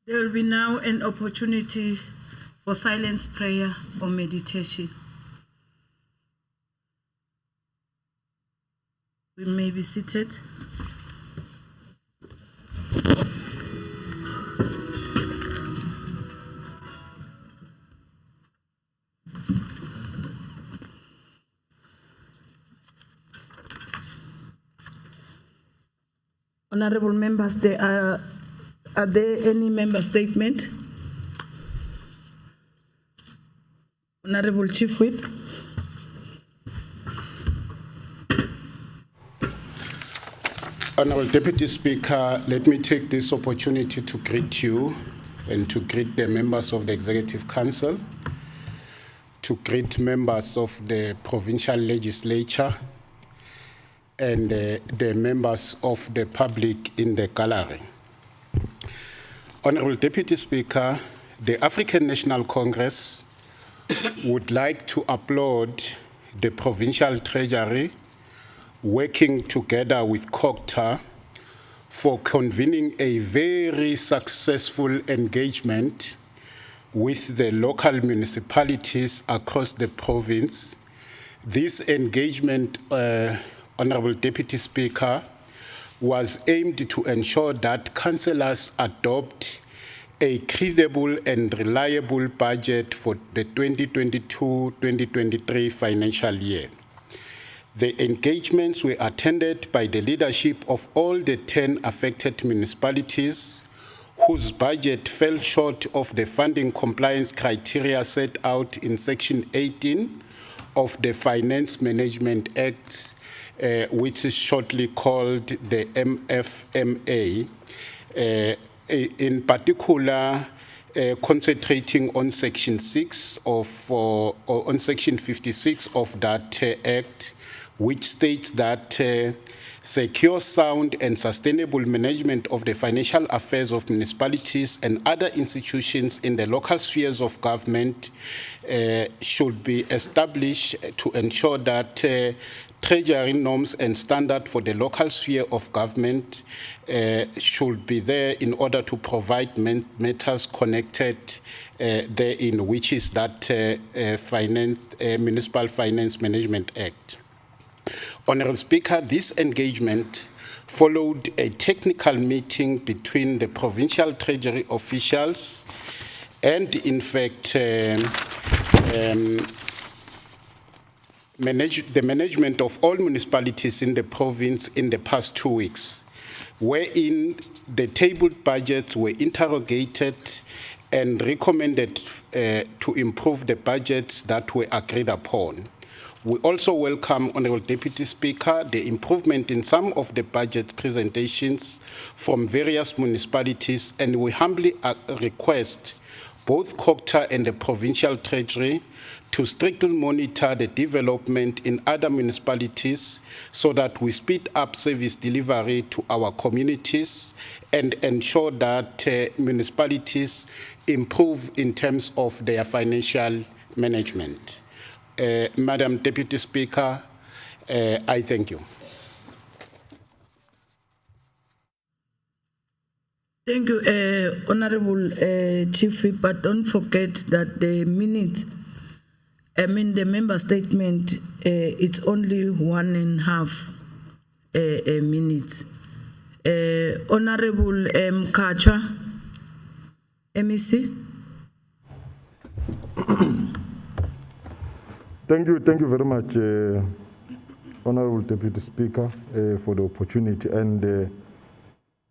There will be now an opportunity for silence prayer or meditation. We may be seated. Honorable members, are there any member statement? Honorable Chief Whip. Honorable Deputy Speaker, let me take this opportunity to greet you and to greet the members of the Executive Council, to greet members of the Provincial Legislature and the members of the public in the gallery. Honorable Deputy Speaker, the African National Congress would like to applaud the Provincial Treasury working together with COGTA for convening a very successful engagement with the local municipalities across the province. This engagement, Honorable Deputy Speaker, was aimed to ensure that councillors adopt a credible and reliable budget for the 2022-2023 financial year. The engagements were attended by the leadership of all the 10 affected municipalities whose budget fell short of the funding compliance criteria set out in Section 18 of the Finance Management Act, which is shortly called the MFMA, in particular concentrating on Section 6 of, or on Section 56 of that Act, which states that secure, sound, and sustainable management of the financial affairs of municipalities and other institutions in the local spheres of government should be established to ensure that treasury norms and standards for the local sphere of government should be there in order to provide matters connected therein, which is that Municipal Finance Management Act. Honourable Speaker, this engagement followed a technical meeting between the provincial treasury officials and, in fact, the management of all municipalities in the province in the past 2 weeks, wherein the tabled budgets were interrogated and recommended to improve the budgets that were agreed upon. We also welcome, Honourable Deputy Speaker, the improvement in some of the budget presentations from various municipalities, and we humbly request both COGTA and the Provincial Treasury to strictly monitor the development in other municipalities so that we speed up service delivery to our communities and ensure that municipalities improve in terms of their financial management. Madam Deputy Speaker, I thank you. Thank you, Honorable Chief Whip, but don't forget that the minute, the member statement, it's only 1.5 minutes. Honorable Kacha, MEC. Thank you very much, Honorable Deputy Speaker, for the opportunity, and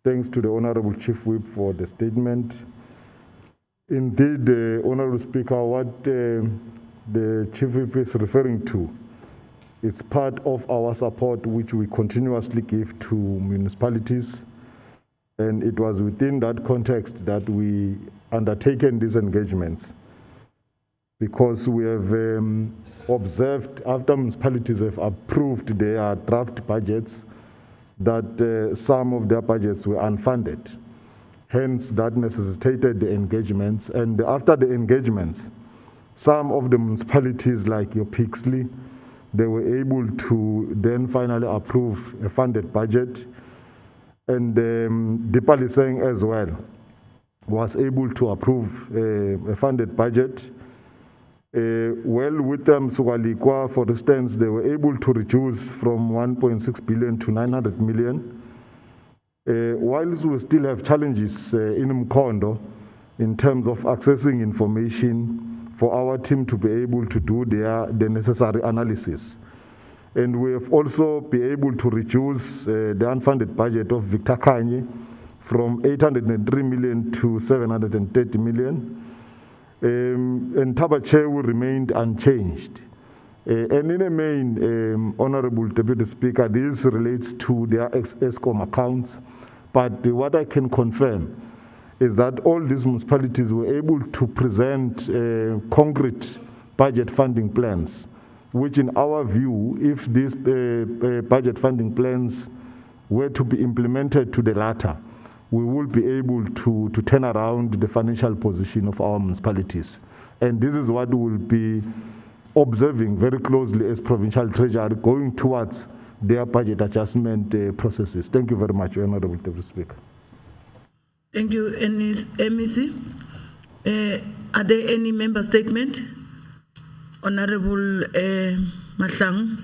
thanks to the Honorable Chief Whip for the statement. Indeed, Honorable Speaker, what the Chief Whip is referring to, it's part of our support which we continuously give to municipalities, and it was within that context that we undertaken these engagements, because we have observed after municipalities have approved their draft budgets that some of their budgets were unfunded. Hence, that necessitated the engagements. And after the engagements, some of the municipalities like your Pixley, they were able to then finally approve a funded budget. And Dipali Singh as well was able to approve a funded budget. Well, with Msuwalikwa, for instance, they were able to reduce from 1.6 billion to 900 million. Whilst we still have challenges in Mkondo in terms of accessing information for our team to be able to do the necessary analysis. And we have also been able to reduce the unfunded budget of Victor Kanye from 803 million to 730 million. And Tabachewu remained unchanged. And in the main, Honorable Deputy Speaker, this relates to their ESCOM accounts. But what I can confirm is that all these municipalities were able to present concrete budget funding plans, which in our view, if these budget funding plans were to be implemented to the latter, we will be able to turn around the financial position of our municipalities. And this is what we will be observing very closely as Provincial Treasury going towards their budget adjustment processes. Thank you very much, Honorable Deputy Speaker. Thank you, MEC. Are there any member statement? Honorable Mahlang.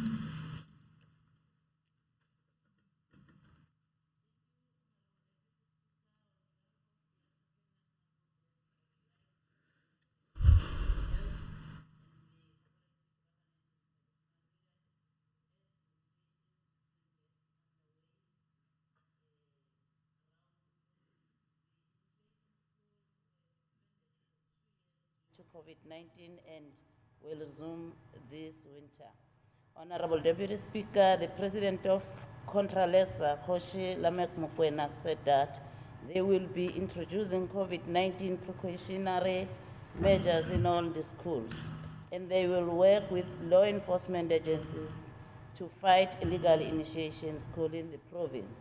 COVID-19 and will resume this winter. Honorable Deputy Speaker, the President of Contralesa, Kgoshi Lamek Mokoena, said that they will be introducing COVID-19 precautionary measures in all the schools, and they will work with law enforcement agencies to fight illegal initiation school in the province.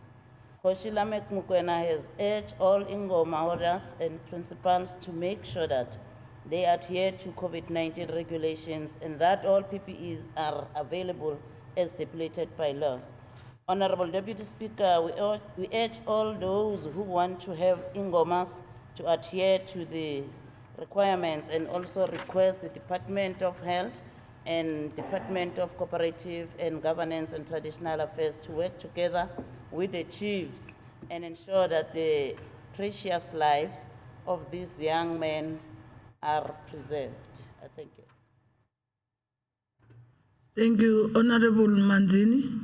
Kgoshi Lamek Mokoena has urged all Ingoma holders and principals to make sure that they adhere to COVID-19 regulations and that all PPEs are available as stipulated by law. Honorable Deputy Speaker, we urge all those who want to have Ingomas to adhere to the requirements and also request the Department of Health and Department of Cooperative and Governance and Traditional Affairs to work together with the chiefs and ensure that the precious lives of these young men are preserved. Thank you. Thank you, Honorable Manzini.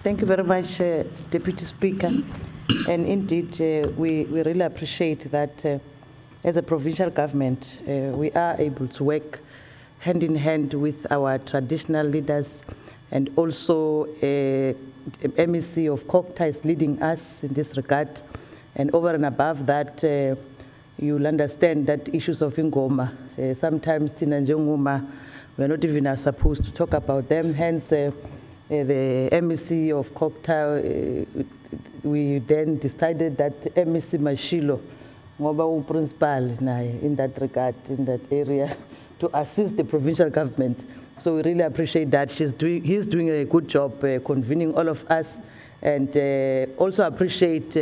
Thank you very much, Deputy Speaker. And indeed, we really appreciate that as a provincial government, we are able to work hand in hand with our traditional leaders, and also MEC of COGTA is leading us in this regard. And over and above that, you'll understand that issues of Ingoma, sometimes Tina Njongoma, we're not even supposed to talk about them. Hence, the MEC of COGTA, we then decided that MEC Mashilo, ngoba principal in that regard, in that area, to assist the provincial government. So we really appreciate that. He's doing a good job convening all of us, and also appreciate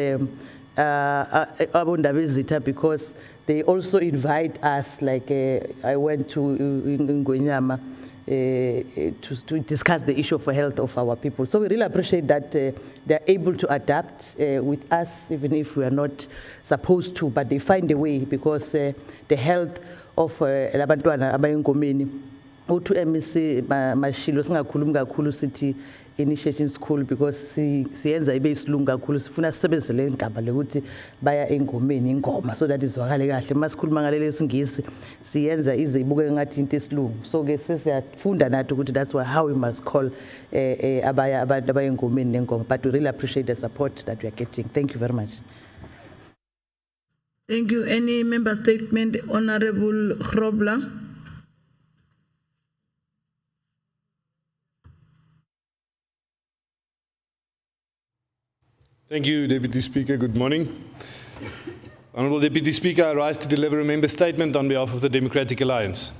Abondabezita because they also invite us, like I went to Ngonyama to discuss the issue for health of our people. So we really appreciate that they're able to adapt with us, even if we are not supposed to, but they find a way because the health of labantwana abayengomeni uthi MEC Mashilo singakhulumi kakhulu sithi initiation school because siyenza ibe isilungu kakhulu sifuna sisebenzele igama lekuthi baya engomeni ingoma so that izwakale kahle masikhuluma ngaleli singisi siyenza ize ibuke ngathi into esilungu so ke sesiyafunda nathi ukuthi that's how we must call abaya abantu abayengomeni nengoma, but we really appreciate the support that we are getting. Thank you very much. Thank you. Any member statement? Honorable Grobler. Thank you, Deputy Speaker. Good morning. Honourable Deputy Speaker, I rise to deliver a member statement on behalf of the Democratic Alliance.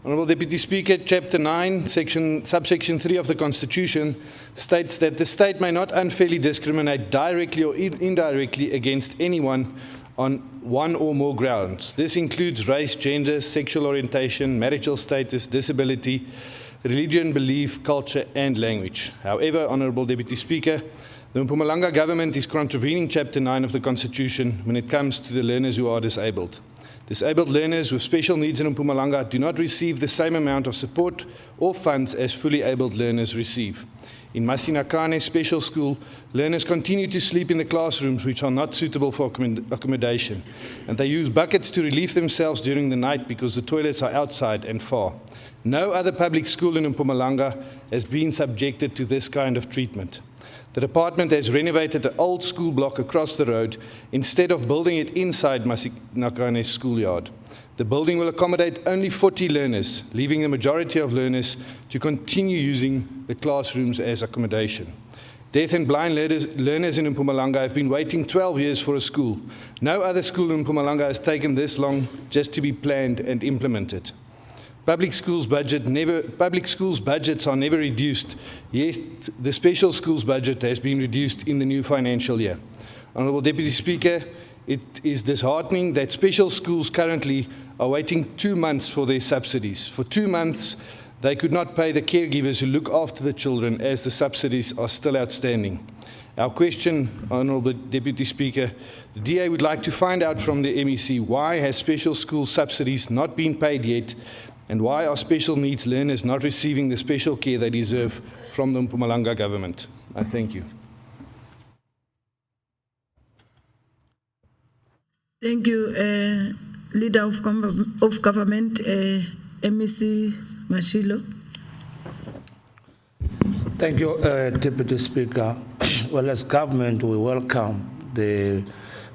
Honourable Deputy Speaker, Chapter 9, subsection 3 of the Constitution states that the state may not unfairly discriminate directly or indirectly against anyone on one or more grounds. This includes race, gender, sexual orientation, marital status, disability, religion, belief, culture and language. However, Honourable Deputy Speaker, the Mpumalanga government is contravening Chapter 9 of the Constitution when it comes to the learners who are disabled. Disabled learners with special needs in Mpumalanga do not receive the same amount of support or funds as fully abled learners receive. In Masinakane Special School, learners continue to sleep in the classrooms which are not suitable for accommodation, and they use buckets to relieve themselves during the night because the toilets are outside and far. No other public school in Mpumalanga has been subjected to this kind of treatment. The department has renovated the old school block across the road instead of building it inside Masinakane's schoolyard. The building will accommodate only 40 learners, leaving the majority of learners to continue using the classrooms as accommodation. Deaf and blind learners in Mpumalanga have been waiting 12 years for a school. No other school in Mpumalanga has taken this long just to be planned and implemented. Public schools budgets are never reduced, yet the special schools budget has been reduced in the new financial year. Honourable Deputy Speaker, it is disheartening that special schools currently are waiting 2 months for their subsidies. For 2 months, they could not pay the caregivers who look after the children as the subsidies are still outstanding. Our question, Honourable Deputy Speaker, the DA would like to find out from the MEC why has special school subsidies not been paid yet, and why are special needs learners not receiving the special care they deserve from the Mpumalanga government? I thank you. Thank you, Leader of Government, MEC Mashilo. Thank you, Deputy Speaker. Well, as government, we welcome the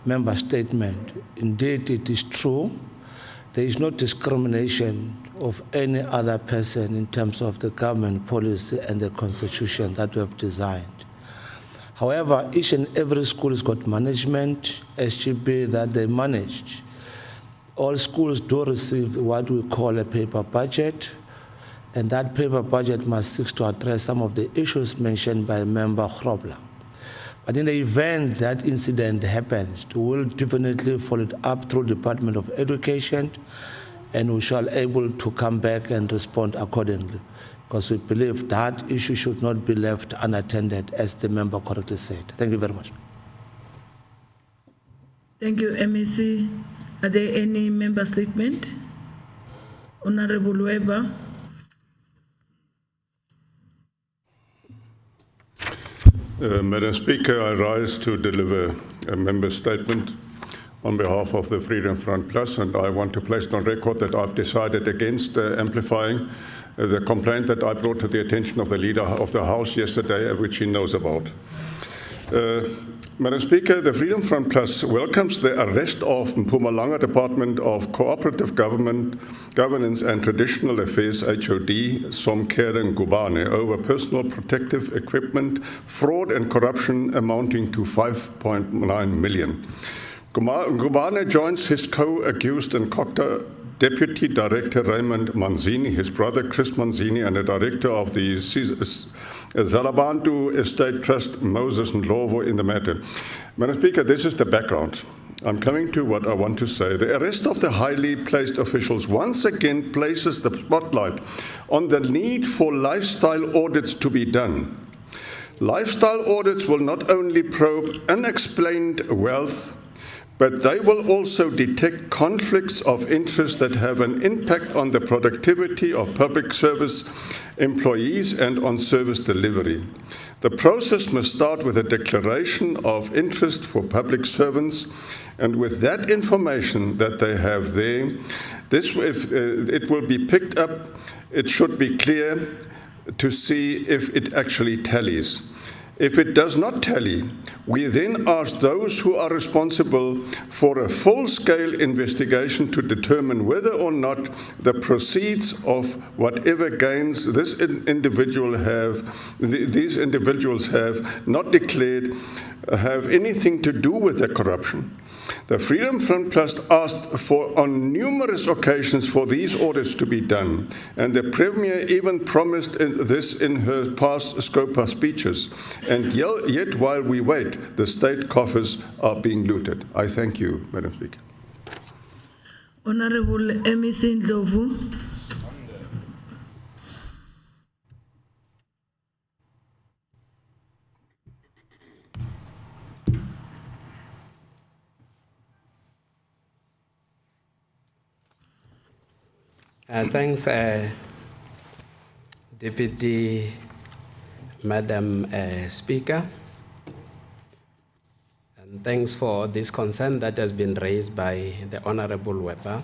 member statement. Indeed, it is true. There is no discrimination of any other person in terms of the government policy and the constitution that we have designed. However, each and every school has got management, SGB that they manage. All schools do receive what we call a paper budget, and that paper budget must seek to address some of the issues mentioned by Member Grobler. But in the event that incident happens, we will definitely follow it up through Department of Education, and we shall able to come back and respond accordingly, because we believe that issue should not be left unattended, as the member correctly said. Thank you very much. Thank you, MEC. Are there any member statement? Honourable Weber. Madam Speaker, I rise to deliver a member statement on behalf of the Freedom Front Plus, and I want to place on record that I've decided against amplifying the complaint that I brought to the attention of the Leader of the House yesterday, which he knows about. Madam Speaker, the Freedom Front Plus welcomes the arrest of Mpumalanga Department of Cooperative Governance and Traditional Affairs, HOD, Somkeren Ngubane, over personal protective equipment, fraud and corruption amounting to 5.9 million. Ngubane joins his co-accused in COGTA Deputy Director Raymond Manzini, his brother Chris Manzini, and the Director of the Zalabantu Estate Trust, Moses Ndlovu, in the matter. Madam Speaker, this is the background. I'm coming to what I want to say. The arrest of the highly placed officials once again places the spotlight on the need for lifestyle audits to be done. Lifestyle audits will not only probe unexplained wealth, but they will also detect conflicts of interest that have an impact on the productivity of public service employees and on service delivery. The process must start with a declaration of interest for public servants, and with that information that they have there, it will be picked up. It should be clear to see if it actually tallies. If it does not tally, we then ask those who are responsible for a full-scale investigation to determine whether or not the proceeds of whatever gains these individuals have not declared have anything to do with the corruption. The Freedom Front Plus asked for on numerous occasions for these audits to be done, and the Premier even promised this in her past SCOPA speeches. And yet while we wait, the state coffers are being looted. I thank you, Madam Speaker. Honorable MEC Ndlovu. Thanks, Deputy Madam Speaker. And thanks for this concern that has been raised by the Honorable Weber.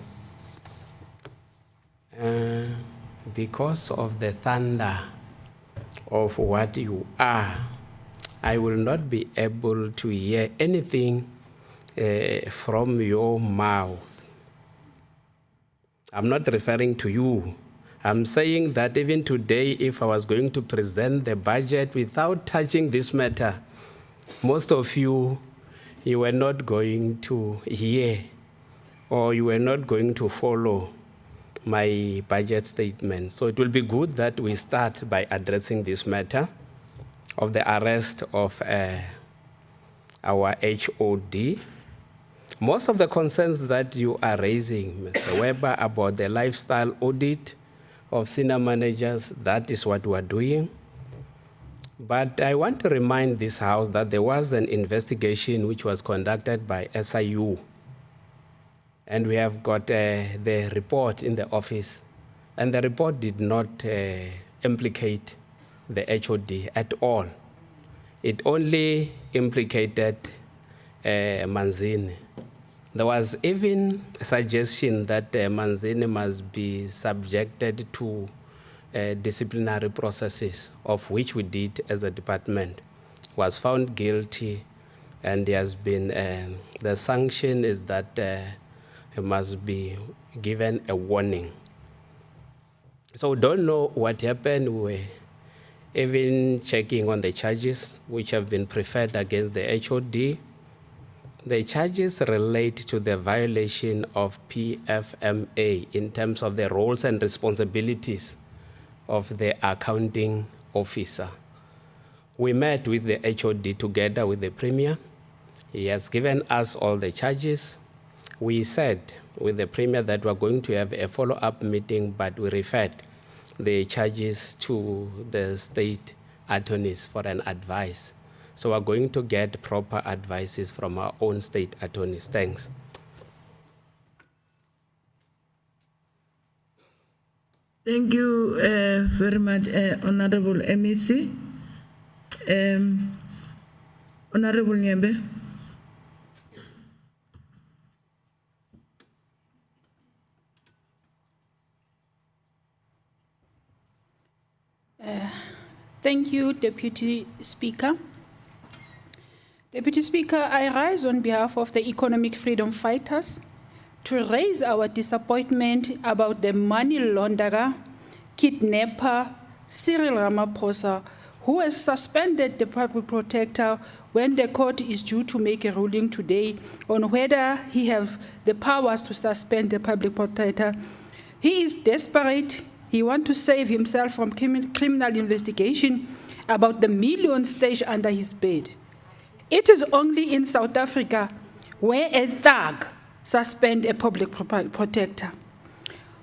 Because of the thunder of what you are, I will not be able to hear anything from your mouth. I'm not referring to you. I'm saying that even today, if I was going to present the budget without touching this matter, most of you were not going to hear or you were not going to follow my budget statement. So it will be good that we start by addressing this matter of the arrest of our HOD. Most of the concerns that you are raising, Mr. Weber, about the lifestyle audit of senior managers, that is what we are doing. But I want to remind this House that there was an investigation which was conducted by SIU. And we have got the report in the office. And the report did not implicate the HOD at all. It only implicated Manzini. There was even a suggestion that Manzini must be subjected to disciplinary processes, of which we did as a department. Was found guilty, and he has been, the sanction is that he must be given a warning. So we don't know what happened. We're even checking on the charges which have been preferred against the HOD. The charges relate to the violation of PFMA in terms of the roles and responsibilities of the accounting officer. We met with the HOD together with the Premier. He has given us all the charges. We said with the Premier that we're going to have a follow-up meeting, but we referred the charges to the state attorneys for an advice. So we're going to get proper advices from our own state attorneys. Thanks. Thank you very much, Honorable MEC. Honorable Nyembe. Thank you, Deputy Speaker. Deputy Speaker, I rise on behalf of the economic freedom fighters to raise our disappointment about the money launderer, kidnapper, Cyril Ramaphosa, who has suspended the public protector when the court is due to make a ruling today on whether he has the powers to suspend the public protector. He is desperate. He wants to save himself from criminal investigation about the millions stashed under his bed. It is only in South Africa where a thug suspends a public protector.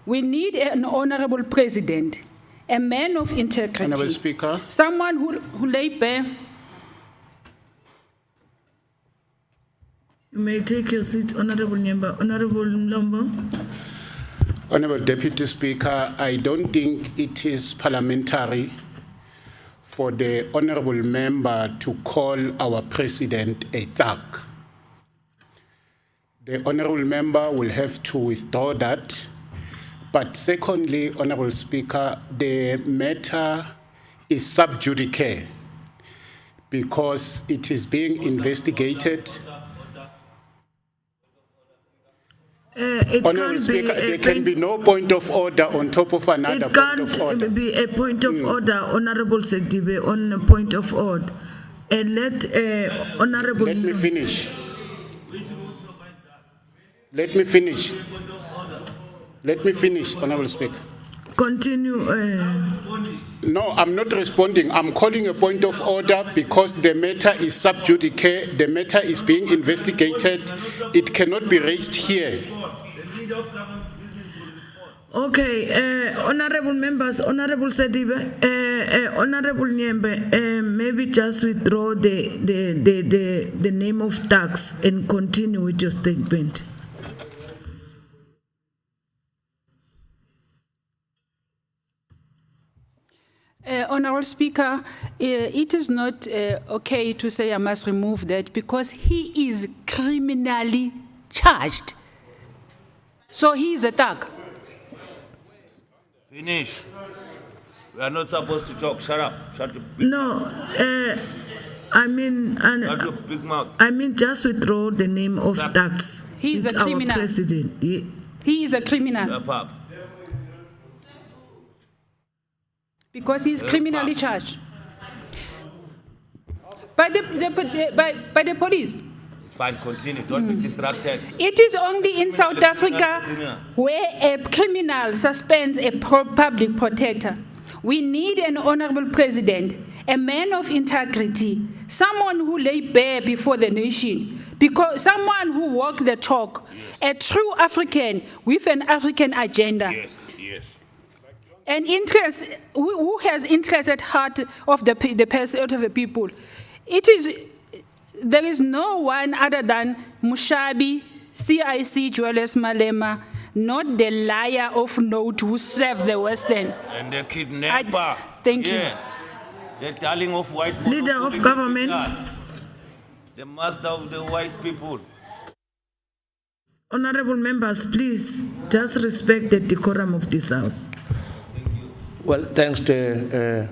We need an honorable president, a man of integrity. Honorable Speaker. Someone who lay bare. You may take your seat, Honorable Nyemba. Honorable Mlombo. Honorable Deputy Speaker, I don't think it is parliamentary for the honorable member to call our president a thug. The honorable member will have to withdraw that. But secondly, Honorable Speaker, the matter is sub judice because it is being investigated. Honorable Speaker, there can be no point of order on top of another point of order. It can't be a point of order, Honorable Sedibe, on a point of order. And let Honorable... Let me finish. Let me finish. Let me finish, Honorable Speaker. Continue. No, I'm not responding. I'm calling a point of order because the matter is sub judice. The matter is being investigated. It cannot be raised here. Okay, honorable members, Honorable Sedibe, Honorable Nyembe, maybe just withdraw the name of tax and continue with your statement. Honourable Speaker, it is not okay to say I must remove that because he is criminally charged. So he is a thug. Finish. We are not supposed to talk. Shut up. Shut up. No, I mean, Shut your big mouth. I mean, just withdraw the name of tax. He is It's a criminal. Our president. He is a criminal Wrap up. because he is criminally charged by the police. It's fine. Continue. Don't be disrupted. It is only in South Africa where a criminal suspends a public protector. We need an honorable president, a man of integrity, someone who lay bare before the nation, because someone who walked the talk, a true African with an African agenda. Yes, yes. An interest who has interest at heart of the people. There is no one other than Mushabi, CIC Julius Malema, not the liar of note who serves the Western. And the kidnapper. Thank you. Yes. The darling of white people. Leader of government. The master of the white people. Honorable members, please just respect the decorum of this house. Well, thanks to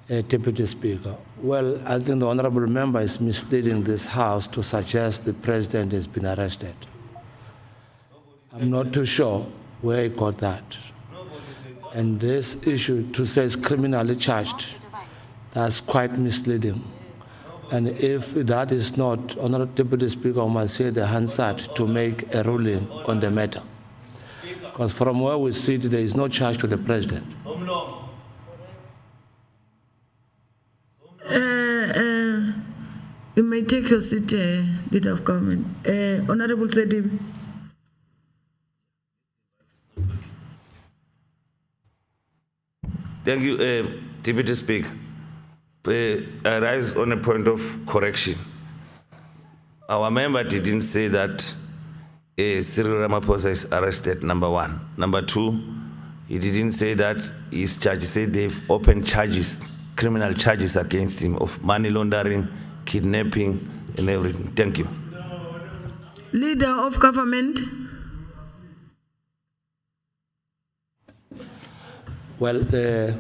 Deputy Speaker. Well, I think the honorable member is misleading this House to suggest the president has been arrested. I'm not too sure where he got that. And this issue to say it's criminally charged, that's quite misleading. And if that is not, Honorable Deputy Speaker must hear the Hansard to make a ruling on the matter. Because from where we sit, there is no charge to the president. You may take your seat, Leader of Government. Honorable Sedim. Thank you, Deputy Speaker. I rise on a point of correction. Our member didn't say that Cyril Ramaphosa is arrested, number one. Number two, he didn't say that he's charged. He said they've opened charges, criminal charges against him of money laundering, kidnapping, and everything. Thank you. Leader of government. Well, the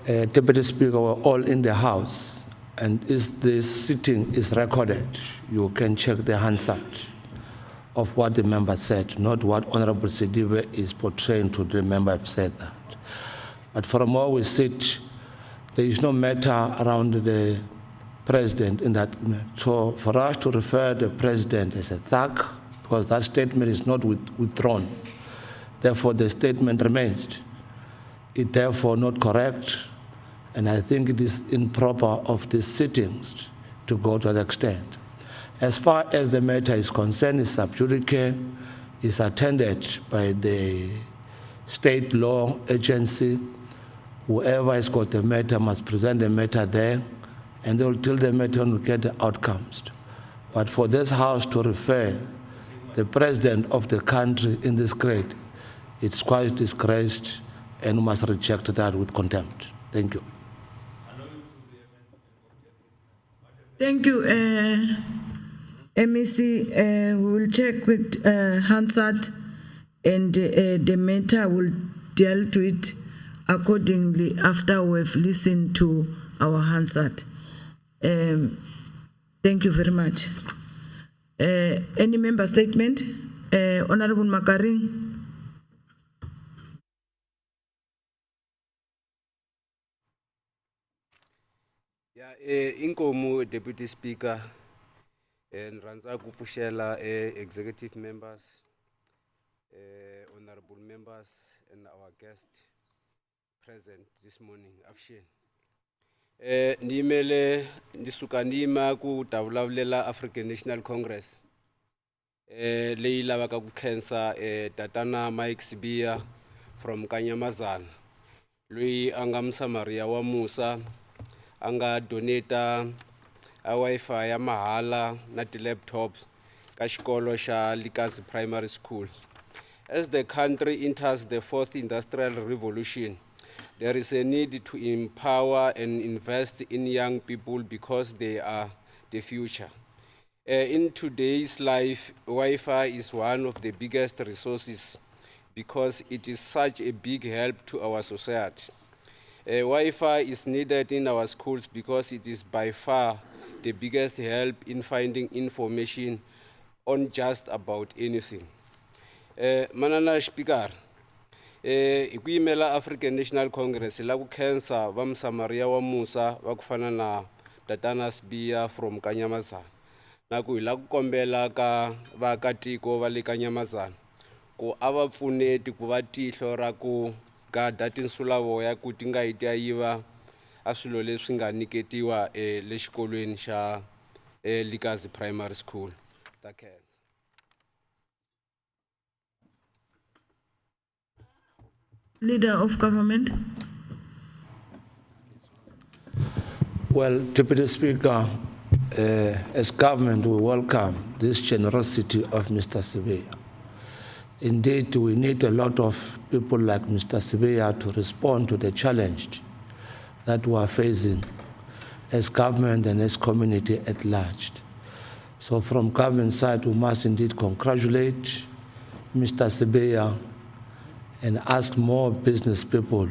Deputy Speaker, we're all in the House, and if this sitting is recorded, you can check the Hansard of what the member said, not what Honorable Sidibe is portraying to the member have said that. But from where we sit, there is no matter around the president in that. So for us to refer the president as a thug, because that statement is not withdrawn, therefore the statement remains. It therefore not correct, and I think it is improper of the sittings to go to that extent. As far as the matter is concerned, it's sub judice, is attended by the state law agency. Whoever has got the matter must present the matter there, and they will tell the matter and get the outcomes. But for this House to refer the president of the country in this grade, it's quite disgraced, and we must reject that with contempt. Thank you. Thank you, MEC. We will check with Hansard, and the matter will deal to it accordingly after we've listened to our Hansard. Thank you very much. Any member statement? Honorable Makaring. Inkomu, Deputy Speaker, And Ranza Gupushela, executive members, honorable members, and our guest present this morning, Afshin. Nimele Nisukanima ku Tavlavlela African National Congress. Leila Wakaku Cancer, Tatana Mike Sibia from Kanyamazan. Lui Angamsa Maria wa Musa, Anga donata a Wi-Fi ya mahala na laptops ka xikolo xa Likazi Primary School. As the country enters the fourth industrial revolution, there is a need to empower and invest in young people because they are the future. In today's life, Wi-Fi is one of the biggest resources because it is such a big help to our society. Wi-Fi is needed in our schools because it is by far the biggest help in finding information on just about anything. Manana Speaker, ikuimela African National Congress la ku cancer va Msamaria wa Musa va ku fana na Tatana Sibia from Kanyamazana. Na ku ila ku kombela ka vaakatiko va le Kanyamazana ku ava pfuneti ku va tihlo ra ku gada tinsulavoya ku ti nga hiti yiva a swilo leswi nga niketiwa le xikolweni xa Likazi Primary School. Ta khensa. Leader of government. Well, Deputy Speaker, as government, we welcome this generosity of Mr. Sibia. Indeed, we need a lot of people like Mr. Sibia to respond to the challenge that we are facing as government and as community at large. So from government side, we must indeed congratulate Mr. Sibia and ask more business people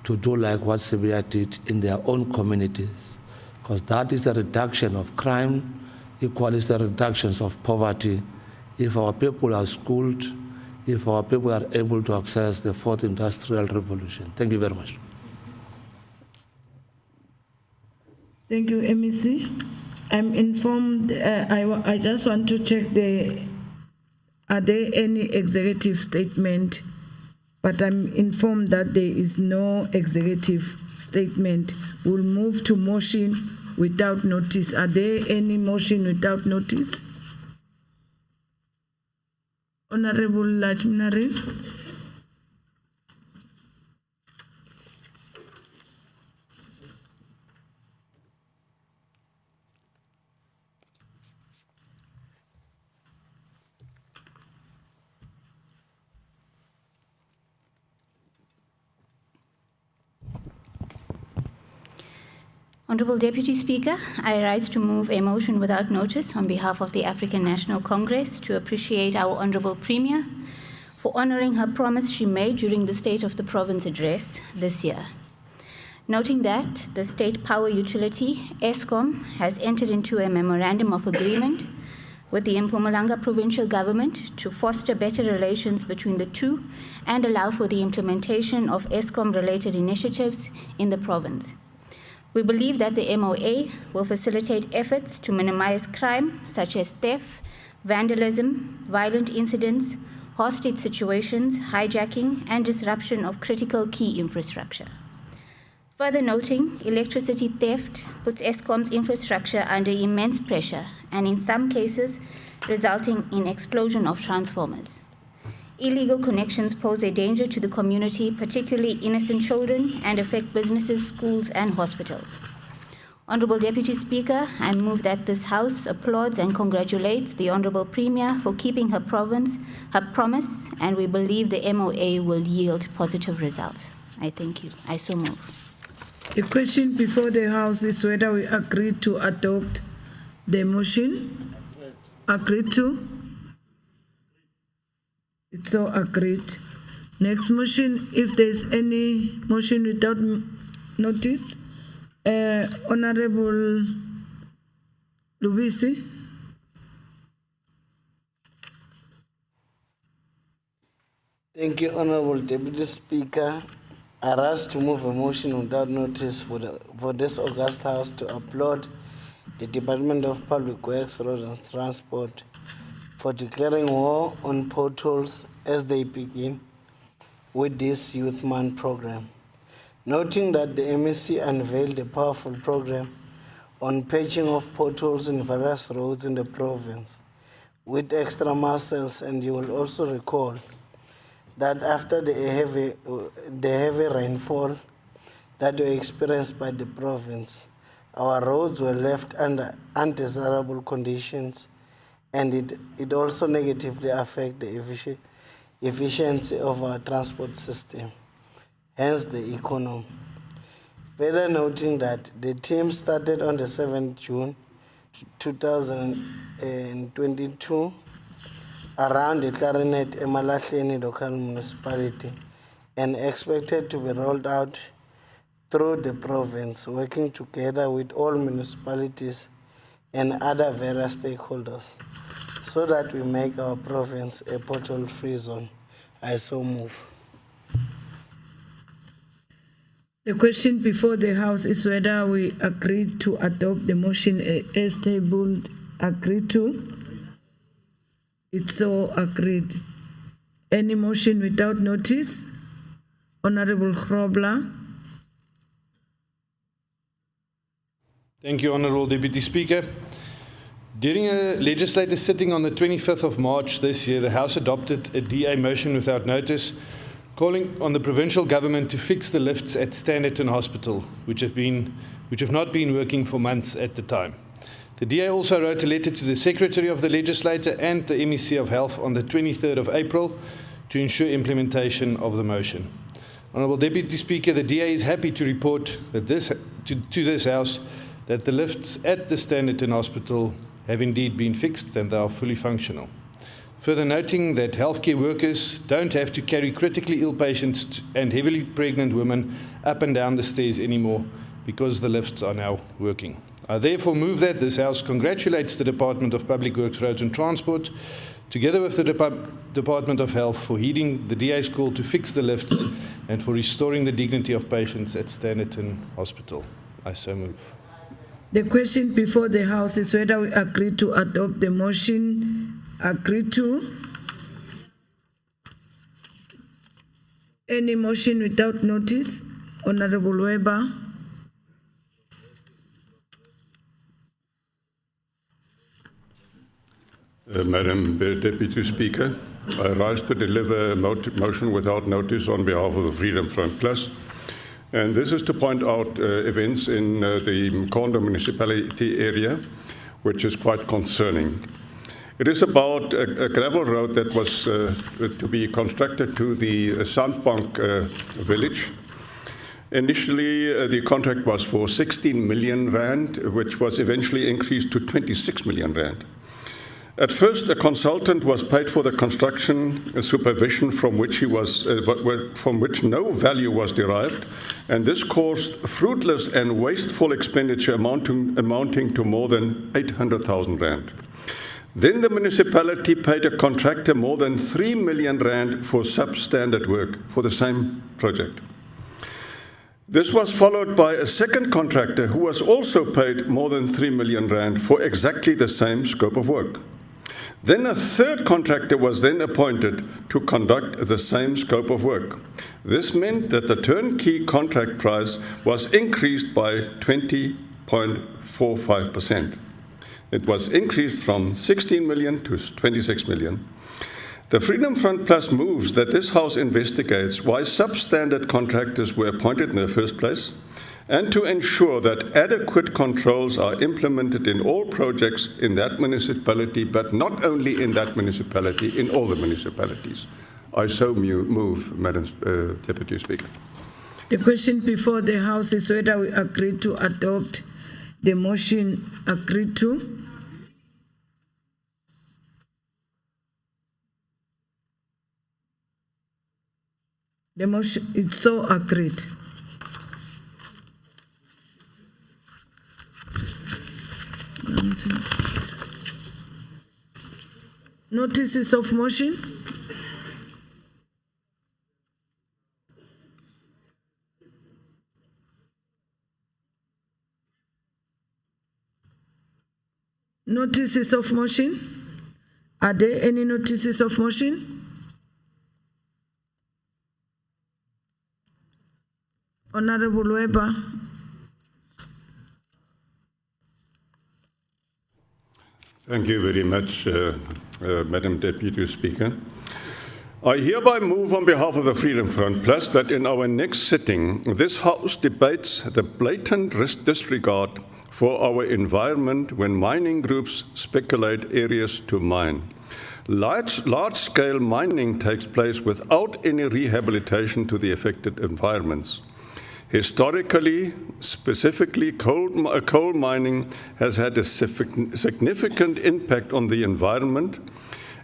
to do like what Sibia did in their own communities, because that is a reduction of crime, equally is a reduction of poverty. If our people are schooled, if our people are able to access the fourth industrial revolution. Thank you very much. Thank you, MEC. I'm informed, I just want to check are there any executive statement? But I'm informed that there is no executive statement. We'll move to motion without notice. Are there any motion without notice? Honorable Lachminari. Honorable Deputy Speaker, I rise to move a motion without notice on behalf of the African National Congress to appreciate our Honorable Premier for honoring her promise she made during the State of the Province address this year. Noting that the state power utility, ESCOM, has entered into a memorandum of agreement with the Mpumalanga provincial government to foster better relations between the two and allow for the implementation of ESCOM-related initiatives in the province. We believe that the MOA will facilitate efforts to minimize crime such as theft, vandalism, violent incidents, hostage situations, hijacking, and disruption of critical key infrastructure. Further noting, electricity theft puts ESCOM's infrastructure under immense pressure and in some cases resulting in explosion of transformers. Illegal connections pose a danger to the community, particularly innocent children, and affect businesses, schools, and hospitals. Honorable Deputy Speaker, I move that this House applauds and congratulates the Honorable Premier for keeping her promise, and we believe the MOA will yield positive results. I thank you. I so move. The question before the House is whether we agree to adopt the motion. Agreed to? It's so agreed. Next motion, if there's any motion without notice, Honorable Lubisi. Thank you, Honorable Deputy Speaker. I rise to move a motion without notice for this August House to applaud the Department of Public Works, Road and Transport for declaring war on potholes as they begin with this Youth Month program. Noting that the MEC unveiled a powerful program on patching of potholes in various roads in the province with extra muscles, and you will also recall that after the heavy rainfall that were experienced by the province, our roads were left under undesirable conditions, and it also negatively affected the efficiency of our transport system, hence the economy. Further noting that the team started on the 7th June 2022 around the Clarinet Emalahleni local municipality and expected to be rolled out through the province, working together with all municipalities and other various stakeholders so that we make our province a pothole-free zone. I so move. The question before the House is whether we agree to adopt the motion as tabled. Agreed to? It's so agreed. Any motion without notice? Honorable Grobler. Thank you, Honourable Deputy Speaker. During a legislative sitting on the 25th of March this year, the House adopted a DA motion without notice, calling on the provincial government to fix the lifts at Standerton Hospital, which have not been working for months at the time. The DA also wrote a letter to the Secretary of the Legislature and the MEC of Health on the 23rd of April to ensure implementation of the motion. Honourable Deputy Speaker, the DA is happy to report that to this House that the lifts at the Standerton Hospital have indeed been fixed and they are fully functional. Further noting that healthcare workers don't have to carry critically ill patients and heavily pregnant women up and down the stairs anymore because the lifts are now working. I therefore move that this House congratulates the Department of Public Works, Roads and Transport, together with the Department of Health, for heeding the DA's call to fix the lifts and for restoring the dignity of patients at Standerton Hospital. I so move. The question before the House is whether we agree to adopt the motion. Agreed to? Any motion without notice? Honorable Weber. Madam Deputy Speaker, I rise to deliver a motion without notice on behalf of the Freedom Front Plus. And this is to point out events in the Mkondo municipality area, which is quite concerning. It is about a gravel road that was to be constructed to the Sandbank village. Initially, the contract was for 16 million rand, which was eventually increased to 26 million rand. At first, a consultant was paid for the construction supervision from which no value was derived, and this caused fruitless and wasteful expenditure amounting to more than 800,000 rand. Then the municipality paid a contractor more than 3 million rand for substandard work for the same project. This was followed by a second contractor who was also paid more than 3 million rand for exactly the same scope of work. Then a third contractor was then appointed to conduct the same scope of work. This meant that the turnkey contract price was increased by 20.45%. It was increased from 16 million to 26 million. The Freedom Front Plus moves that this House investigates why substandard contractors were appointed in the first place, and to ensure that adequate controls are implemented in all projects in that municipality, but not only in that municipality, in all the municipalities. I so move, Madam Deputy Speaker. The question before the House is whether we agree to adopt the motion. Agreed to? The motion, it's so agreed. Notices of motion. Notices of motion. Are there any notices of motion? Honorable Weber. Thank you very much, Madam Deputy Speaker. I hereby move on behalf of the Freedom Front Plus that in our next sitting, this House debates the blatant disregard for our environment when mining groups speculate areas to mine. Large-scale mining takes place without any rehabilitation to the affected environments. Historically, specifically, coal mining has had a significant impact on the environment,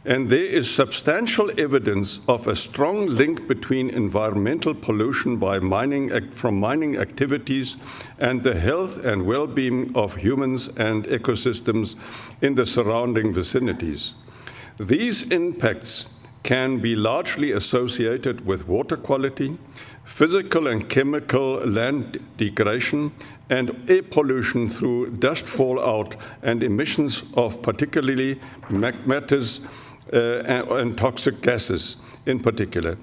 and there is substantial evidence of a strong link between environmental pollution from mining activities and the health and well-being of humans and ecosystems in the surrounding vicinities. These impacts can be largely associated with water quality, physical and chemical land degradation, and air pollution through dust fallout and emissions of particularly matters and toxic gases in particular.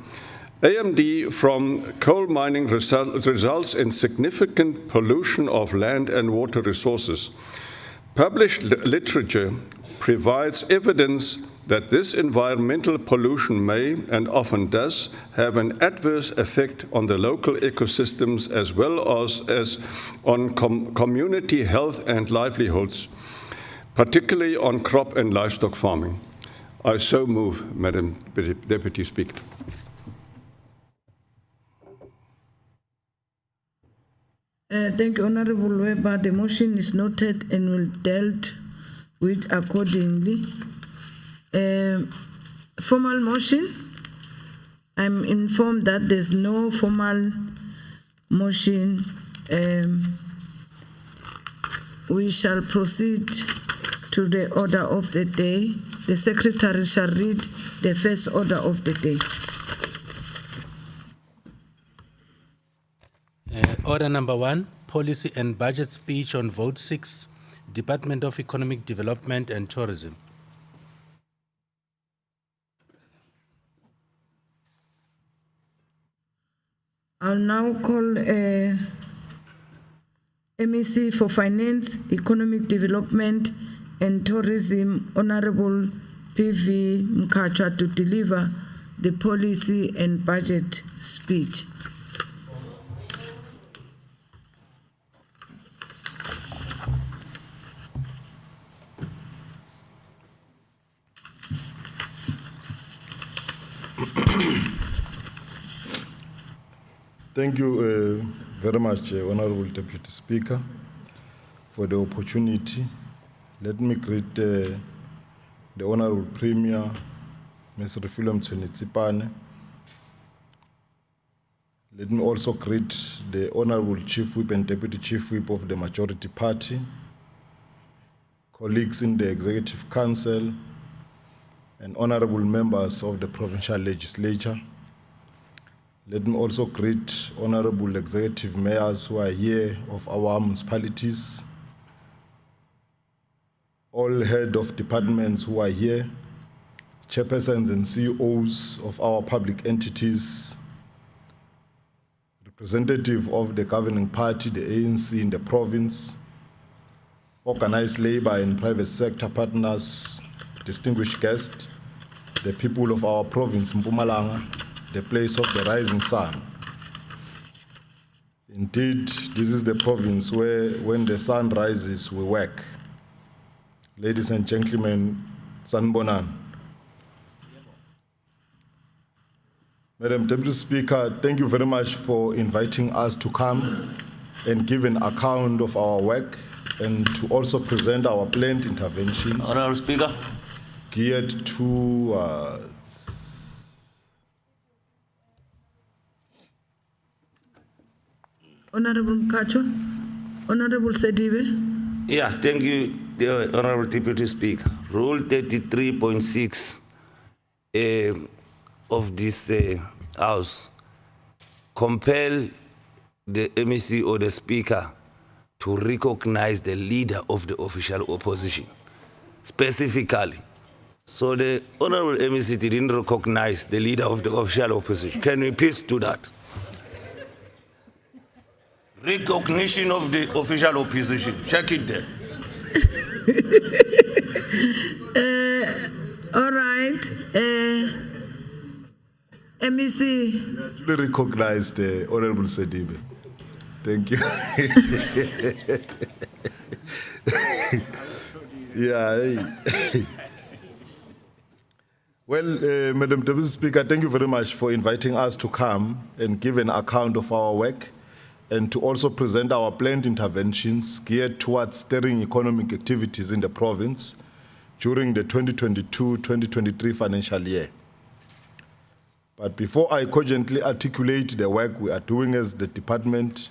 AMD from coal mining results in significant pollution of land and water resources. Published literature provides evidence that this environmental pollution may, and often does, have an adverse effect on the local ecosystems as well as on community health and livelihoods, particularly on crop and livestock farming. I so move, Madam Deputy Speaker. Thank you, Honorable Weber. The motion is noted and will dealt with accordingly. Formal motion. I'm informed that there's no formal motion. We shall proceed to the order of the day. The Secretary shall read the first order of the day. Order number 1, Policy and Budget Speech on Vote 6, Department of Economic Development and Tourism. I'll now call MEC for Finance, Economic Development and Tourism, Honorable PV Mkachwa, to deliver the policy and budget speech. Thank you very much, Honorable Deputy Speaker, for the opportunity. Let me greet the Honorable Premier, Ms. Refilwe Mtsweni-Tsipane. Let me also greet the Honorable Chief Whip and Deputy Chief Whip of the Majority Party, colleagues in the Executive Council, and honorable members of the Provincial Legislature. Let me also greet honorable executive mayors who are here of our municipalities, all head of departments who are here, chairpersons and CEOs of our public entities, representative of the governing party, the ANC in the province, organized labor and private sector partners, distinguished guests, the people of our province, Mpumalanga, the place of the rising sun. Indeed, this is the province where when the sun rises, we work. Ladies and gentlemen, Sanbonan. Madam Deputy Speaker, thank you very much for inviting us to come and give an account of our work and to also present our planned interventions. Honorable Speaker. Geared to Honorable Mkachwa, Honorable Sedibe. Yeah, thank you, the Honorable Deputy Speaker. Rule 33.6 of this House compel the MEC or the Speaker to recognize the leader of the official opposition. specifically. So the Honorable MEC didn't recognize the leader of the official opposition. Can we please do that? Recognition of the official opposition. Check it there. All right. MEC. I recognize the Honorable Sedibe. Thank you. Yeah. Well, Madam Deputy Speaker, thank you very much for inviting us to come and give an account of our work and to also present our planned interventions geared towards steering economic activities in the province during the 2022-2023 financial year. But before I cogently articulate the work we are doing as the department,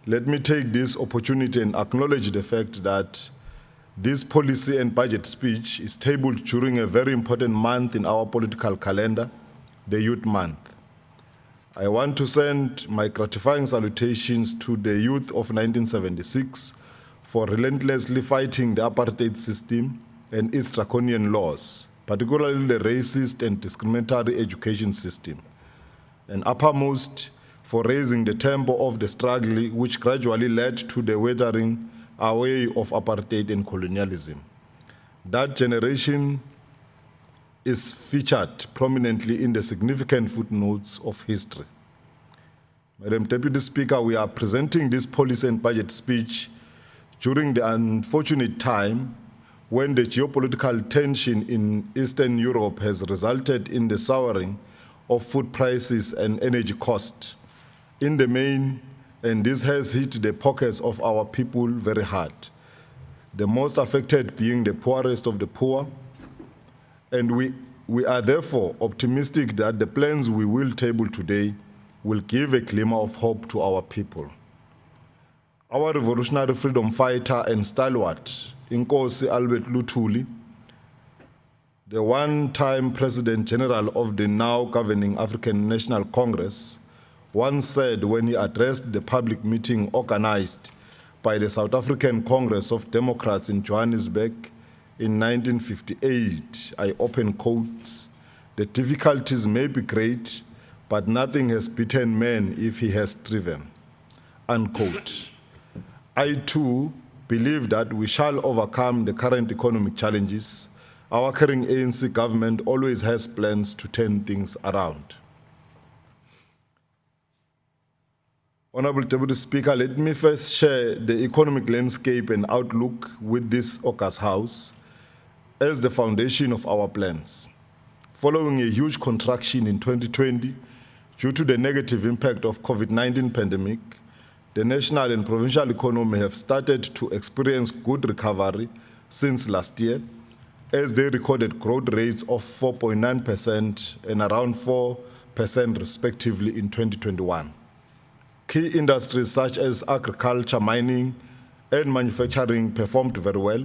let me take this opportunity and acknowledge the fact that this policy and budget speech is tabled during a very important month in our political calendar, the Youth Month. I want to send my gratifying salutations to the youth of 1976 for relentlessly fighting the apartheid system and its draconian laws, particularly the racist and discriminatory education system, and uppermost for raising the tempo of the struggle which gradually led to the weathering away of apartheid and colonialism. That generation is featured prominently in the significant footnotes of history. Madam Deputy Speaker, we are presenting this policy and budget speech during the unfortunate time when the geopolitical tension in Eastern Europe has resulted in the souring of food prices and energy costs in the main, and this has hit the pockets of our people very hard. The most affected being the poorest of the poor, and we are therefore optimistic that the plans we will table today will give a glimmer of hope to our people. Our revolutionary freedom fighter and stalwart, Inkosi Albert Luthuli, the one-time President General of the now governing African National Congress, once said when he addressed the public meeting organized by the South African Congress of Democrats in Johannesburg in 1958, I open quotes, "The difficulties may be great, but nothing has beaten man if he has striven," unquote. I too believe that we shall overcome the current economic challenges. Our current ANC government always has plans to turn things around. Honorable Deputy Speaker, let me first share the economic landscape and outlook with this August House as the foundation of our plans. Following a huge contraction in 2020 due to the negative impact of COVID-19 pandemic, the national and provincial economy have started to experience good recovery since last year, as they recorded growth rates of 4.9% and around 4% respectively in 2021. Key industries such as agriculture, mining, and manufacturing performed very well.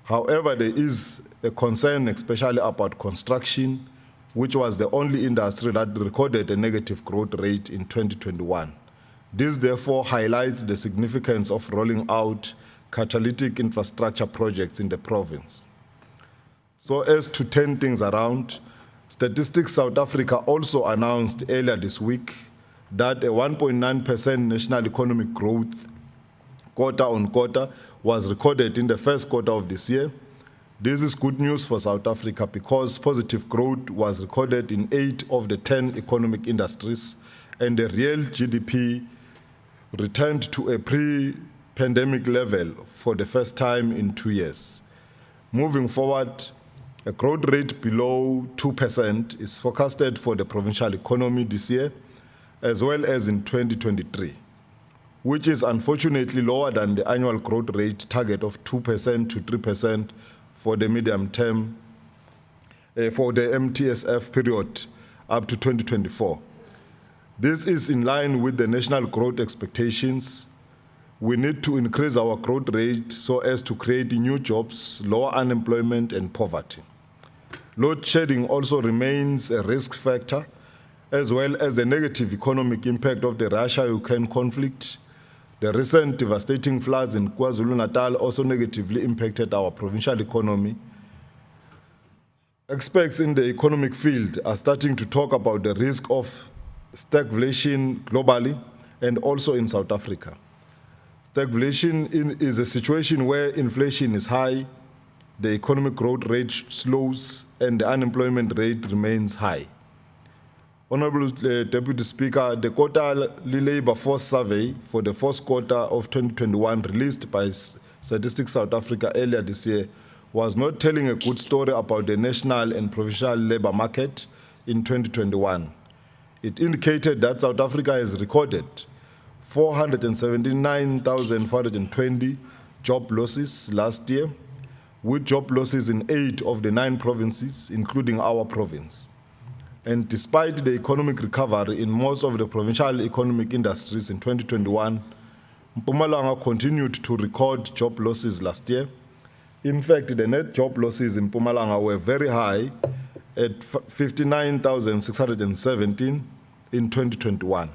However, there is a concern especially about construction, which was the only industry that recorded a negative growth rate in 2021. This therefore highlights the significance of rolling out catalytic infrastructure projects in the province. So as to turn things around, Statistics South Africa also announced earlier this week that a 1.9% national economic growth quarter on quarter was recorded in the first quarter of this year. This is good news for South Africa because positive growth was recorded in 8 of the 10 economic industries, and the real GDP returned to a pre-pandemic level for the first time in 2 years. Moving forward, a growth rate below 2% is forecasted for the provincial economy this year, as well as in 2023, which is unfortunately lower than the annual growth rate target of 2% to 3% for the medium term, for the MTSF period up to 2024. This is in line with the national growth expectations. We need to increase our growth rate so as to create new jobs, lower unemployment and poverty. Load shedding also remains a risk factor, as well as the negative economic impact of the Russia-Ukraine conflict, The recent devastating floods in KwaZulu-Natal also negatively impacted our provincial economy. Experts in the economic field are starting to talk about the risk of stagflation globally and also in South Africa. Stagflation is a situation where inflation is high, the economic growth rate slows, and the unemployment rate remains high. Honorable Deputy Speaker, the quarterly labor force survey for the first quarter of 2021 released by Statistics South Africa earlier this year was not telling a good story about the national and provincial labor market in 2021. It indicated that South Africa has recorded 479,420 job losses last year, with job losses in 8 of the 9 provinces, including our province. And despite the economic recovery in most of the provincial economic industries in 2021, Mpumalanga continued to record job losses last year. In fact, the net job losses in Mpumalanga were very high at 59,617 in 2021.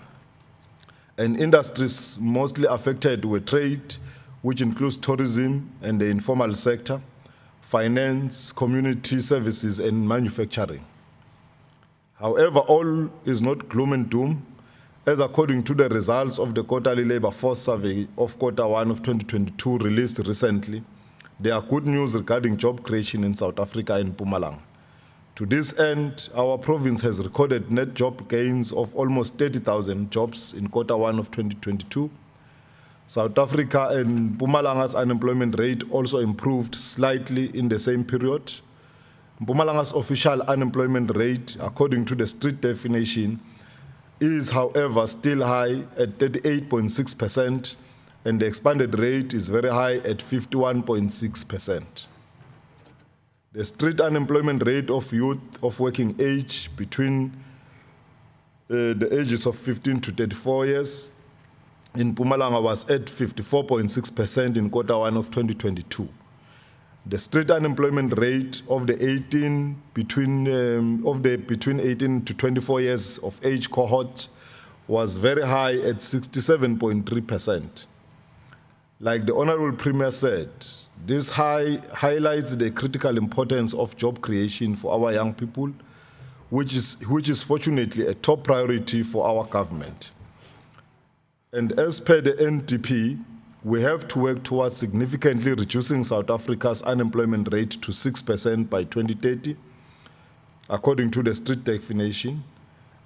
And industries mostly affected were trade, which includes tourism and the informal sector, finance, community services, and manufacturing. However, all is not gloom and doom, as according to the results of the quarterly labor force survey of Q1 of 2022 released recently, there are good news regarding job creation in South Africa and Mpumalanga. To this end, our province has recorded net job gains of almost 30,000 jobs in Q1 of 2022. South Africa and Mpumalanga's unemployment rate also improved slightly in the same period. Mpumalanga's official unemployment rate, according to the street definition, is, however, still high at 38.6%, and the expanded rate is very high at 51.6%. The street unemployment rate of youth of working age between the ages of 15 to 34 years in Mpumalanga was at 54.6% in Q1 of 2022. The street unemployment rate of the between 18 to 24 years of age cohort was very high at 67.3%. Like the Honorable Premier said, this highlights the critical importance of job creation for our young people, which is fortunately a top priority for our government. And as per the NDP, we have to work towards significantly reducing South Africa's unemployment rate to 6% by 2030, according to the street definition.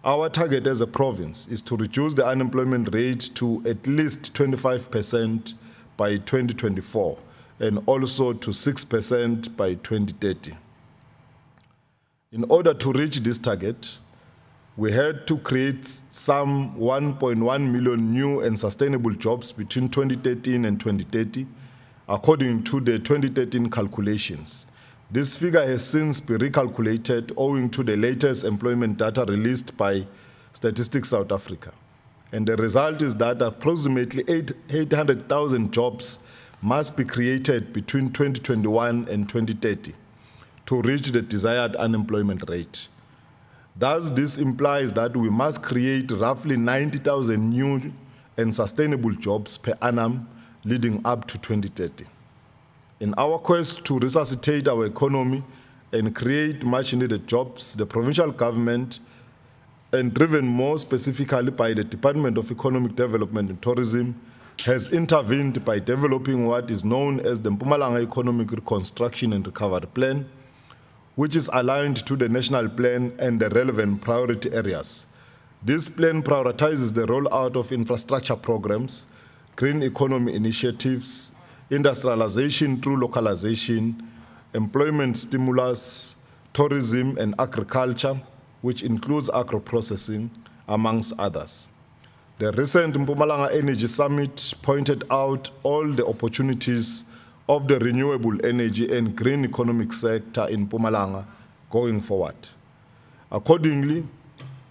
Our target as a province is to reduce the unemployment rate to at least 25% by 2024 and also to 6% by 2030. In order to reach this target, we had to create some 1.1 million new and sustainable jobs between 2013 and 2030, according to the 2013 calculations. This figure has since been recalculated owing to the latest employment data released by Statistics South Africa. And the result is that approximately 800,000 jobs must be created between 2021 and 2030 to reach the desired unemployment rate. Thus, this implies that we must create roughly 90,000 new and sustainable jobs per annum leading up to 2030. In our quest to resuscitate our economy and create much-needed jobs, the provincial government, and driven more specifically by the Department of Economic Development and Tourism, has intervened by developing what is known as the Mpumalanga Economic Reconstruction and Recovery Plan, which is aligned to the national plan and the relevant priority areas. This plan prioritizes the rollout of infrastructure programs, green economy initiatives, industrialization through localization, employment stimulus, tourism and agriculture, which includes agro-processing, amongst others. The recent Mpumalanga Energy Summit pointed out all the opportunities of the renewable energy and green economic sector in Mpumalanga going forward. Accordingly,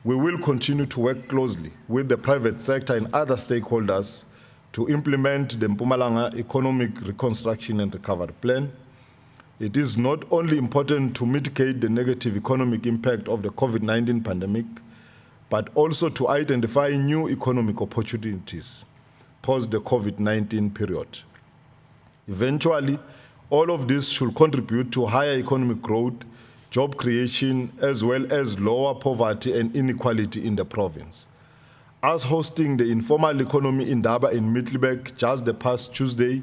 we will continue to work closely with the private sector and other stakeholders to implement the Mpumalanga Economic Reconstruction and Recovery Plan. It is not only important to mitigate the negative economic impact of the COVID-19 pandemic, but also to identify new economic opportunities, post the COVID-19 period. Eventually, all of this should contribute to higher economic growth, job creation, as well as lower poverty and inequality in the province. Us hosting the informal economy in Daba in Middelburg just the past Tuesday,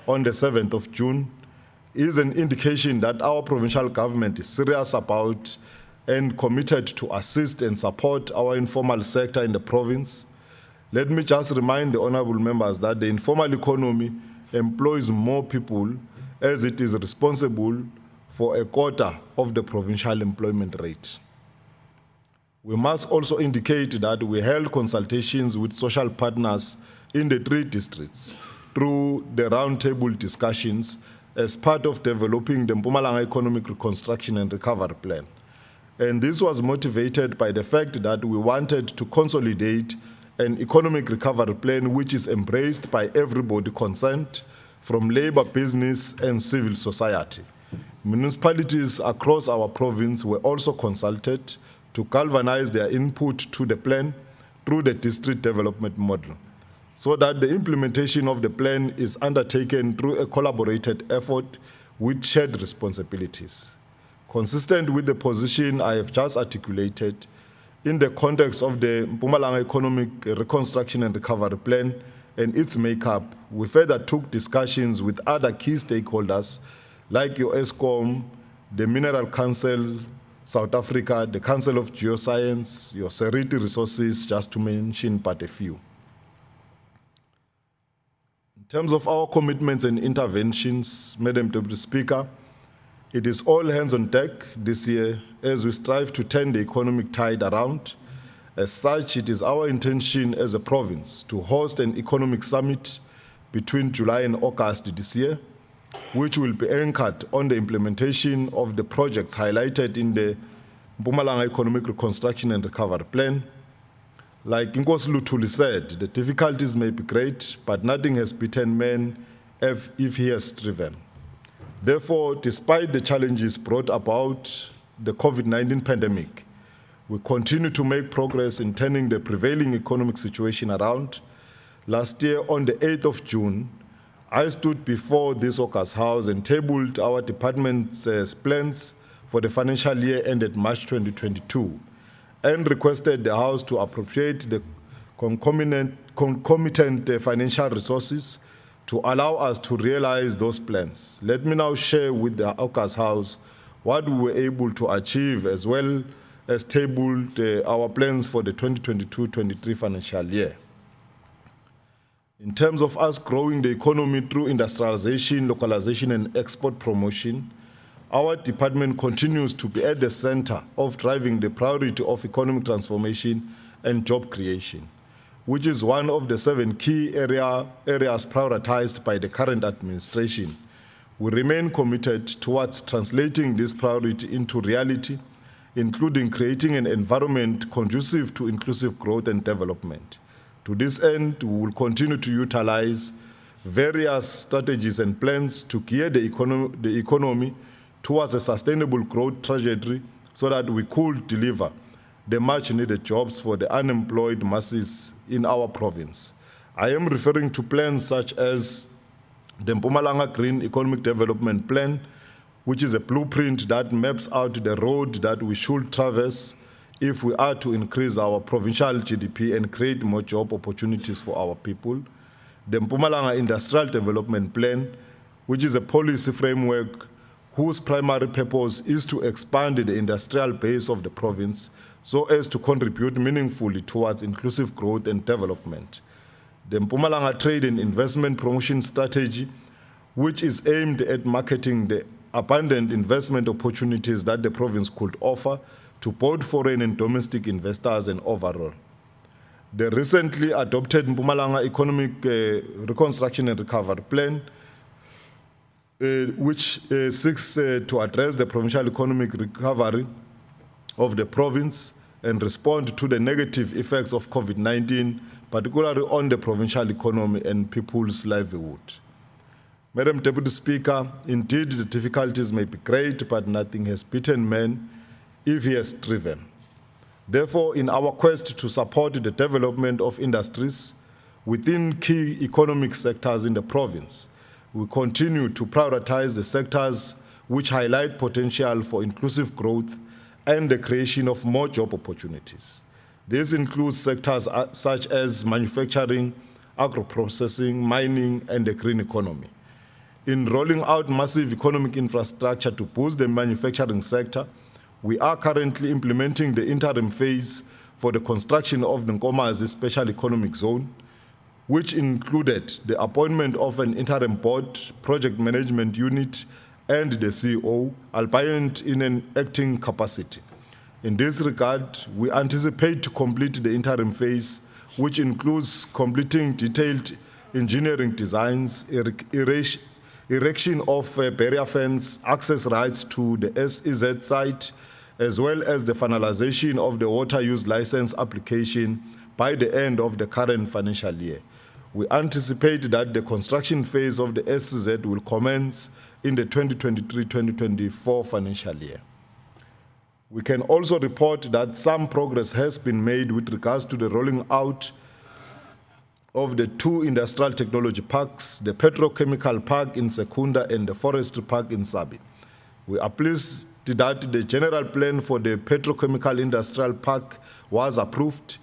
on the 7th of June, is an indication that our provincial government is serious about and committed to assist and support our informal sector in the province. Let me just remind the honorable members that the informal economy employs more people as it is responsible for a quarter of the provincial employment rate. We must also indicate that we held consultations with social partners in the 3 districts through the roundtable discussions as part of developing the Mpumalanga Economic Reconstruction and Recovery Plan. And this was motivated by the fact that we wanted to consolidate an economic recovery plan which is embraced by everybody concerned, from labor, business, and civil society. Municipalities across our province were also consulted to galvanize their input to the plan through the district development model, so that the implementation of the plan is undertaken through a collaborated effort with shared responsibilities. Consistent with the position I have just articulated, in the context of the Mpumalanga Economic Reconstruction and Recovery Plan and its makeup, we further took discussions with other key stakeholders like your ESCOM, the Mineral Council, South Africa, the Council of Geoscience, your Seriti Resources, just to mention but a few. In terms of our commitments and interventions, Madam Deputy Speaker, it is all hands on deck this year as we strive to turn the economic tide around. As such, it is our intention as a province to host an economic summit between July and August this year, which will be anchored on the implementation of the projects highlighted in the Mpumalanga Economic Reconstruction and Recovery Plan. Like Nkosi Luthuli said, the difficulties may be great, but nothing has beaten man if he has striven. Therefore, despite the challenges brought about the COVID-19 pandemic, we continue to make progress in turning the prevailing economic situation around. Last year, on the 8th of June, I stood before this August House and tabled our department's plans for the financial year ended March 2022 and requested the House to appropriate the concomitant financial resources to allow us to realize those plans. Let me now share with the August House what we were able to achieve, as well as tabled our plans for the 2022-23 financial year. In terms of us growing the economy through industrialization, localization, and export promotion, our department continues to be at the center of driving the priority of economic transformation and job creation, which is one of the 7 key areas prioritized by the current administration. We remain committed towards translating this priority into reality, including creating an environment conducive to inclusive growth and development. To this end, we will continue to utilize various strategies and plans to gear the economy towards a sustainable growth trajectory so that we could deliver the much-needed jobs for the unemployed masses in our province. I am referring to plans such as the Mpumalanga Green Economic Development Plan, which is a blueprint that maps out the road that we should traverse if we are to increase our provincial GDP and create more job opportunities for our people. The Mpumalanga Industrial Development Plan, which is a policy framework whose primary purpose is to expand the industrial base of the province so as to contribute meaningfully towards inclusive growth and development. The Mpumalanga Trade and Investment Promotion Strategy, which is aimed at marketing the abundant investment opportunities that the province could offer to both foreign and domestic investors and overall. The recently adopted Mpumalanga Economic Reconstruction and Recovery Plan, which seeks to address the provincial economic recovery of the province and respond to the negative effects of COVID-19, particularly on the provincial economy and people's livelihood. Madam Deputy Speaker, indeed the difficulties may be great, but nothing has beaten man if he has striven. Therefore, in our quest to support the development of industries, within key economic sectors in the province. We continue to prioritize the sectors which highlight potential for inclusive growth and the creation of more job opportunities. This includes sectors such as manufacturing, agro-processing, mining, and the green economy. In rolling out massive economic infrastructure to boost the manufacturing sector, we are currently implementing the interim phase for the construction of the Nkomazi Special Economic Zone, which included the appointment of an interim board, project management unit, and the CEO, albeit in an acting capacity. In this regard, we anticipate to complete the interim phase, which includes completing detailed engineering designs, erection of barrier fence, access rights to the SEZ site, as well as the finalization of the water use license application by the end of the current financial year. We anticipate that the construction phase of the SEZ will commence in the 2023-2024 financial year. We can also report that some progress has been made with regards to the rolling out of the 2 industrial technology parks, the petrochemical park in Secunda and the forestry park in Sabi. We are pleased that the general plan for the petrochemical industrial park was approved.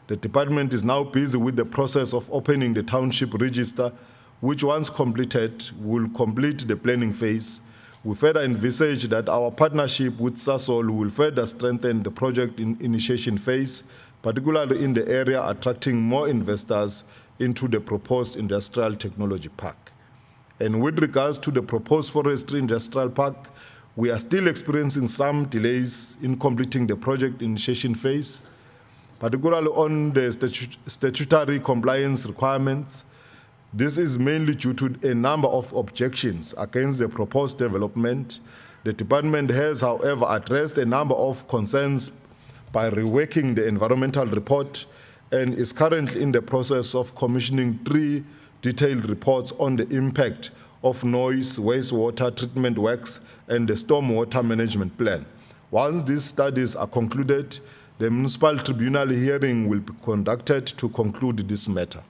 The department is now busy with the process of opening the township register, which once completed will complete the planning phase. We further envisage that our partnership with Sasol will further strengthen the project initiation phase, particularly in the area attracting more investors into the proposed industrial technology park. And with regards to the proposed forestry industrial park, we are still experiencing some delays in completing the project initiation phase, particularly on the statutory compliance requirements. This is mainly due to a number of objections against the proposed development. The department has, however, addressed a number of concerns by reworking the environmental report and is currently in the process of commissioning 3 detailed reports on the impact of noise, wastewater treatment works, and the stormwater management plan. Once these studies are concluded, the municipal tribunal hearing will be conducted to conclude this matter.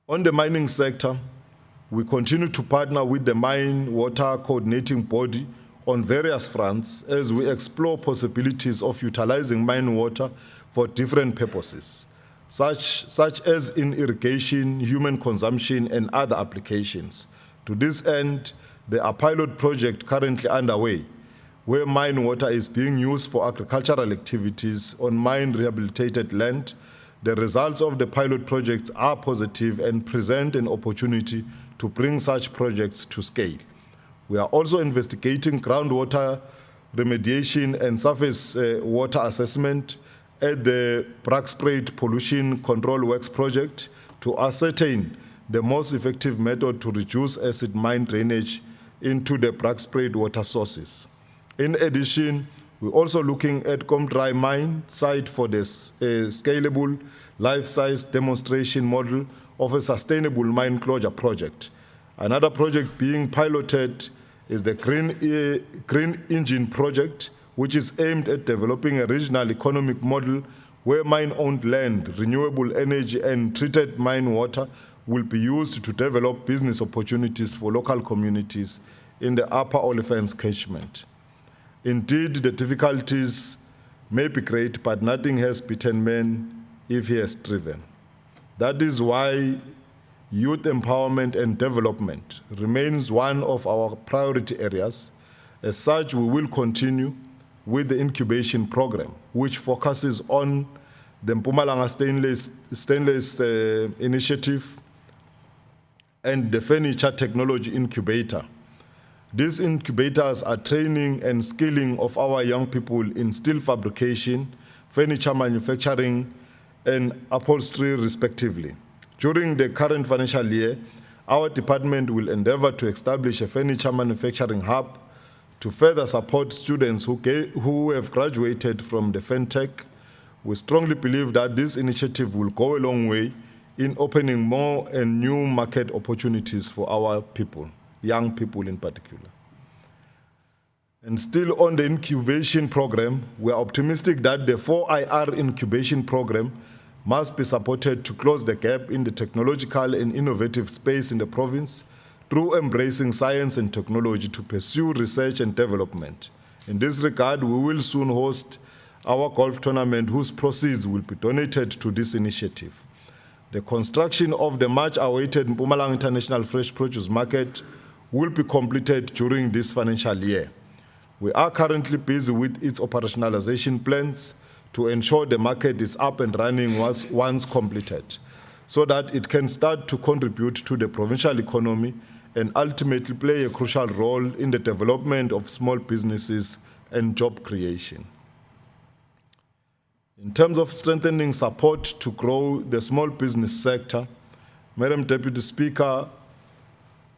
On the mining sector, we continue to partner with the Mine Water Coordinating Body on various fronts as we explore possibilities of utilizing mine water for different purposes, such as in irrigation, human consumption, and other applications. To this end, there are pilot projects currently underway where mine water is being used for agricultural activities on mine rehabilitated land. The results of the pilot projects are positive and present an opportunity to bring such projects to scale. We are also investigating groundwater remediation and surface water assessment at the Brakspreid Pollution Control Works project to ascertain the most effective method to reduce acid mine drainage into the Brakspreid water sources. In addition, we're also looking at Komdrai mine site for this scalable life-size demonstration model of a sustainable mine closure project. Another project being piloted is the Green Engine project, which is aimed at developing a regional economic model where mine-owned land, renewable energy, and treated mine water will be used to develop business opportunities for local communities in the Upper Olifants catchment. Indeed, the difficulties may be great, but nothing has beaten man if he has striven. That is why youth empowerment and development remains one of our priority areas. As such, we will continue with the incubation program, which focuses on the Mpumalanga Stainless Initiative and the Furniture Technology Incubator. These incubators are training and skilling of our young people in steel fabrication, furniture manufacturing, and upholstery, respectively. During the current financial year, our department will endeavor to establish a furniture manufacturing hub to further support students who have graduated from the FENTech. We strongly believe that this initiative will go a long way in opening more and new market opportunities for our people, young people in particular. And still on the incubation program, we are optimistic that the 4IR incubation program must be supported to close the gap in the technological and innovative space in the province through embracing science and technology to pursue research and development. In this regard, we will soon host our golf tournament whose proceeds will be donated to this initiative. The construction of the much-awaited Mpumalanga International Fresh Produce Market will be completed during this financial year. We are currently busy with its operationalization plans to ensure the market is up and running once completed, so that it can start to contribute to the provincial economy and ultimately play a crucial role in the development of small businesses and job creation. In terms of strengthening support to grow the small business sector, Madam Deputy Speaker,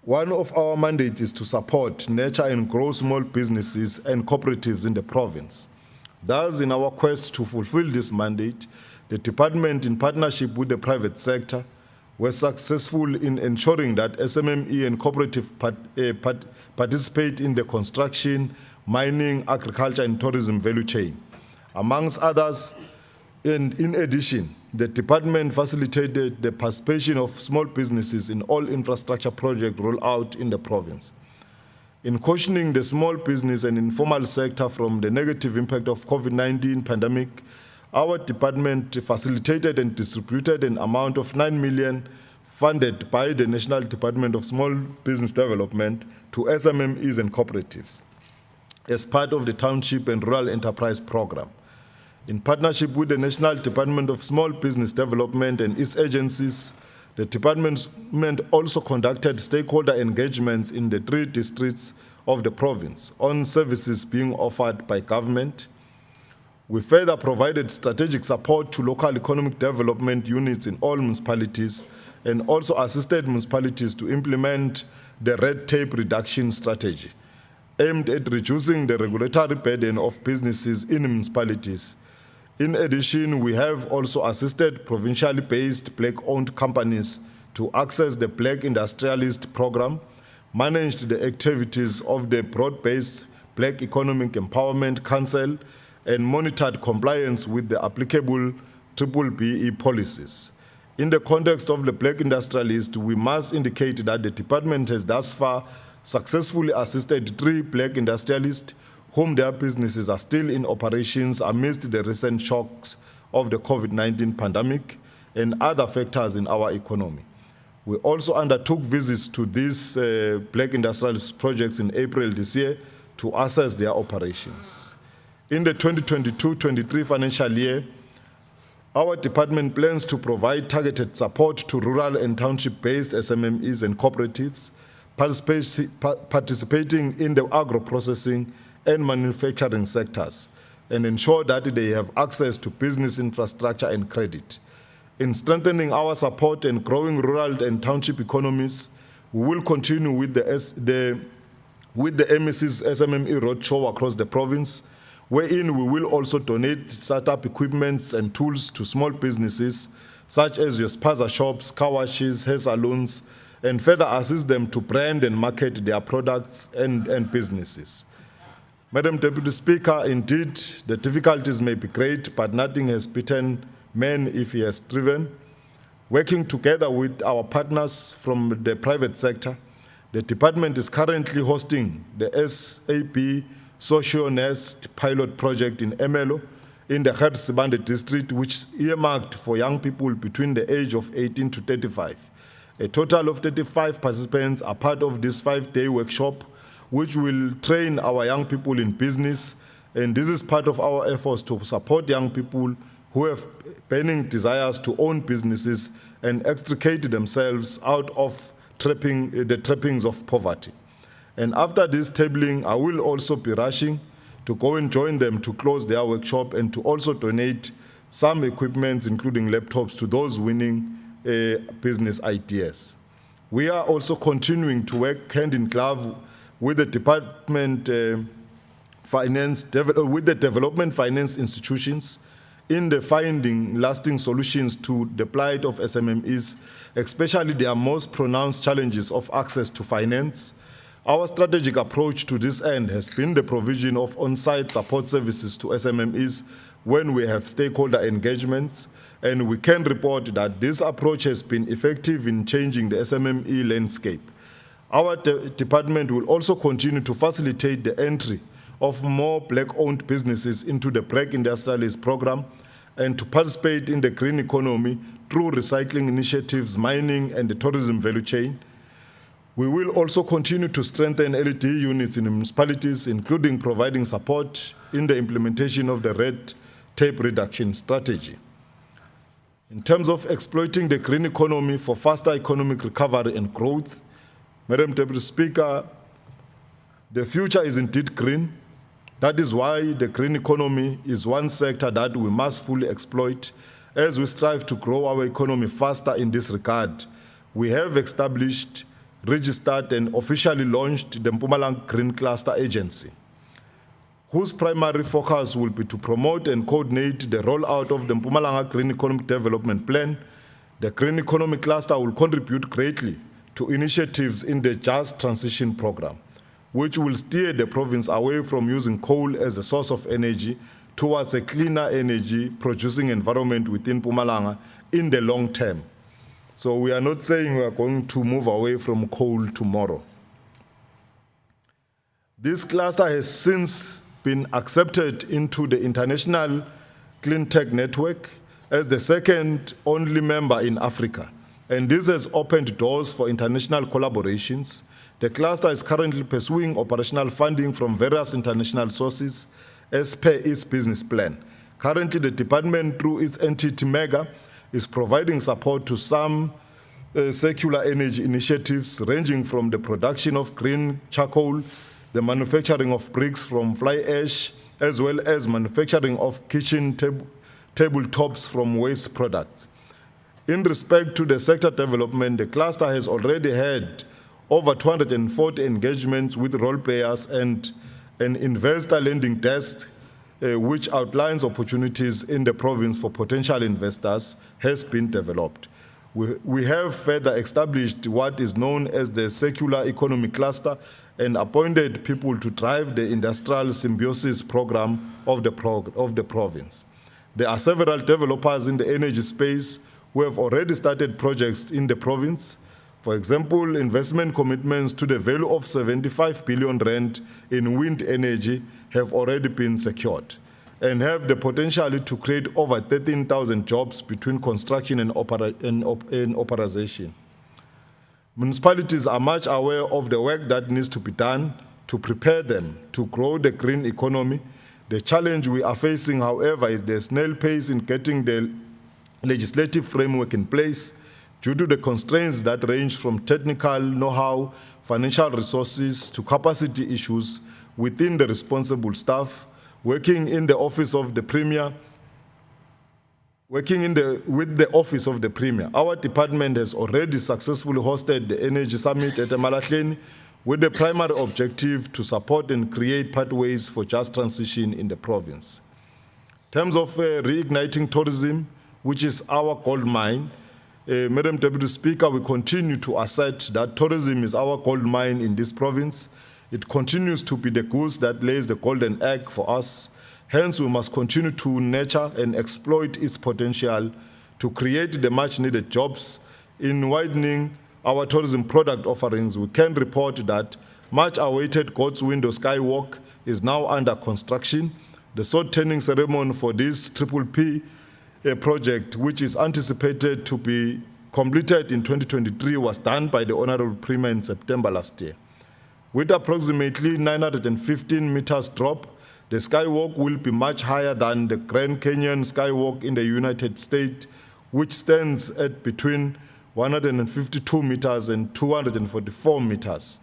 one of our mandates is to support, nurture and grow small businesses and cooperatives in the province. Thus, in our quest to fulfill this mandate, the department, in partnership with the private sector, was successful in ensuring that SMME and cooperative participate in the construction, mining, agriculture and tourism value chain. Amongst others, and in addition, the department facilitated the participation of small businesses in all infrastructure projects rolled out in the province. In cautioning the small business and informal sector from the negative impact of COVID-19 pandemic, our department facilitated and distributed an amount of 9 million funded by the National Department of Small Business Development to SMMEs and cooperatives as part of the Township and Rural Enterprise Program. In partnership with the National Department of Small Business Development and its agencies, the department also conducted stakeholder engagements in the 3 districts of the province on services being offered by government. We further provided strategic support to local economic development units in all municipalities and also assisted municipalities to implement the red tape reduction strategy aimed at reducing the regulatory burden of businesses in municipalities. In addition, we have also assisted provincially based Black-owned companies to access the Black Industrialist Program, managed the activities of the broad-based Black Economic Empowerment Council, and monitored compliance with the applicable BBBE policies. In the context of the Black Industrialist, we must indicate that the department has thus far successfully assisted 3 Black industrialists whom their businesses are still in operations amidst the recent shocks of the COVID-19 pandemic and other factors in our economy. We also undertook visits to these Black industrialist projects in April this year to assess their operations. In the 2022-23 financial year, our department plans to provide targeted support to rural and township-based SMMEs and cooperatives participating in the agro-processing and manufacturing sectors and ensure that they have access to business infrastructure and credit. In strengthening our support and growing rural and township economies, we will continue with the MEC's SMME roadshow across the province, wherein we will also donate startup equipments and tools to small businesses such as your spaza shops, car washes, hair salons, and further assist them to brand and market their products and businesses. Madam Deputy Speaker, indeed, the difficulties may be great, but nothing has beaten man if he has striven. Working together with our partners from the private sector, the department is currently hosting the SAP Social Nest pilot project in Emelo in the Hertsibande district, which is earmarked for young people between the age of 18 to 35. A total of 35 participants are part of this 5-day workshop, which will train our young people in business, and this is part of our efforts to support young people who have burning desires to own businesses and extricate themselves out of the trappings of poverty. And after this tabling, I will also be rushing to go and join them to close their workshop and to also donate some equipment, including laptops, to those winning business ideas. We are also continuing to work hand in glove with the development finance institutions in the finding lasting solutions to the plight of SMMEs, especially their most pronounced challenges of access to finance. Our strategic approach to this end has been the provision of on-site support services to SMMEs when we have stakeholder engagements, and we can report that this approach has been effective in changing the SMME landscape. Our department will also continue to facilitate the entry of more black-owned businesses into the Black Industrialist Program and to participate in the green economy through recycling initiatives, mining, and the tourism value chain. We will also continue to strengthen LED units in municipalities, including providing support in the implementation of the red tape reduction strategy. In terms of exploiting the green economy for faster economic recovery and growth, Madam Deputy Speaker, the future is indeed green. That is why the green economy is one sector that we must fully exploit as we strive to grow our economy faster in this regard. We have established, registered, and officially launched the Mpumalanga Green Cluster Agency, whose primary focus will be to promote and coordinate the rollout of the Mpumalanga Green Economic Development Plan. The Green Economic Cluster will contribute greatly to initiatives in the Just Transition Program, which will steer the province away from using coal as a source of energy towards a cleaner energy producing environment within Mpumalanga in the long term. So we are not saying we are going to move away from coal tomorrow. This cluster has since been accepted into the International Clean Tech Network as the second only member in Africa. And this has opened doors for international collaborations. The cluster is currently pursuing operational funding from various international sources as per its business plan. Currently, the department, through its entity MEGA, is providing support to some circular energy initiatives ranging from the production of green charcoal, the manufacturing of bricks from fly ash, as well as manufacturing of kitchen tabletops from waste products. In respect to the sector development, the cluster has already had over 240 engagements with role players and an investor lending desk, which outlines opportunities in the province for potential investors, has been developed. We have further established what is known as the Circular Economy Cluster and appointed people to drive the industrial symbiosis program of the province. There are several developers in the energy space who have already started projects in the province. For example, investment commitments to the value of 75 billion rand in wind energy have already been secured and have the potential to create over 13,000 jobs between construction and operation. Municipalities are much aware of the work that needs to be done to prepare them to grow the green economy. The challenge we are facing, however, is the snail pace in getting the legislative framework in place due to the constraints that range from technical know-how, financial resources, to capacity issues within the responsible staff working in the office of the Premier. With the Office of the Premier, our department has already successfully hosted the Energy Summit at Emalahleni with the primary objective to support and create pathways for just transition in the province. In terms of reigniting tourism, which is our gold mine, Madam Deputy Speaker, we continue to assert that tourism is our gold mine in this province. It continues to be the goose that lays the golden egg for us. Hence, we must continue to nurture and exploit its potential to create the much-needed jobs. In widening our tourism product offerings, we can report that much-awaited God's Window Skywalk is now under construction. The sword-turning ceremony for this PPP project, which is anticipated to be completed in 2023, was done by the Honorable Premier in September last year. With approximately 915 meters drop, the skywalk will be much higher than the Grand Canyon skywalk in the United States, which stands at between 152 meters and 244 meters.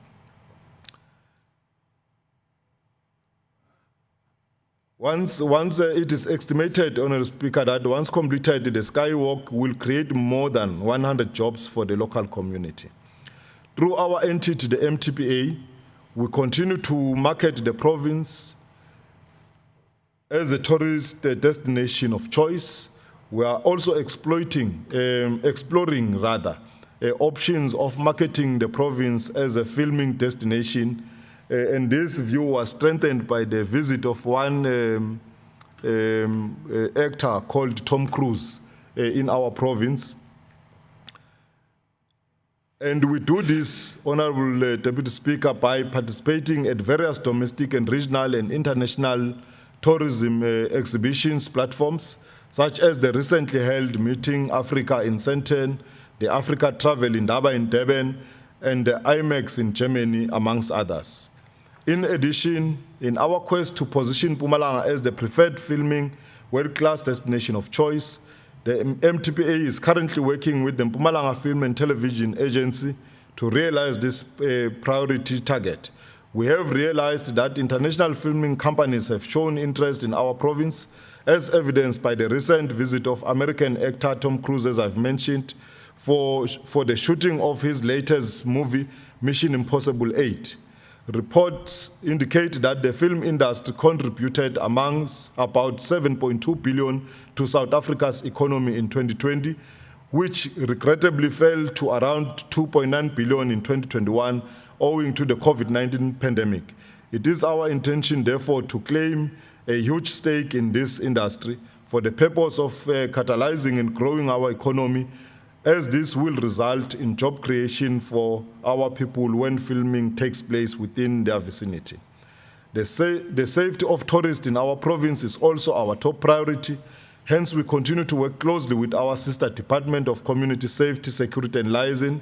Once it is estimated, Honourable Speaker, that once completed, the skywalk will create more than 100 jobs for the local community. Through our entity, the MTPA, we continue to market the province as a tourist destination of choice. We are also exploring options of marketing the province as a filming destination, and this view was strengthened by the visit of one actor called Tom Cruise in our province. And we do this, Honorable Deputy Speaker, by participating at various domestic and regional and international tourism exhibitions platforms, such as the recently held meeting Africa in Senten, the Africa Travel in Daba in Durban, and the IMAX in Germany, amongst others. In addition, in our quest to position Mpumalanga as the preferred filming world-class destination of choice, the MTPA is currently working with the Mpumalanga Film and Television Agency to realize this priority target. We have realized that international filming companies have shown interest in our province, as evidenced by the recent visit of American actor Tom Cruise, as I've mentioned, for the shooting of his latest movie, Mission Impossible 8. Reports indicate that the film industry contributed amongst about 7.2 billion to South Africa's economy in 2020, which regrettably fell to around 2.9 billion in 2021 owing to the COVID-19 pandemic. It is our intention, therefore, to claim a huge stake in this industry for the purpose of catalyzing and growing our economy, as this will result in job creation for our people when filming takes place within their vicinity. The safety of tourists in our province is also our top priority. Hence, we continue to work closely with our sister Department of Community Safety, Security and Liaison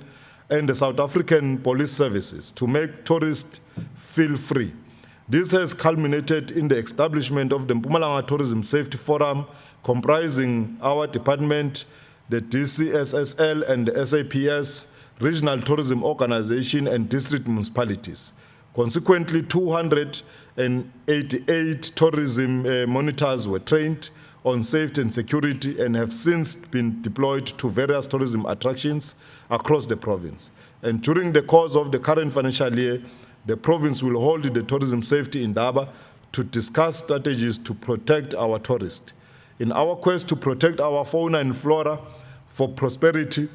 and the South African Police Services to make tourists feel free. This has culminated in the establishment of the Mpumalanga Tourism Safety Forum, comprising our department, the DCSSL and the SAPS, Regional Tourism Organization and district municipalities. Consequently, 288 tourism monitors were trained on safety and security and have since been deployed to various tourism attractions across the province. And during the course of the current financial year, the province will hold the tourism safety in Daba to discuss strategies to protect our tourists. In our quest to protect our fauna and flora for prosperity,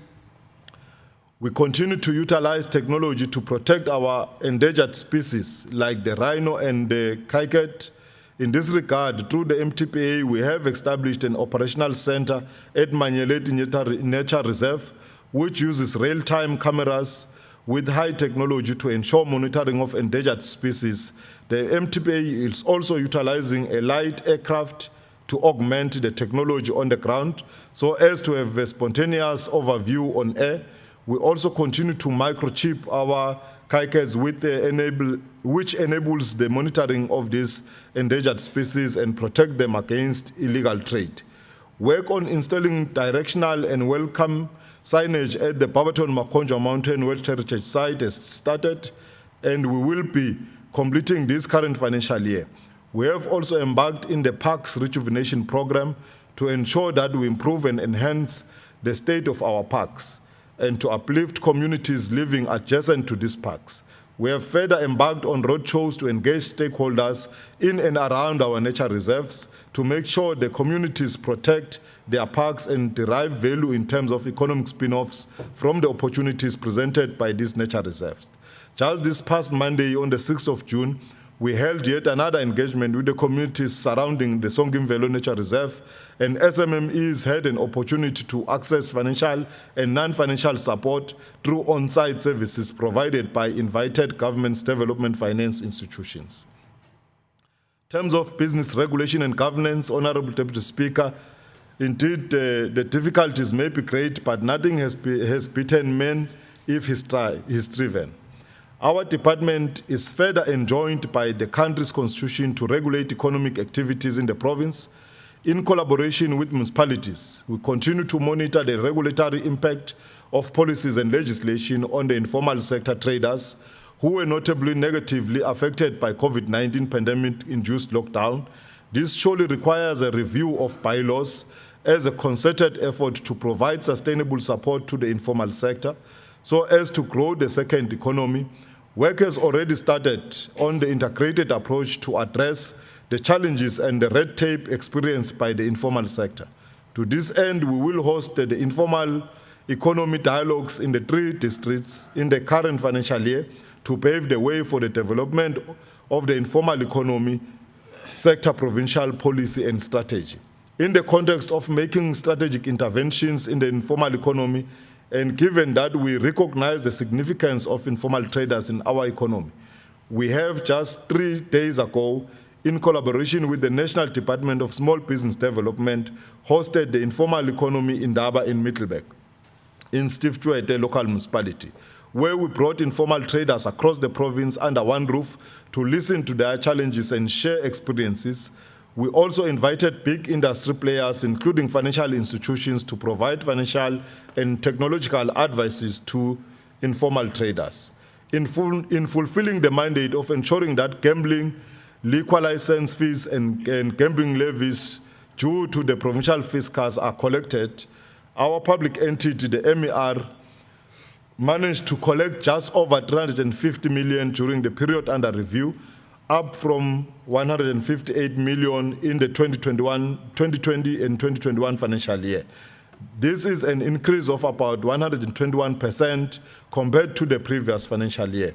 we continue to utilize technology to protect our endangered species like the rhino and the kaiket. In this regard, through the MTPA, we have established an operational center at Manyeleti Nature Reserve, which uses real-time cameras with high technology to ensure monitoring of endangered species. The MTPA is also utilizing a light aircraft to augment the technology on the ground so as to have a spontaneous overview on air. We also continue to microchip our kaikets which enables the monitoring of these endangered species and protect them against illegal trade. Work on installing directional and welcome signage at the Barberton Makonja Mountain World Heritage Site has started, and we will be completing this current financial year. We have also embarked in the Parks Rejuvenation Program to ensure that we improve and enhance the state of our parks and to uplift communities living adjacent to these parks. We have further embarked on roadshows to engage stakeholders in and around our nature reserves to make sure the communities protect their parks and derive value in terms of economic spin-offs from the opportunities presented by these nature reserves. Just this past Monday, on the 6th of June, we held yet another engagement with the communities surrounding the Songimvelo Nature Reserve, and SMMEs had an opportunity to access financial and non-financial support through on-site services provided by invited government's development finance institutions. In terms of business regulation and governance, Honorable Deputy Speaker, indeed, the difficulties may be great, but nothing has beaten man if he's driven. Our department is further enjoined by the country's constitution to regulate economic activities in the province. In collaboration with municipalities, we continue to monitor the regulatory impact of policies and legislation on the informal sector traders who were notably negatively affected by COVID-19 pandemic-induced lockdown. This surely requires a review of bylaws as a concerted effort to provide sustainable support to the informal sector so as to grow the second economy. Work has already started on the integrated approach to address the challenges and the red tape experienced by the informal sector. To this end, we will host the informal economy dialogues in the 3 districts in the current financial year to pave the way for the development of the informal economy sector provincial policy and strategy. In the context of making strategic interventions in the informal economy, and given that we recognize the significance of informal traders in our economy, we have just 3 days ago, in collaboration with the National Department of Small Business Development, hosted the informal economy in Daba in Middelburg, in Steve Tshwete local municipality, where we brought informal traders across the province under one roof to listen to their challenges and share experiences. We also invited big industry players, including financial institutions, to provide financial and technological advices to informal traders. In fulfilling the mandate of ensuring that gambling, liquor license fees, and gambling levies due to the provincial fiscus are collected, our public entity, the MER, managed to collect just over 350 million during the period under review, up from 158 million in the 2020 and 2021 financial year. This is an increase of about 121% compared to the previous financial year.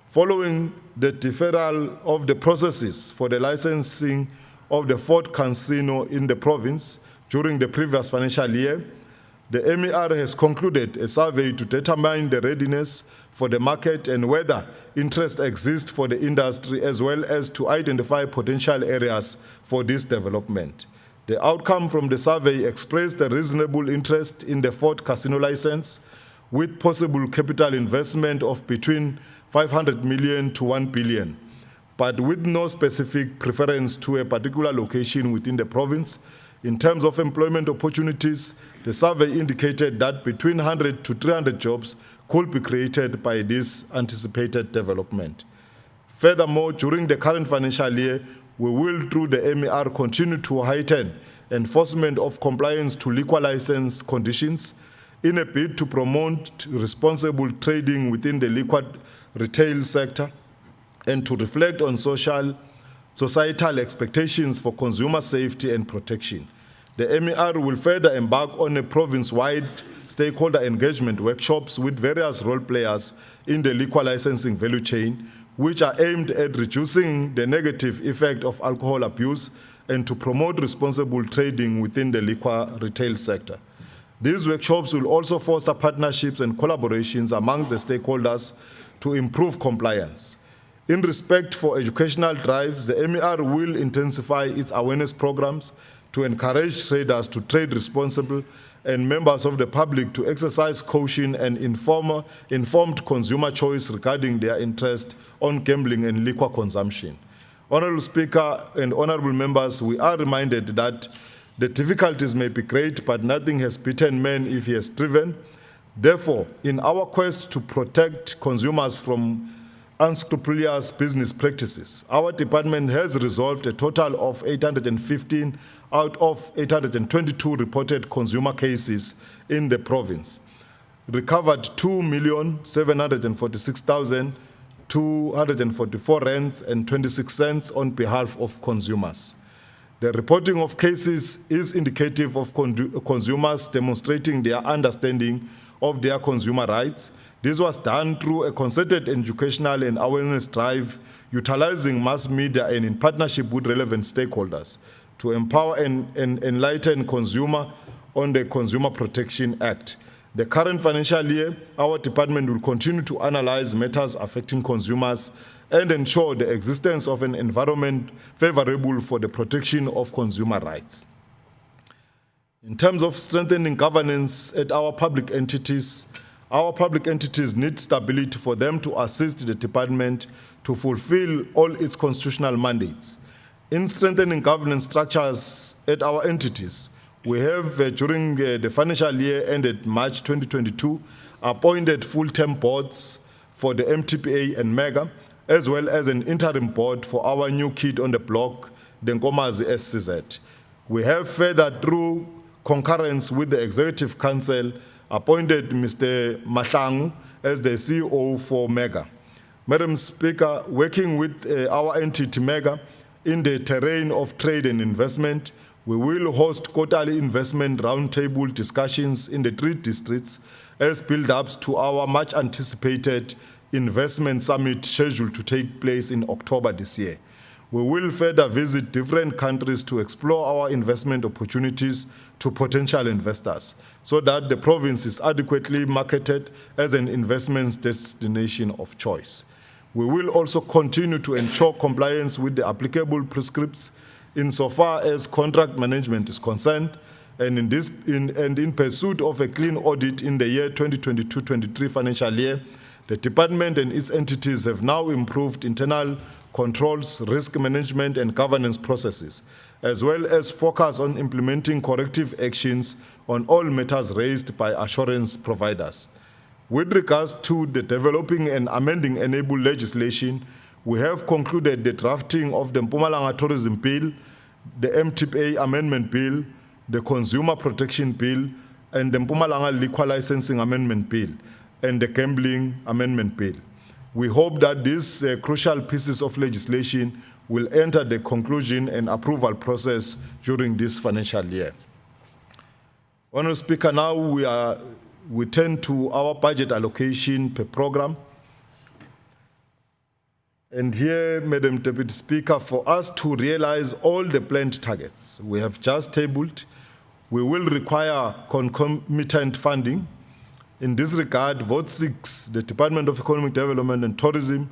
Following the deferral of the processes for the licensing of the 4th casino in the province during the previous financial year, the MER has concluded a survey to determine the readiness for the market and whether interest exists for the industry, as well as to identify potential areas for this development. The outcome from the survey expressed a reasonable interest in the 4th casino license, with possible capital investment of between 500 million to 1 billion, but with no specific preference to a particular location within the province. In terms of employment opportunities, the survey indicated that between 100 to 300 jobs could be created by this anticipated development. Furthermore, during the current financial year, we will, through the MER, continue to heighten enforcement of compliance to liquor license conditions in a bid to promote responsible trading within the liquor retail sector and to reflect on societal expectations for consumer safety and protection. The MER will further embark on a province-wide stakeholder engagement workshops with various role players in the liquor licensing value chain, which are aimed at reducing the negative effect of alcohol abuse and to promote responsible trading within the liquor retail sector. These workshops will also foster partnerships and collaborations amongst the stakeholders to improve compliance. In respect for educational drives, the MER will intensify its awareness programs to encourage traders to trade responsible and members of the public to exercise caution and informed consumer choice regarding their interest on gambling and liquor consumption. Honorable Speaker and honorable members, we are reminded that the difficulties may be great, but nothing has beaten man if he has striven. Therefore, in our quest to protect consumers from unscrupulous business practices, our department has resolved a total of 815 out of 822 reported consumer cases in the province, recovered 2,746,244 rands and 26 cents on behalf of consumers. The reporting of cases is indicative of consumers demonstrating their understanding of their consumer rights. This was done through a concerted educational and awareness drive, utilizing mass media and in partnership with relevant stakeholders to empower and enlighten consumer on the Consumer Protection Act. The current financial year, our department will continue to analyze matters affecting consumers and ensure the existence of an environment favorable for the protection of consumer rights. In terms of strengthening governance at our public entities need stability for them to assist the department to fulfill all its constitutional mandates. In strengthening governance structures at our entities, we have, during the financial year ended March 2022, appointed full-term boards for the MTPA and MEGA, as well as an interim board for our new kid on the block, the Nkomazi SCZ. We have further, through concurrence with the Executive Council, appointed Mr. Mahlangu as the CEO for MEGA. Madam Speaker, working with our entity MEGA in the terrain of trade and investment, We will host quarterly investment roundtable discussions in the 3 districts as build-ups to our much-anticipated investment summit scheduled to take place in October this year. We will further visit different countries to explore our investment opportunities to potential investors so that the province is adequately marketed as an investment destination of choice. We will also continue to ensure compliance with the applicable prescripts insofar as contract management is concerned, and in pursuit of a clean audit in the year 2022-23 financial year, the department and its entities have now improved internal controls, risk management, and governance processes, as well as focus on implementing corrective actions on all matters raised by assurance providers. With regards to the developing and amending enable legislation, we have concluded the drafting of the Mpumalanga Tourism Bill, the MTPA Amendment Bill, the Consumer Protection Bill, and the Mpumalanga Liquor Licensing Amendment Bill, and the Gambling Amendment Bill. We hope that these crucial pieces of legislation will enter the conclusion and approval process during this financial year. Honourable Speaker, now we turn to our budget allocation per program. And here, Madam Deputy Speaker, for us to realize all the planned targets we have just tabled, we will require concomitant funding. In this regard, Vote 6, the Department of Economic Development and Tourism,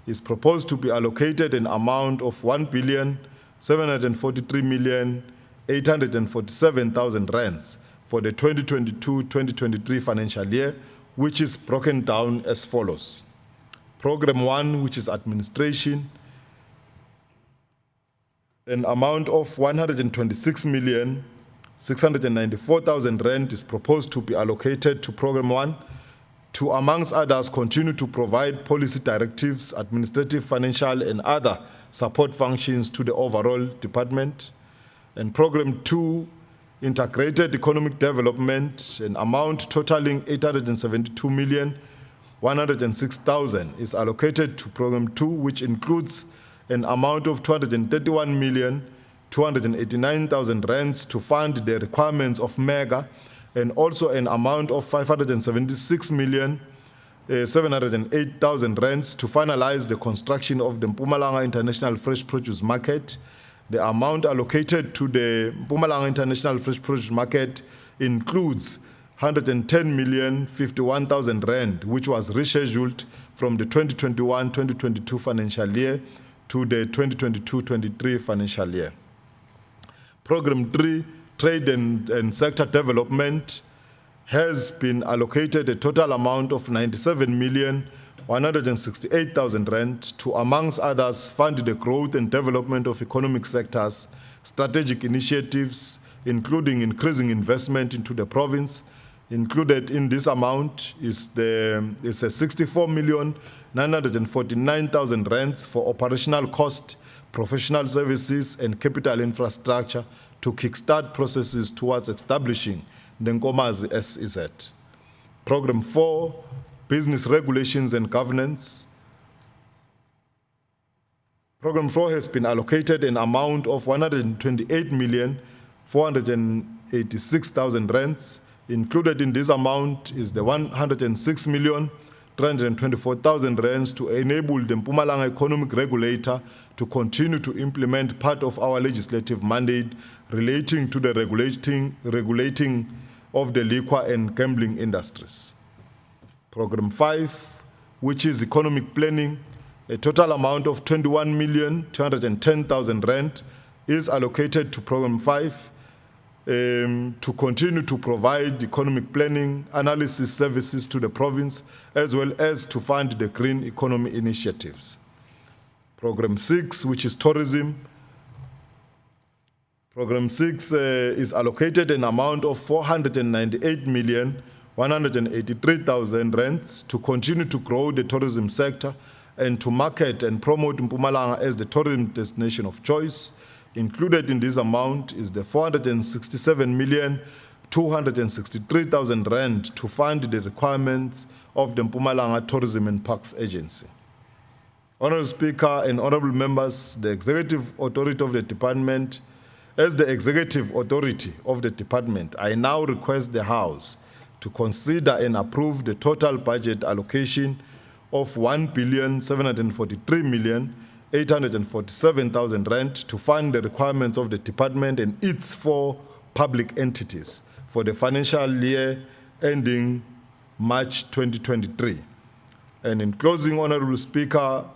is proposed to be allocated an amount of 1,743,847,000 rands for the 2022-2023 financial year, which is broken down as follows. Program 1, which is administration, an amount of 126,694,000 rand is proposed to be allocated to Program 1 to, amongst others, continue to provide policy directives, administrative, financial, and other support functions to the overall department. And Program 2, integrated economic development, an amount totaling 872,106,000 is allocated to Program 2, which includes an amount of 231,289,000 rands to fund the requirements of MEGA, and also an amount of 576,708,000 rands to finalize the construction of the Mpumalanga International Fresh Produce Market. The amount allocated to the Mpumalanga International Fresh Produce Market includes 110,051,000 rand, which was rescheduled from the 2021-2022 financial year to the 2022-23 financial year. Program 3, Trade and Sector Development, has been allocated a total amount of 97,168,000 rand to, amongst others, fund the growth and development of economic sectors, strategic initiatives, including increasing investment into the province. Included in this amount is a 64,949,000 rands for operational cost, professional services, and capital infrastructure to kickstart processes towards establishing the Nkomazi SEZ. Program 4, Business Regulations and Governance. Program 4 has been allocated an amount of 128,486,000 rands. Included in this amount is the 106,324,000 rands to enable the Mpumalanga Economic Regulator to continue to implement part of our legislative mandate relating to the regulating of the liquor and gambling industries. Program 5, which is economic planning, a total amount of 21,210,000 rand is allocated to Program 5 to continue to provide economic planning, analysis services to the province, as well as to fund the green economy initiatives. Program 6, which is tourism. Program 6 is allocated an amount of 498,183,000 rands to continue to grow the tourism sector and to market and promote Mpumalanga as the tourism destination of choice. Included in this amount is the 467,263,000 rand to fund the requirements of the Mpumalanga Tourism and Parks Agency. Honourable Speaker and honourable members, the executive authority of the department As the executive authority of the department, I now request the House to consider and approve the total budget allocation of 1,743,847,000 rand to fund the requirements of the department and its 4 public entities for the financial year ending March 2023. And in closing, Honorable Speaker,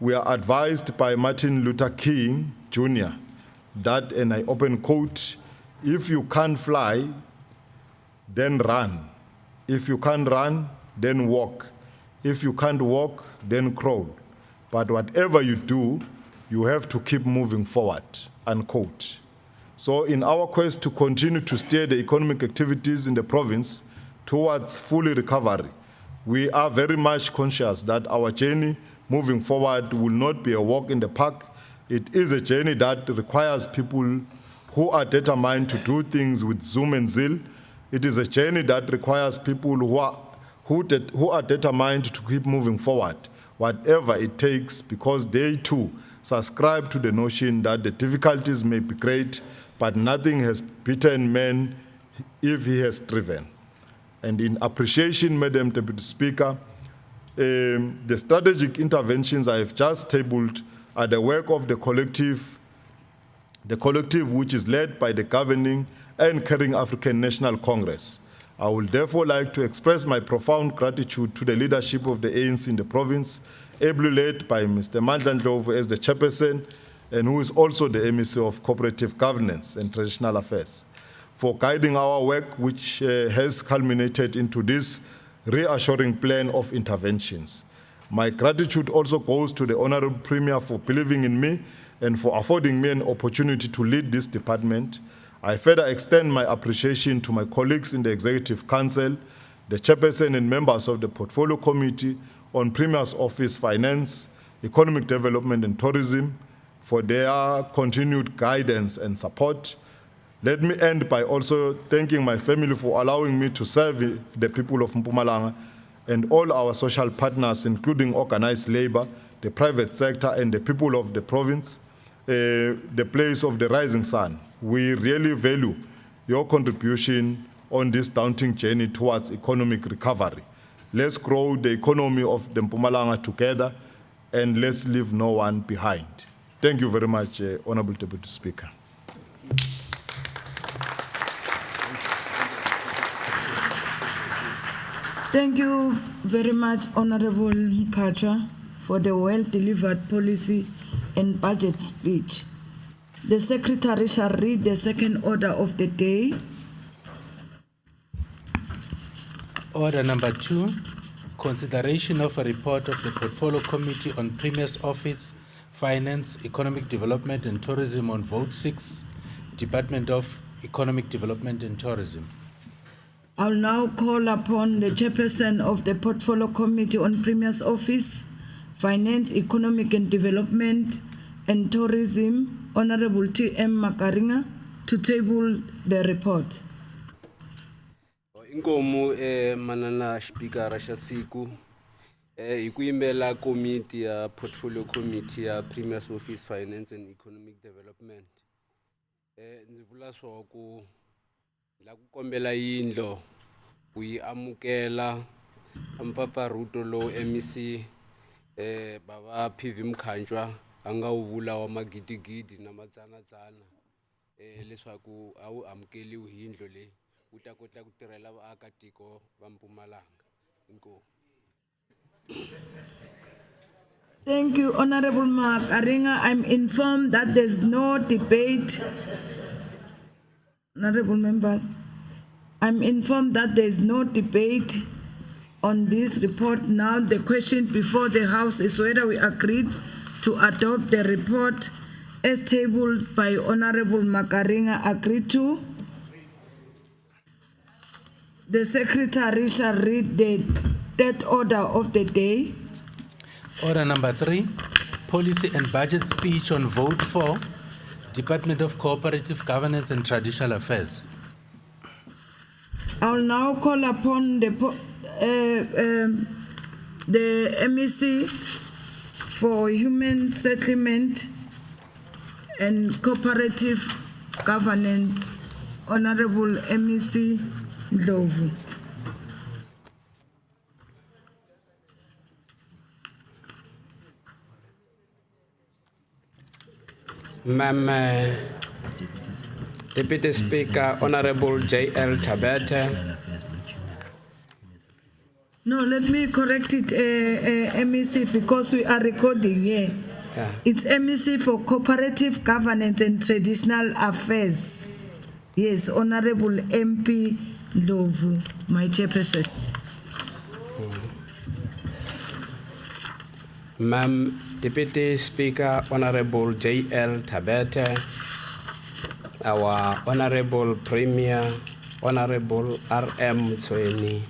we are advised by Martin Luther King Jr. that, and I open quote, if you can't fly, then run. If you can't run, then walk. If you can't walk, then crawl. But whatever you do, you have to keep moving forward, unquote. So in our quest to continue to steer the economic activities in the province towards full recovery, we are very much conscious that our journey moving forward will not be a walk in the park. It is a journey that requires people who are determined to do things with zoom and zeal. It is a journey that requires people who are determined to keep moving forward, whatever it takes, because they too subscribe to the notion that the difficulties may be great, but nothing has beaten man if he has striven. And in appreciation, Madam Deputy Speaker, the strategic interventions I have just tabled are the work of the collective which is led by the governing and caring African National Congress. I would therefore like to express my profound gratitude to the leadership of the ANC in the province, ably led by Mr. Mandla Ndlovu as the chairperson, and who is also the MEC of Cooperative Governance and Traditional Affairs, for guiding our work, which has culminated into this reassuring plan of interventions. My gratitude also goes to the Honorable Premier for believing in me and for affording me an opportunity to lead this department. I further extend my appreciation to my colleagues in the Executive Council, the chairperson and members of the Portfolio Committee on Premier's Office, Finance, Economic Development and Tourism for their continued guidance and support. Let me end by also thanking my family for allowing me to serve the people of Mpumalanga and all our social partners, including organized labor, the private sector, and the people of the province, the place of the rising sun. We really value your contribution on this daunting journey towards economic recovery. Let's grow the economy of the Mpumalanga together, and let's leave no one behind. Thank you very much, Honorable Deputy Speaker. Thank you very much, Honorable Mkhatshwa, for the well-delivered policy and budget speech. The Secretary shall read the second order of the day. Order number 2, consideration of a report of the Portfolio Committee on Premier's Office, Finance, Economic Development and Tourism on Vote 6, Department of Economic Development and Tourism. I'll now call upon the chairperson of the Portfolio Committee on Premier's Office, Finance, Economic and Development and Tourism, Honorable T.M. Makaringa, to table the report. Inkomu manana speaker rasha siku ikuimela committee ya Portfolio Committee ya Premier's Office, Finance and Economic Development. Nzivula swaku la kukombela yindlo kuyiamukela ampapfarhuto lo MEC baba PV Mkhatshwa anga uvula wa magidigidi na matsanadzana leswaku awu amukeliwi hindlo le uta kota ku tirhela vaakatiko va Mpumalanga. Inkomu. Thank you, Honorable Makaringa. I'm informed that there's no debate. Honorable members, I'm informed that there's no debate on this report. Now the question before the House is whether we agreed to adopt the report as tabled by Honorable Makaringa. Agreed to? The Secretary shall read the third order of the day. Order number 3, policy and budget speech on Vote 4, Department of Cooperative Governance and Traditional Affairs. I'll now call upon the MEC for Human Settlement and Cooperative Governance, Honorable MEC Ndlovu. Ma'am, Deputy Speaker, Honorable J.L. Tabete. No, let me correct it, MEC, because we are recording here. Yeah. It's MEC for Cooperative Governance and Traditional Affairs. Yes, Honorable MP Ndlovu, my chairperson. Ma'am, Deputy Speaker, Honorable J.L. Tabete, our Honorable Premier, Honorable R.M. Mtsweni,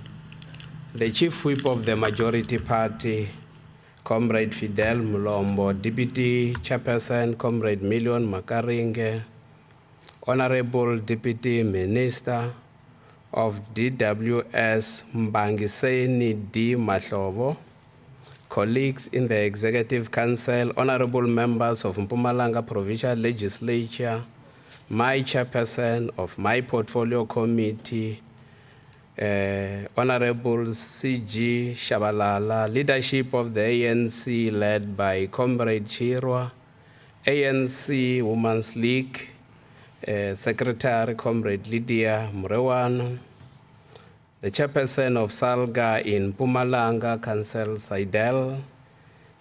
the Chief Whip of the Majority Party, Comrade Fidel Mulombo, Deputy Chairperson, Comrade Million Makaringe, Honorable Deputy Minister of DWS Mbangiseni D. Mahlobo, colleagues in the Executive Council, honorable members of Mpumalanga Provincial Legislature, my chairperson of my portfolio committee, Honorable C.G. Shabalala, leadership of the ANC led by Comrade Chirwa, ANC Women's League, Secretary Comrade Lydia Murewano, the chairperson of Salga in Mpumalanga, Council Saidel,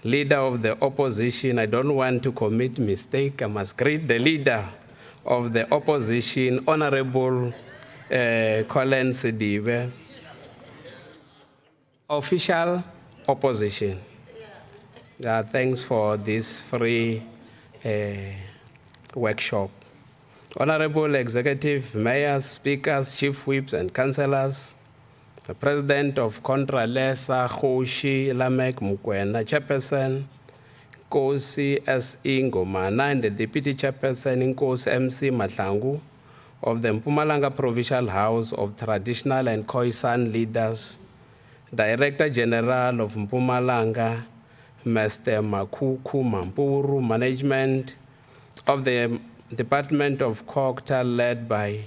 leader of the opposition. I don't want to commit mistake. I must greet the leader of the opposition, Honorable Colin Sidibe. Official opposition. Thanks for this free workshop. Honorable executive mayors, speakers, chief whips, and councillors, the president of Contralesa, Khoshi Lamek Mukwena, chairperson, Nkosi S.E. Ngomana, and the deputy chairperson, Nkosi M.C. Mahlangu, of the Mpumalanga Provincial House of Traditional and Khoisan Leaders, Director General of Mpumalanga, Mr. Makuku Mampuru, management of the Department of COGTA led by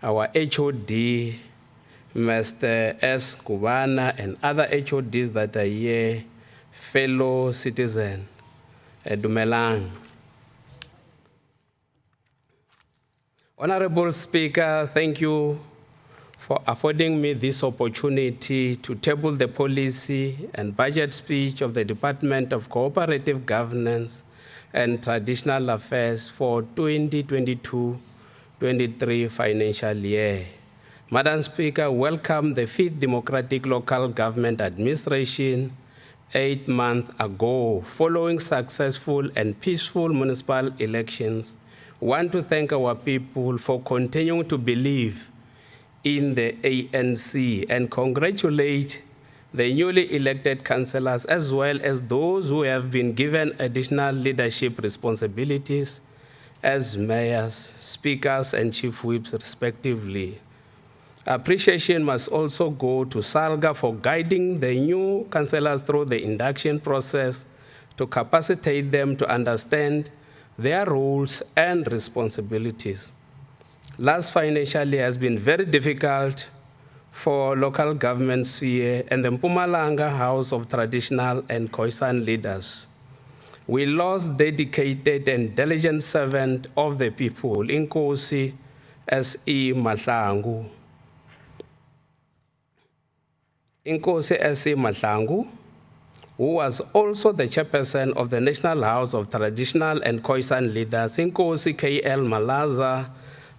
our HOD, Mr. S. Kubana, and other HODs that are here, fellow citizen, Dumelang. Honorable Speaker, thank you for affording me this opportunity to table the policy and budget speech of the Department of Cooperative Governance and Traditional Affairs for 2022-23 financial year. Madam Speaker, welcome the 5th Democratic Local Government Administration 8 months ago, following successful and peaceful municipal elections. We want to thank our people for continuing to believe in the ANC and congratulate the newly elected councillors as well as those who have been given additional leadership responsibilities as mayors, speakers, and chief whips respectively. Appreciation must also go to Salga for guiding the new councillors through the induction process to capacitate them to understand their roles and responsibilities. Last financial year has been very difficult for local government sphere and the Mpumalanga House of Traditional and Khoisan Leaders. We lost dedicated and diligent servant of the people, Nkosi S.E. Mahlangu. Nkosi S.E. Mahlangu, who was also the chairperson of the National House of Traditional and Khoisan Leaders, Nkosi K.L. Malaza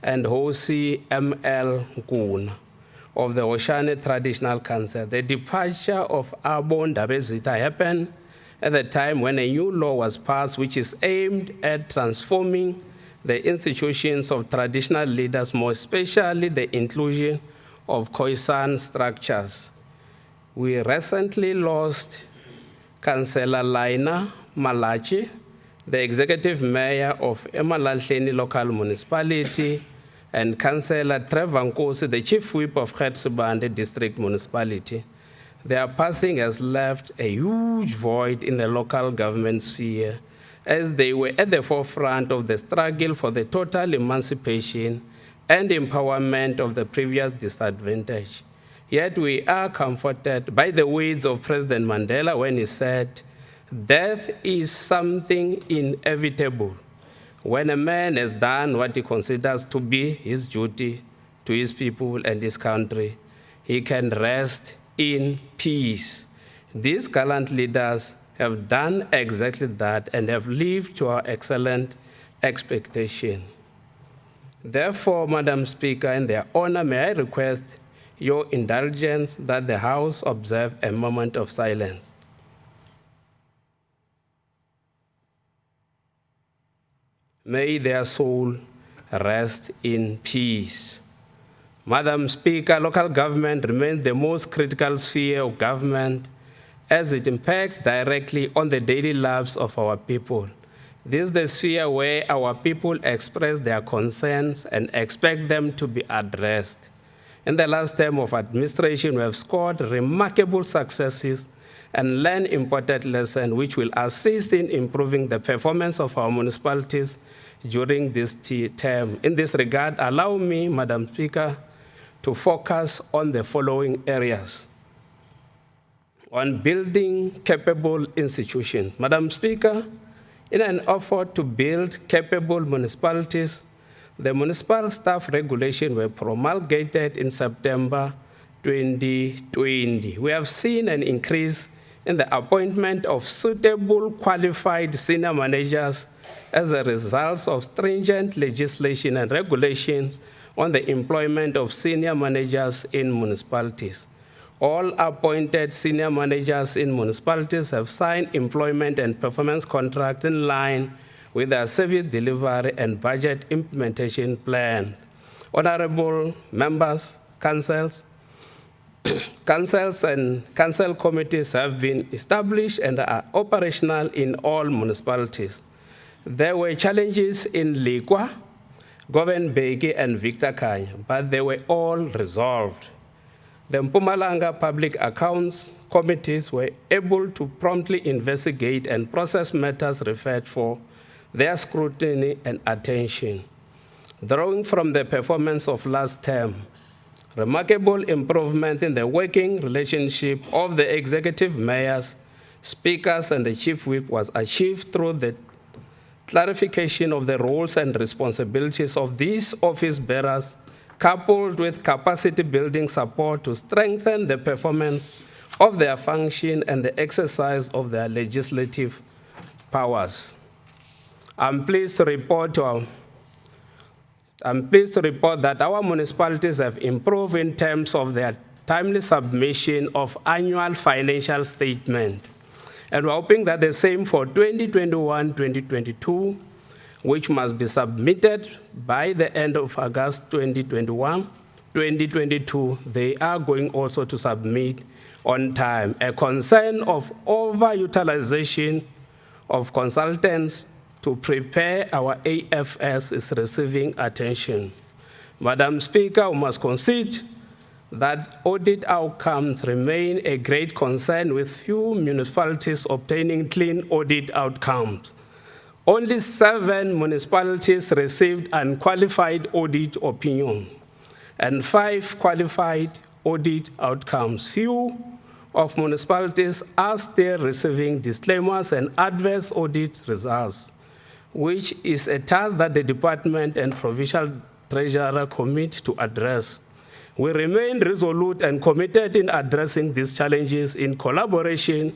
and Hosi M.L. Nkuna of the Oshane Traditional Council. The departure of Abo Ndabezitha happened at the time when a new law was passed which is aimed at transforming the institutions of traditional leaders, more especially the inclusion of Khoisan structures. We recently lost Councillor Laina Malachi, the executive mayor of Emalahleni local municipality, and Councillor Trevor Nkosi, the chief whip of Khetsobande district municipality. Their passing has left a huge void in the local government sphere, as they were at the forefront of the struggle for the total emancipation and empowerment of the previous disadvantaged. Yet we are comforted by the words of President Mandela when he said, "Death is something inevitable. When a man has done what he considers to be his duty to his people and his country, he can rest in peace." These gallant leaders have done exactly that and have lived to our excellent expectation. Therefore, Madam Speaker, in their honor, may I request your indulgence that the House observe a moment of silence. May their soul rest in peace. Madam Speaker, local government remains the most critical sphere of government as it impacts directly on the daily lives of our people. This is the sphere where our people express their concerns and expect them to be addressed. In the last term of administration, we have scored remarkable successes and learned important lessons which will assist in improving the performance of our municipalities during this term. In this regard, allow me, Madam Speaker, to focus on the following areas. On building capable institutions. Madam Speaker, in an effort to build capable municipalities, the municipal staff regulation were promulgated in September 2020. We have seen an increase in the appointment of suitable qualified senior managers as a result of stringent legislation and regulations on the employment of senior managers in municipalities. All appointed senior managers in municipalities have signed employment and performance contracts in line with their service delivery and budget implementation plan. Honorable members, councils and council committees have been established and are operational in all municipalities. There were challenges in Lekwa, Govenbeki, and Victor Kanya, but they were all resolved. The Mpumalanga Public Accounts Committees were able to promptly investigate and process matters referred for their scrutiny and attention. Drawing from the performance of last term, remarkable improvement in the working relationship of the executive mayors, speakers, and the chief whip was achieved through the clarification of the roles and responsibilities of these office bearers, coupled with capacity building support to strengthen the performance of their function and the exercise of their legislative powers. I'm pleased to report that our municipalities have improved in terms of their timely submission of annual financial statement. And we're hoping that the same for 2021-2022, which must be submitted by the end of August 2021, 2022, they are going also to submit on time. A concern of overutilization of consultants to prepare our AFS is receiving attention. Madam Speaker, we must concede that audit outcomes remain a great concern, with few municipalities obtaining clean audit outcomes. Only 7 municipalities received unqualified audit opinion and 5 qualified audit outcomes. Few of municipalities are still receiving disclaimers and adverse audit results, which is a task that the department and provincial treasurer commit to address. We remain resolute and committed in addressing these challenges in collaboration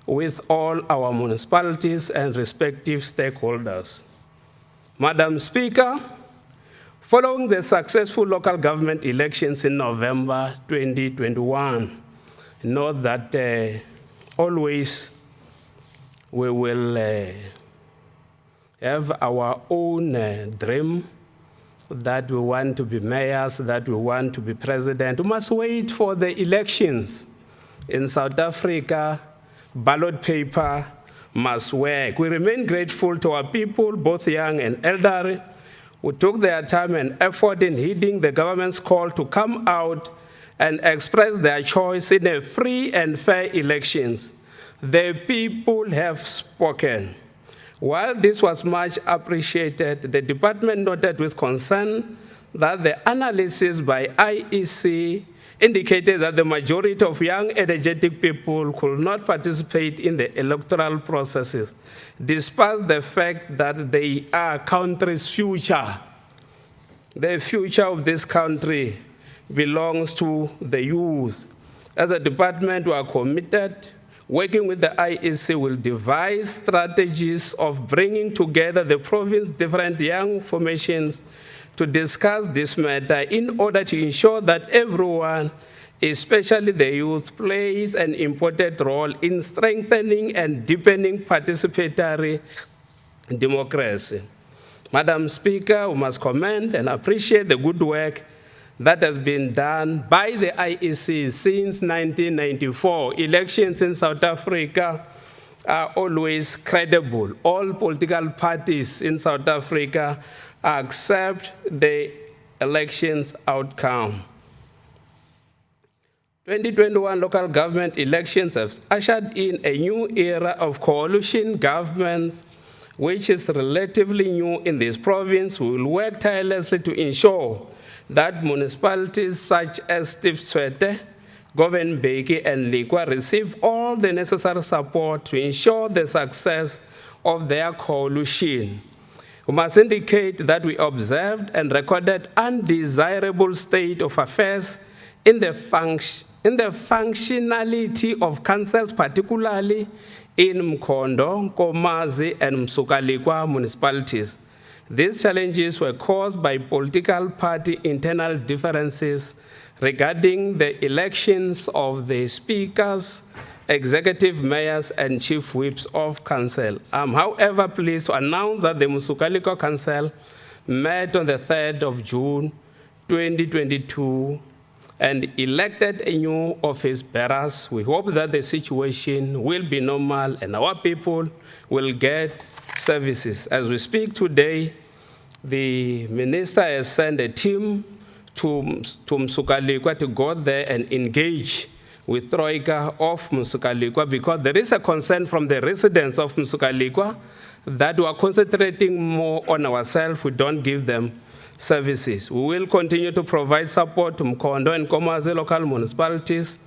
with all our municipalities and respective stakeholders. Madam Speaker, following the successful local government elections in November 2021, note that always we will have our own dream that we want to be mayors, that we want to be president. We must wait for the elections. In South Africa, ballot paper must work. We remain grateful to our people, both young and elderly, who took their time and effort in heeding the government's call to come out and express their choice in a free and fair elections. The people have spoken. While this was much appreciated, the department noted with concern that the analysis by IEC indicated that the majority of young, energetic people could not participate in the electoral processes, despite the fact that they are country's future. The future of this country belongs to the youth. As a department, we are committed. Working with the IEC will devise strategies of bringing together the province's different young formations to discuss this matter in order to ensure that everyone, especially the youth, plays an important role in strengthening and deepening participatory democracy. Madam Speaker, we must commend and appreciate the good work that has been done by the IEC since 1994. Elections in South Africa are always credible. All political parties in South Africa accept the elections outcome. 2021 local government elections have ushered in a new era of coalition governments, which is relatively new in this province. We will work tirelessly to ensure that municipalities such as Stiftswete, Govenbeki, and Likwa receive all the necessary support to ensure the success of their coalition. We must indicate that we observed and recorded undesirable state of affairs in the functionality of councils, particularly in Mkhondo, Nkomazi, and Msukalikwa municipalities. These challenges were caused by political party internal differences regarding the elections of the speakers, executive mayors, and chief whips of council. I'm, however, pleased to announce that the Msukalikwa Council met on the 3rd of June 2022 and elected a new office bearers. We hope that the situation will be normal and our people will get services. As we speak today, the minister has sent a team to Msukalikwa to go there and engage with Troika of Msukalikwa, because there is a concern from the residents of Msukalikwa that we are concentrating more on ourselves. We don't give them services. We will continue to provide support to Mkhondo and Nkomazi local municipalities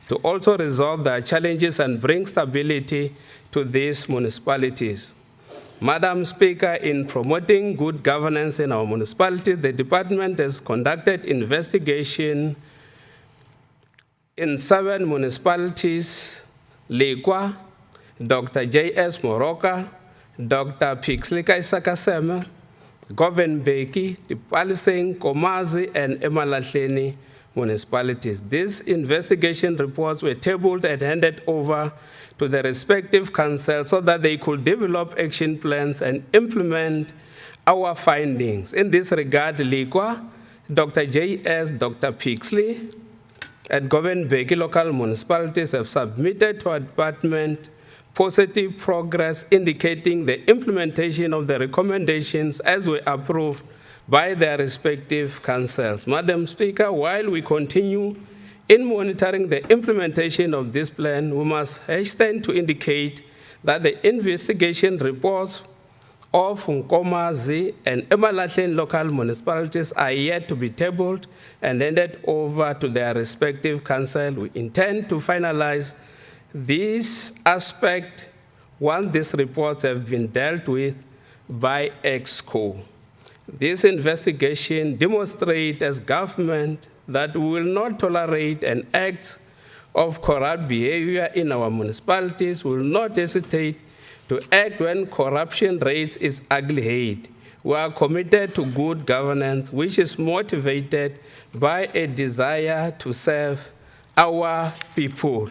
to also resolve their challenges and bring stability to these municipalities. Madam Speaker, in promoting good governance in our municipalities, the department has conducted investigation in 7 municipalities: Likwa, Dr. J.S. Moroka, Dr. Pixley Kaisakasema, Govenbeki, Tipaliseng, Nkomazi, and Emalahleni municipalities. These investigation reports were tabled and handed over to the respective councils so that they could develop action plans and implement our findings. In this regard, Likwa, Dr. J.S., Dr. Pixley, and Govenbeki local municipalities have submitted to our department positive progress indicating the implementation of the recommendations as were approved by their respective councils. Madam Speaker, while we continue in monitoring the implementation of this plan, we must hasten to indicate that the investigation reports of Nkomazi and Emalahleni local municipalities are yet to be tabled and handed over to their respective council. We intend to finalize this aspect once these reports have been dealt with by EXCO. This investigation demonstrates as government that we will not tolerate an act of corrupt behavior in our municipalities. We will not hesitate to act when corruption raises its ugly head. We are committed to good governance, which is motivated by a desire to serve our people.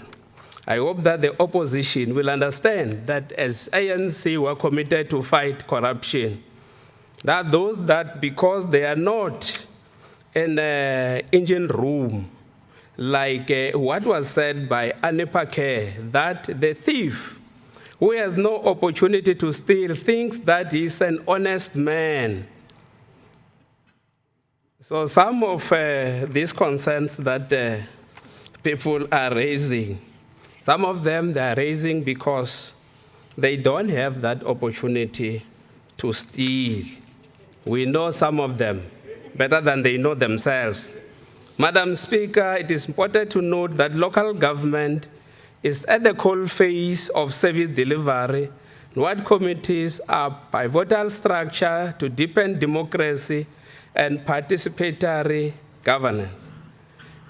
I hope that the opposition will understand that as ANC, we are committed to fight corruption. That those that, because they are not in an engine room, like what was said by Anipake, that the thief who has no opportunity to steal thinks that he's an honest man. So some of these concerns that people are raising, some of them they are raising because they don't have that opportunity to steal. We know some of them better than they know themselves. Madam Speaker, it is important to note that local government is at the coalface of service delivery. Ward committees are pivotal structure to deepen democracy and participatory governance.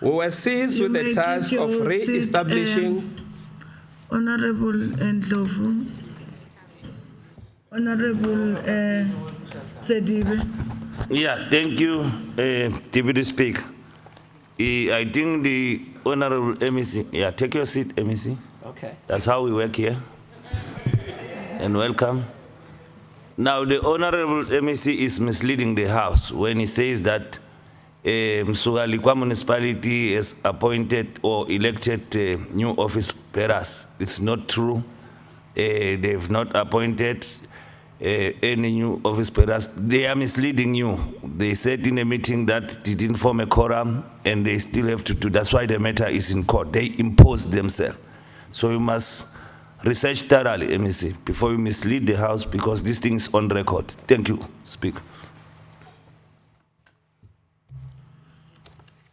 We were seized with the task of re-establishing. Honorable Ndlovu, Honorable Sedibe. Yeah, thank you, Deputy Speaker. I think the Honorable MEC, yeah, take your seat, MEC. Okay. That's how we work here. And welcome. Now, the Honorable MEC is misleading the House when he says that Msugalikwa municipality has appointed or elected new office bearers. It's not true. They've not appointed any new office bearers. They are misleading you. They said in a meeting that they didn't form a quorum and they still have to do. That's why the matter is in court. They imposed themselves. So you must research thoroughly, MEC, before you mislead the House, because this thing is on record. Thank you, Speaker.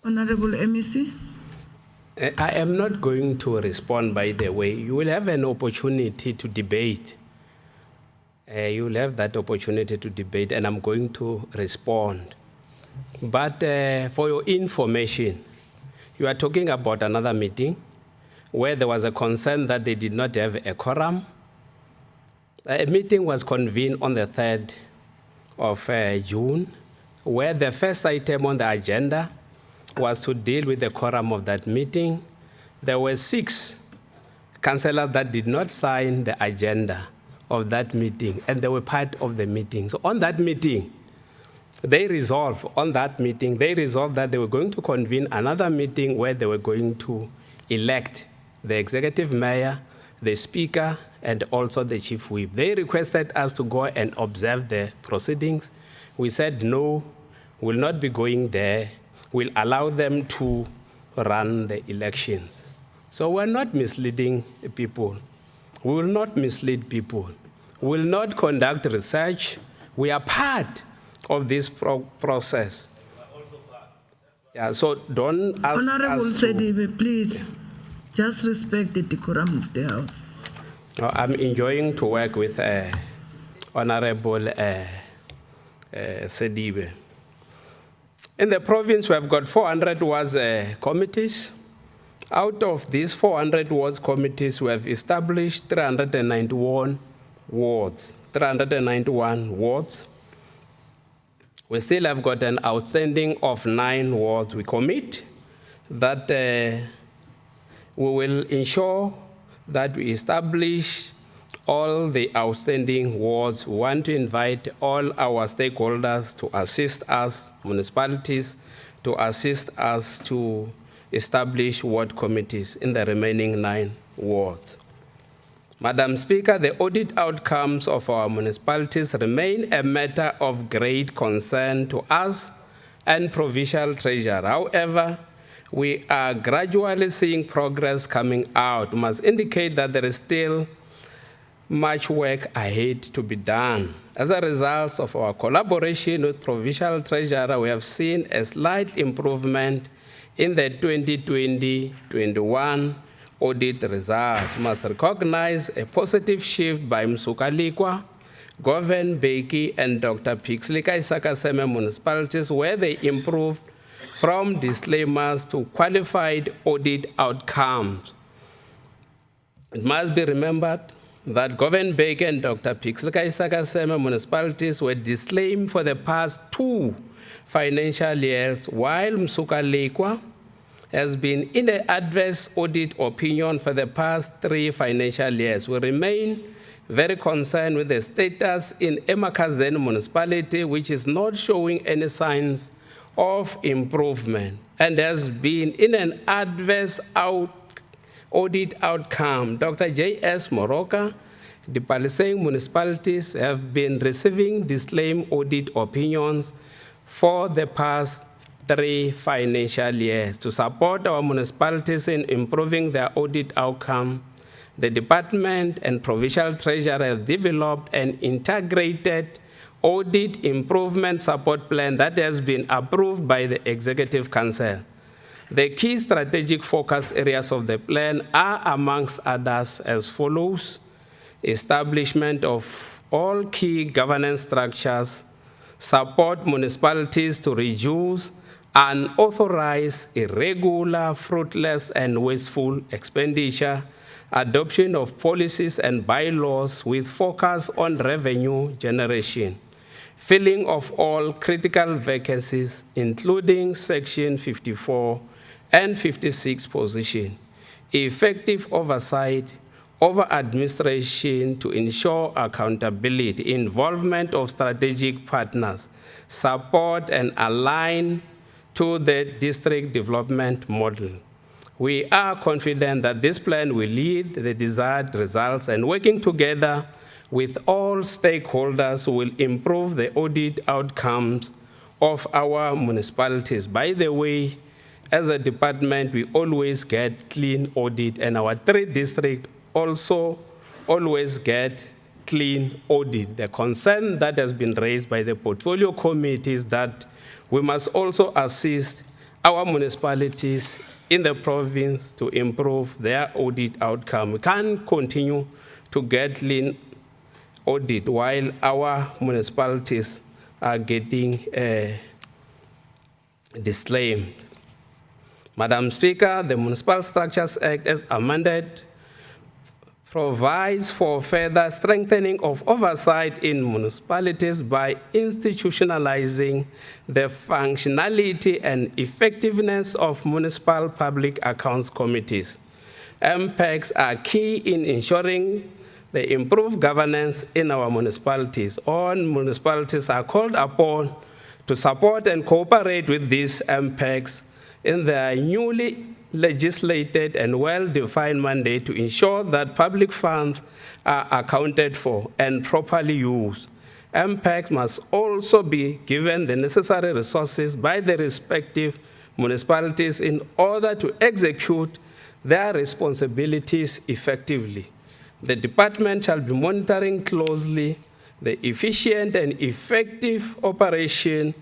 Honorable MEC. I am not going to respond, by the way. You will have an opportunity to debate. You will have that opportunity to debate, and I'm going to respond. But for your information, you are talking about another meeting where there was a concern that they did not have a quorum. A meeting was convened on the 3rd of June, where the first item on the agenda was to deal with the quorum of that meeting. There were 6 councillors that did not sign the agenda of that meeting, and they were part of the meeting. So on that meeting, they resolved that they were going to convene another meeting where they were going to elect the executive mayor, the speaker, and also the chief whip. They requested us to go and observe the proceedings. We said, no, we'll not be going there. We'll allow them to run the elections. So we're not misleading people. We will not mislead people. We will not conduct research. We are part of this process. Yeah, so don't ask Honorable us to, Sedibe, please, just respect the decorum of the House. I'm enjoying to work with Honorable Sedibe. In the province, we have got 400 wards committees. Out of these 400 wards committees, we have established 391 wards. 391 wards. We still have got an outstanding of 9 wards. We commit that we will ensure that we establish all the outstanding wards. We want to invite all our stakeholders to assist us, municipalities, to assist us to establish ward committees in the remaining 9 wards. Madam Speaker, the audit outcomes of our municipalities remain a matter of great concern to us and Provincial Treasurer. However, we are gradually seeing progress coming out. We must indicate that there is still much work ahead to be done. As a result of our collaboration with Provincial Treasurer, we have seen a slight improvement in the 2020-21 audit results. We must recognize a positive shift by Msugalikwa, Govan Beki, and Dr. Pixley Kaisakaseme municipalities, where they improved from disclaimers to qualified audit outcomes. It must be remembered that Govan Beki and Dr. Pixley Kaisakaseme municipalities were disclaimed for the past 2 financial years, while Msugalikwa has been in an adverse audit opinion for the past 3 financial years. We remain very concerned with the status in Emakazeni municipality, which is not showing any signs of improvement and has been in an adverse audit outcome. Dr. J.S. Moroka, the Palisade municipalities have been receiving disclaimed audit opinions for the past 3 financial years. To support our municipalities in improving their audit outcome, the department and provincial treasurer have developed an integrated audit improvement support plan that has been approved by the Executive Council. The key strategic focus areas of the plan are, amongst others, as follows: establishment of all key governance structures, support municipalities to reduce unauthorized, irregular, fruitless, and wasteful expenditure, adoption of policies and bylaws with focus on revenue generation, filling of all critical vacancies, including Section 54 and 56 position, effective oversight over administration to ensure accountability, involvement of strategic partners, support and align to the district development model. We are confident that this plan will lead the desired results, and working together with all stakeholders will improve the audit outcomes of our municipalities. By the way, as a department, we always get clean audit, and our 3 districts also always get clean audit. The concern that has been raised by the portfolio committee is that we must also assist our municipalities in the province to improve their audit outcome. We can't continue to get clean audit while our municipalities are getting disclaimed. Madam Speaker, the Municipal Structures Act, as amended, provides for further strengthening of oversight in municipalities by institutionalizing the functionality and effectiveness of municipal public accounts committees. MPACs are key in ensuring the improved governance in our municipalities. All municipalities are called upon to support and cooperate with these MPACs in their newly legislated and well-defined mandate to ensure that public funds are accounted for and properly used. MPACs must also be given the necessary resources by the respective municipalities in order to execute their responsibilities effectively. The department shall be monitoring closely the efficient and effective operation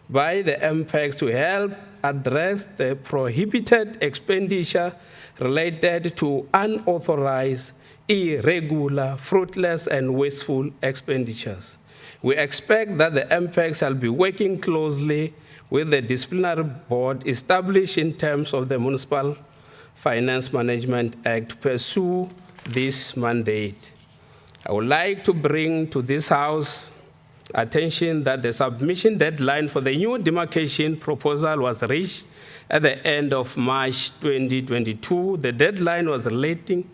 by the MPACs to help address the prohibited expenditure related to unauthorized, irregular, fruitless, and wasteful expenditures. We expect that the MPACs shall be working closely with the disciplinary board established in terms of the Municipal Finance Management Act to pursue this mandate. I would like to bring to this House attention that the submission deadline for the new demarcation proposal was reached at the end of March 2022. The deadline was relating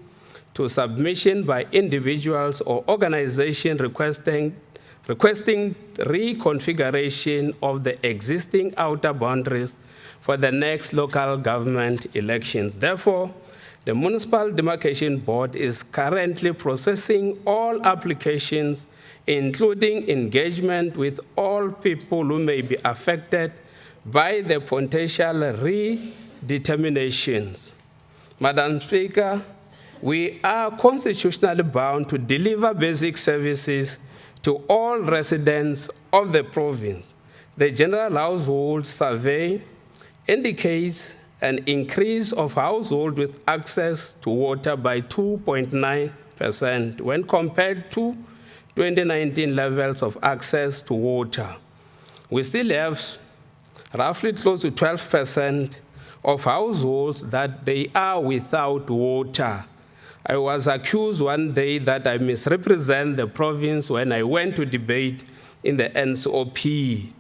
to submission by individuals or organizations requesting reconfiguration of the existing outer boundaries for the next local government elections. Therefore, the Municipal Demarcation Board is currently processing all applications, including engagement with all people who may be affected by the potential redeterminations. Madam Speaker, we are constitutionally bound to deliver basic services to all residents of the province. The General Household Survey indicates an increase of households with access to water by 2.9% when compared to 2019 levels of access to water. We still have roughly close to 12% of households that they are without water. I was accused one day that I misrepresent the province when I went to debate in the NCOP,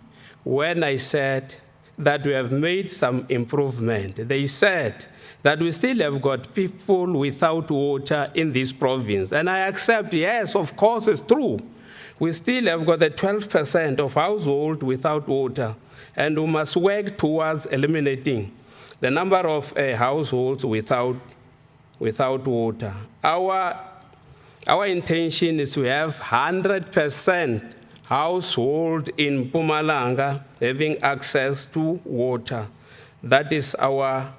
when I said that we have made some improvement. They said that we still have got people without water in this province. And I accept, yes, of course, it's true. We still have got the 12% of households without water, and we must work towards eliminating the number of households without water. Our intention is to have 100% household in Mpumalanga having access to water. That is our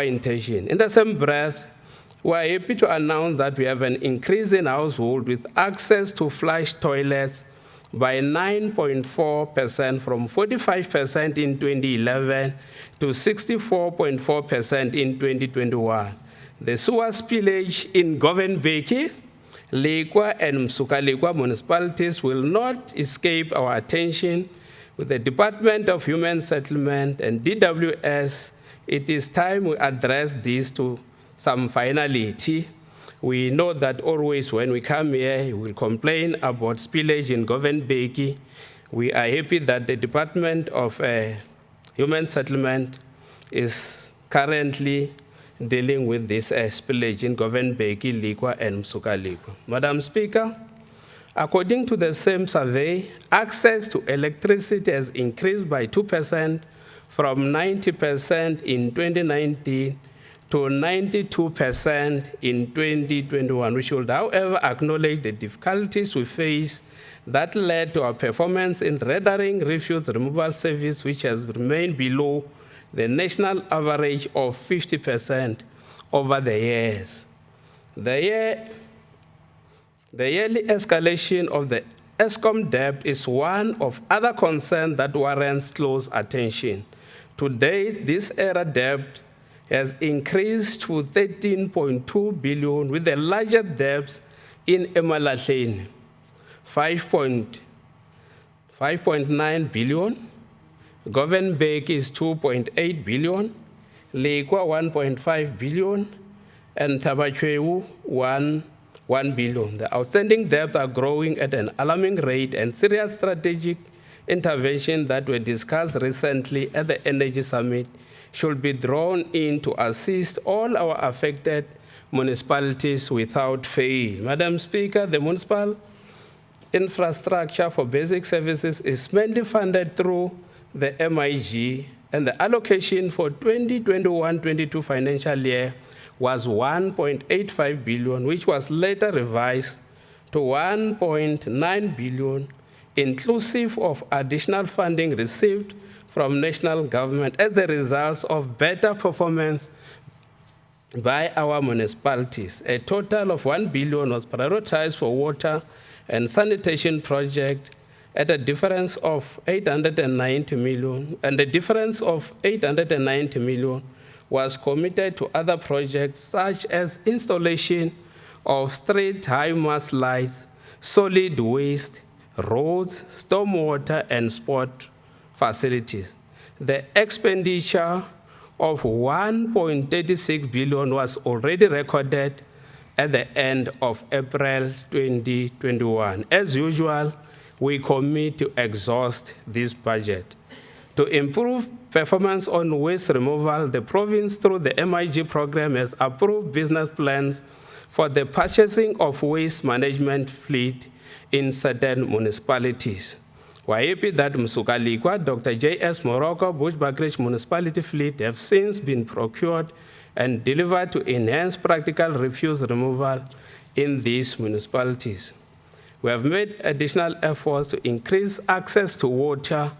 intention. In the same breath, We are happy to announce that we have an increase in households with access to flush toilets by 9.4% from 45% in 2011 to 64.4% in 2021. The sewer spillage in Govenbeki, Lekwa and Msukalekwa municipalities will not escape our attention. With the Department of Human Settlement and DWS, it is time we address this to some finality. We know that always when we come here, we will complain about spillage in Govenbeki. We are happy that the Department of Human Settlement is currently dealing with this spillage in Govenbeki, Lekwa, and Msukalekwa. Madam Speaker, according to the same survey, access to electricity has increased by 2% from 90% in 2019 to 92% in 2021. We should, however, acknowledge the difficulties we face that led to our performance in rendering refuse removal service, which has remained below the national average of 50% over the years. The yearly escalation of the ESCOM debt is one of other concerns that warrants close attention. Today, this era debt has increased to 13.2 billion, with the largest debts in Emalahleni, 5.9 billion, Govenbeki is 2.8 billion, Lekwa 1.5 billion, and Tabachwewu 1 billion. The outstanding debts are growing at an alarming rate, and serious strategic interventions that were discussed recently at the Energy Summit should be drawn in to assist all our affected municipalities without fail. Madam Speaker, the municipal infrastructure for basic services is mainly funded through the MIG, and the allocation for 2021-22 financial year was 1.85 billion, which was later revised to 1.9 billion, inclusive of additional funding received from national government as the result of better performance by our municipalities. A total of 1 billion was prioritized for water and sanitation projects at a difference of 890 million, and the difference of 890 million was committed to other projects such as installation of street high mast lights, solid waste, roads, stormwater, and sport facilities. The expenditure of 1.36 billion was already recorded at the end of April 2021. As usual, we commit to exhaust this budget. To improve performance on waste removal, the province, through the MIG program, has approved business plans for the purchasing of waste management fleet in certain municipalities. We're happy that Msukalekwa, Dr. J.S. Morocco, Bushbuckridge Municipality Fleet have since been procured and delivered to enhance practical refuse removal in these municipalities. We have made additional efforts to increase access to water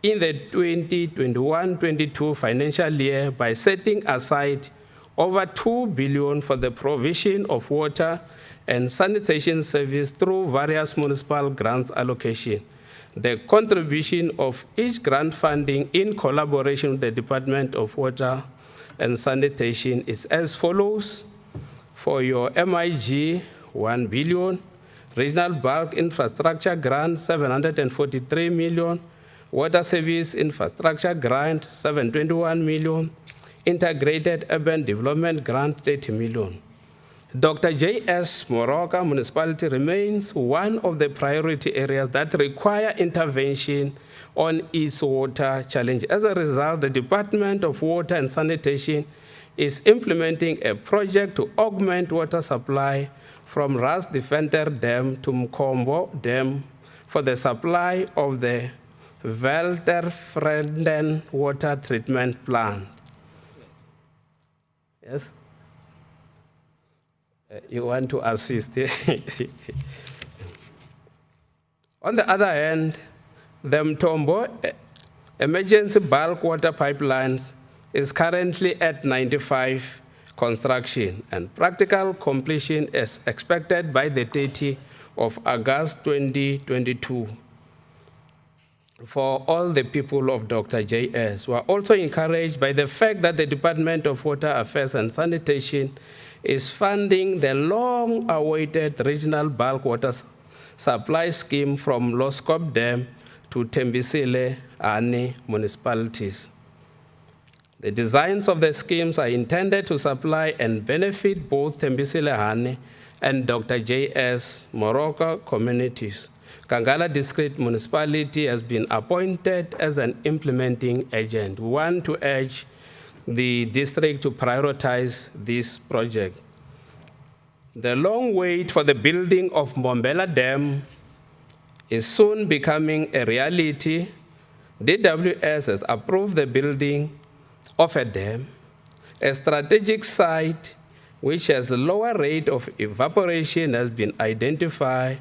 in the 2021-22 financial year by setting aside over 2 billion for the provision of water and sanitation service through various municipal grants allocation. The contribution of each grant funding in collaboration with the Department of Water and Sanitation is as follows. For your MIG, 1 billion, Regional Bulk Infrastructure Grant, 743 million, Water Service Infrastructure Grant, 721 million, Integrated Urban Development Grant, 30 million. Dr. J.S. Morocco Municipality remains one of the priority areas that require intervention on its water challenge. As a result, the Department of Water and Sanitation is implementing a project to augment water supply from Ras Defender Dam to Mkombo Dam for the supply of the Welterfreden water treatment plant. Yes? You want to assist. On the other hand, the Mtombo emergency bulk water pipelines is currently at 95 construction, and practical completion is expected by the 30th of August 2022. For all the people of Dr. JS, we are also encouraged by the fact that the Department of Water Affairs and Sanitation is funding the long-awaited regional bulk water supply scheme from Loskop Dam to Tembisile Ane municipalities. The designs of the schemes are intended to supply and benefit both Tembisile Ane and Dr. JS Morocco communities. Kangala District Municipality has been appointed as an implementing agent. We want to urge the district to prioritize this project. The long wait for the building of Mbombela Dam is soon becoming a reality. DWS has approved the building of a dam, a strategic site which has a lower rate of evaporation has been identified.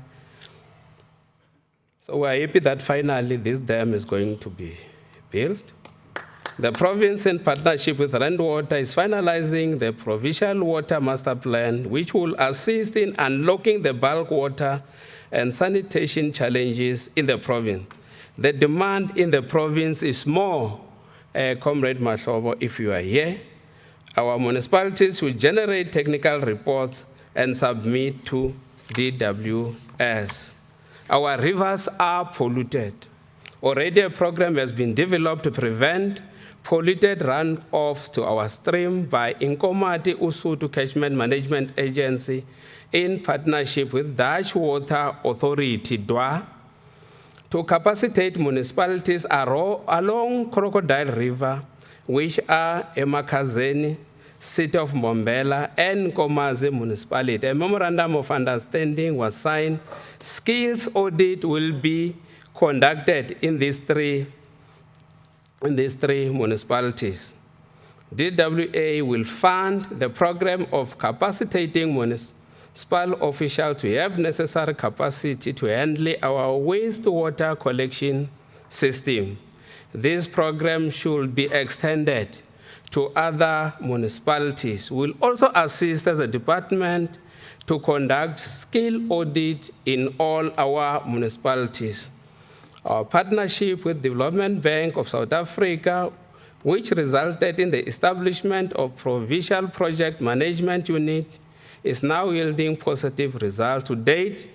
So we're happy that finally this dam is going to be built. The province, in partnership with Rainwater, is finalizing the Provincial Water Master Plan, which will assist in unlocking the bulk water and sanitation challenges in the province. The demand in the province is more. Comrade Mashovo, if you are here, our municipalities will generate technical reports and submit to DWS. Our rivers are polluted. Already a program has been developed to prevent polluted runoffs to our stream by Inkomati Usutu Catchment Management Agency in partnership with Dutch Water Authority, DWA, to capacitate municipalities along Crocodile River, which are Emakazeni, City of Mbombela, and Nkomazi Municipality. A memorandum of understanding was signed. Skills audit will be conducted in these three municipalities. DWA will fund the program of capacitating municipal officials to have necessary capacity to handle our wastewater collection system. This program should be extended to other municipalities. We'll also assist as a department to conduct skill audit in all our municipalities. Our partnership with Development Bank of South Africa, which resulted in the establishment of Provincial Project Management Unit, is now yielding positive results. To date,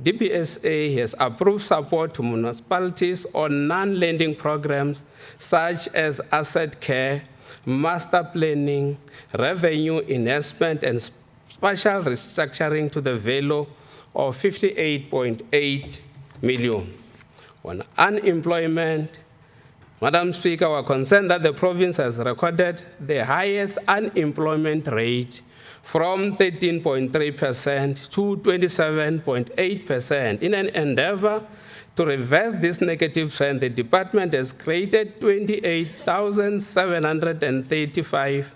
DBSA has approved support to municipalities on non-lending programs such as asset care, master planning, revenue enhancement, and special restructuring to the value of 58.8 million. On unemployment, Madam Speaker, we are concerned that the province has recorded the highest unemployment rate from 13.3% to 27.8%. In an endeavor to reverse this negative trend, the department has created 28,735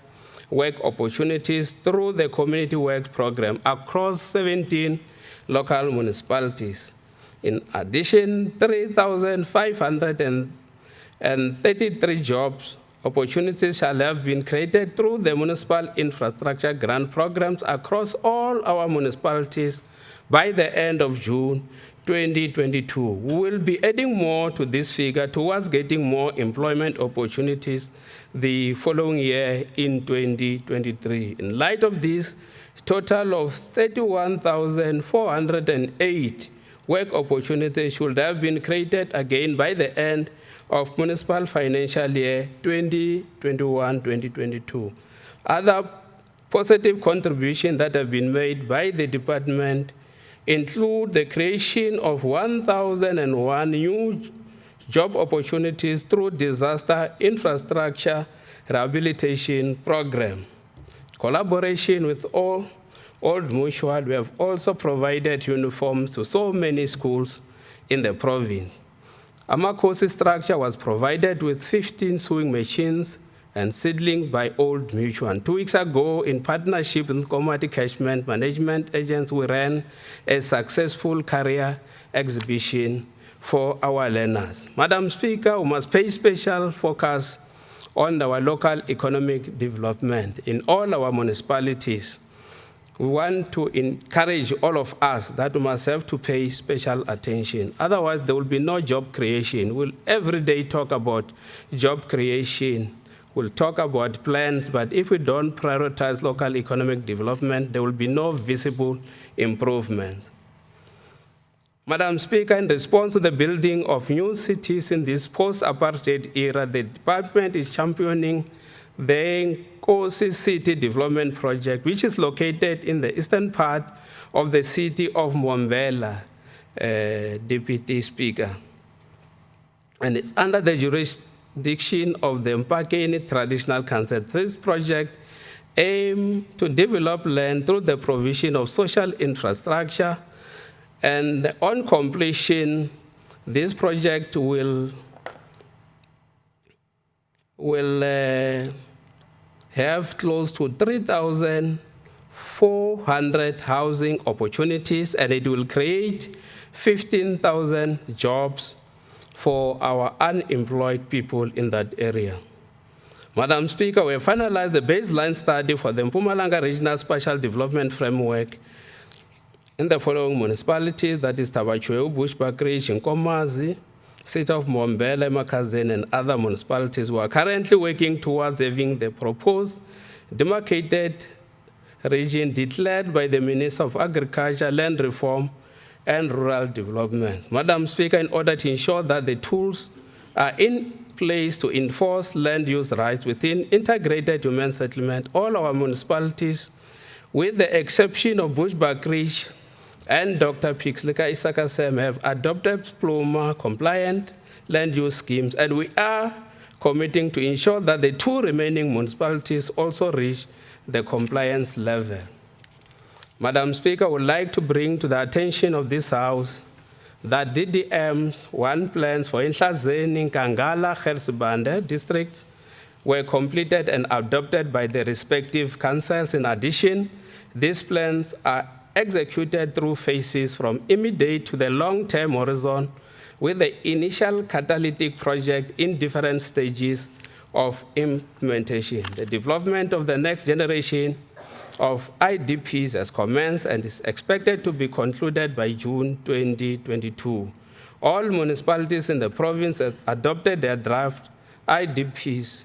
work opportunities through the Community Works Program across 17 local municipalities. In addition, 3,533 jobs opportunities shall have been created through the municipal infrastructure grant programs across all our municipalities by the end of June 2022. We will be adding more to this figure towards getting more employment opportunities the following year in 2023. In light of this, a total of 31,408 work opportunities should have been created again by the end of municipal financial year 2021-2022. Other positive contributions that have been made by the department include the creation of 1,001 new job opportunities through disaster infrastructure rehabilitation program. Collaboration with Old Mutual, we have also provided uniforms to so many schools in the province. Amakosi structure was provided with 15 sewing machines and seedlings by Old Mutual. 2 weeks ago, in partnership with Komati Catchment Management Agents, we ran a successful career exhibition for our learners. Madam Speaker, we must pay special focus on our local economic development in all our municipalities. We want to encourage all of us that we must have to pay special attention. Otherwise, there will be no job creation. We'll every day talk about job creation. We'll talk about plans, but if we don't prioritize local economic development, there will be no visible improvement. Madam Speaker, in response to the building of new cities in this post-apartheid era, the department is championing the Nkosi City Development Project, which is located in the eastern part of the city of Mbombela, Deputy Speaker. And it's under the jurisdiction of the Mpakeni Traditional Council. This project aims to develop land through the provision of social infrastructure, and on completion, this project will have close to 3,400 housing opportunities, and it will create 15,000 jobs for our unemployed people in that area. Madam Speaker, we have finalized the baseline study for the Mpumalanga Regional Spatial Development Framework in the following municipalities, that is Tabachweu, Bushbuckridge, Nkomazi, City of Mbombela, Emakazeni, and other municipalities who are currently working towards having the proposed demarcated region declared by the Minister of Agriculture, Land Reform, and Rural Development. Madam Speaker, in order to ensure that the tools are in place to enforce land use rights within integrated human settlement, all our municipalities, with the exception of Bushbuckridge and Dr. Pixlika Isakasem, have adopted PLUMA-compliant land use schemes, and we are committing to ensure that the two remaining municipalities also reach the compliance level. Madam Speaker, I would like to bring to the attention of this House that DDM's one plans for Inhlazeni, Kangala, Gersibande districts were completed and adopted by the respective councils. In addition, these plans are executed through phases from immediate to the long-term horizon, with the initial catalytic project in different stages of implementation. The development of the next generation of IDPs has commenced and is expected to be concluded by June 2022. All municipalities in the province have adopted their draft IDPs,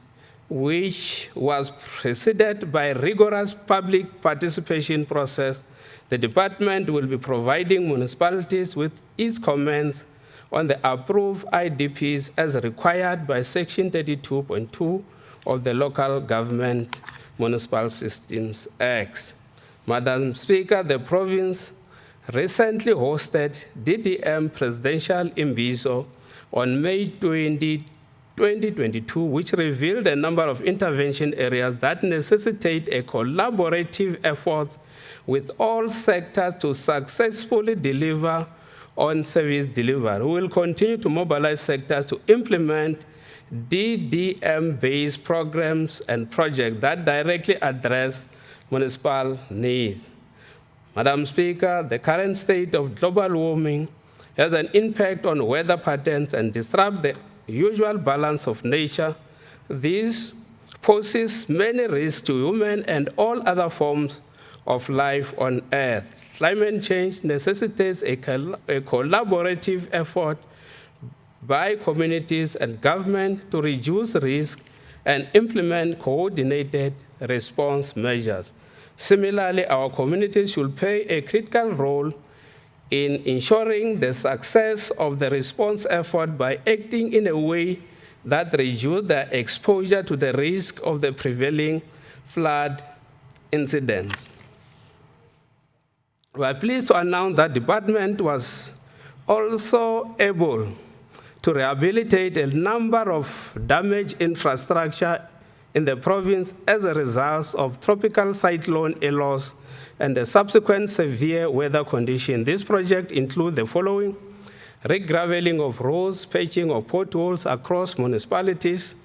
which was preceded by a rigorous public participation process. The department will be providing municipalities with its comments on the approved IDPs as required by Section 32.2 of the Local Government Municipal Systems Act. Madam Speaker, the province recently hosted DDM Presidential Imbizo on May 20, 2022, which revealed a number of intervention areas that necessitate a collaborative effort with all sectors to successfully deliver on service delivery. We will continue to mobilize sectors to implement DDM-based programs and projects that directly address municipal needs. Madam Speaker, the current state of global warming has an impact on weather patterns and disrupts the usual balance of nature. This poses many risks to human and all other forms of life on Earth. Climate change necessitates a collaborative effort by communities and government to reduce risk and implement coordinated response measures. Similarly, our communities should play a critical role in ensuring the success of the response effort by acting in a way that reduces their exposure to the risk of the prevailing flood incidents. We are pleased to announce that the department was also able to rehabilitate a number of damaged infrastructure in the province as a result of tropical cyclone Elos and the subsequent severe weather conditions. This project includes the following: regraveling of roads, patching of potholes across municipalities,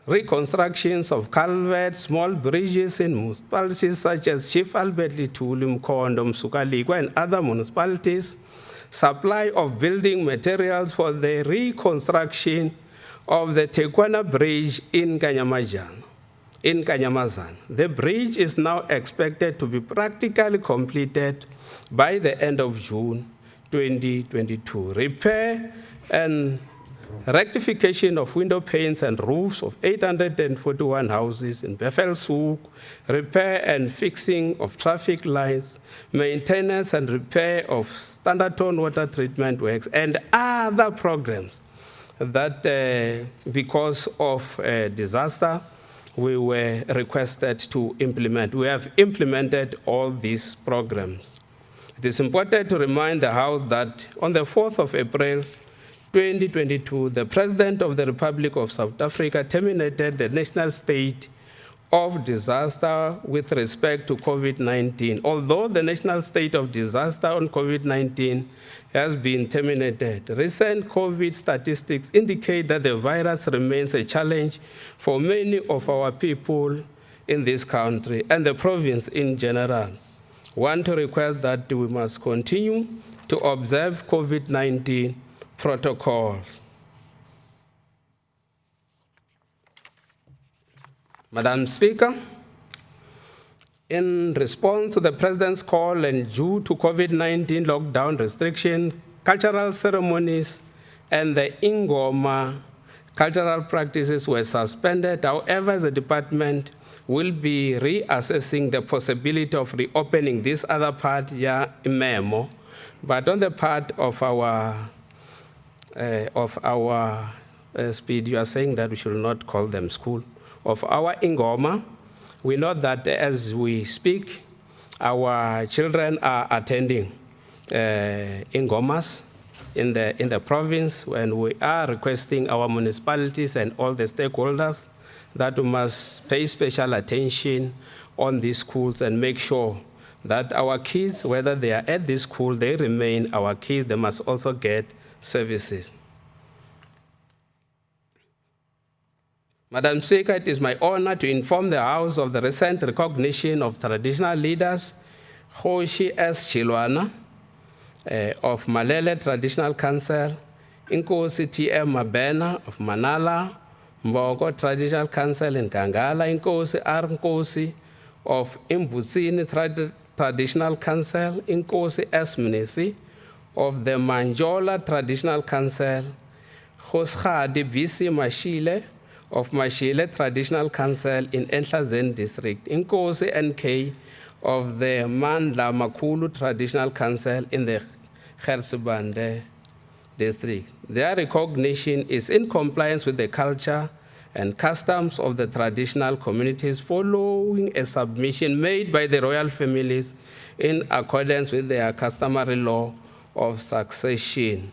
reconstructions of culverts, small bridges in municipalities such as Chief Albert Lituli, Mkhondo, Msukalikwa, and other municipalities, supply of building materials for the reconstruction of the Tekwana Bridge in Kanyamazan. The bridge is now expected to be practically completed by the end of June 2022. Repair and rectification of window panes and roofs of 841 houses in Befelshoek, repair and fixing of traffic lights, maintenance and repair of Standardton water treatment works, and other programs that because of disaster, we were requested to implement. We have implemented all these programs. It is important to remind the House that on the 4th of April, 2022, the President of the Republic of South Africa terminated the national state of disaster with respect to COVID-19. Although the national state of disaster on COVID-19 has been terminated, recent COVID statistics indicate that the virus remains a challenge for many of our people in this country and the province in general. I want to request that we must continue to observe COVID-19 protocols. Madam Speaker, in response to the President's call and due to COVID-19 lockdown restriction, cultural ceremonies and the Ingoma cultural practices were suspended. However, the department will be reassessing the possibility of reopening this other part, memo, but on the part of our speed, you are saying that we should not call them school. Of our Ingoma, we know that as we speak, our children are attending Ingomas in the province, and we are requesting our municipalities and all the stakeholders that we must pay special attention on these schools and make sure that our kids, whether they are at this school, they remain our kids. They must also get services. Madam Speaker, it is my honor to inform the House of the recent recognition of traditional leaders, Kgoshi S. Chilwana of Malele Traditional Council, Inkosi T.M. Mabena of Manala, Mbogo Traditional Council in Kangala, Inkosi R. Nkosi of Imbutsini Traditional Council, Inkosi S. Munisi of the Manjola Traditional Council, Khoshadi B.C. Mashile of Mashile Traditional Council in Enhlazen District, Inkosi N.K. of the Mandla Makulu Traditional Council in the Gersebande District. Their recognition is in compliance with the culture and customs of the traditional communities following a submission made by the royal families in accordance with their customary law of succession.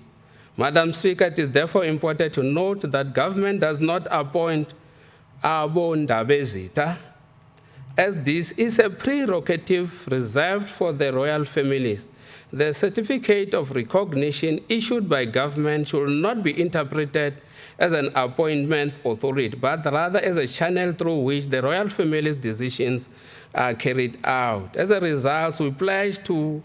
Madam Speaker, it is therefore important to note that government does not appoint abondabezita, as this is a prerogative reserved for the royal families. The certificate of recognition issued by government should not be interpreted as an appointment authority, but rather as a channel through which the royal family's decisions are carried out. As a result, we pledge to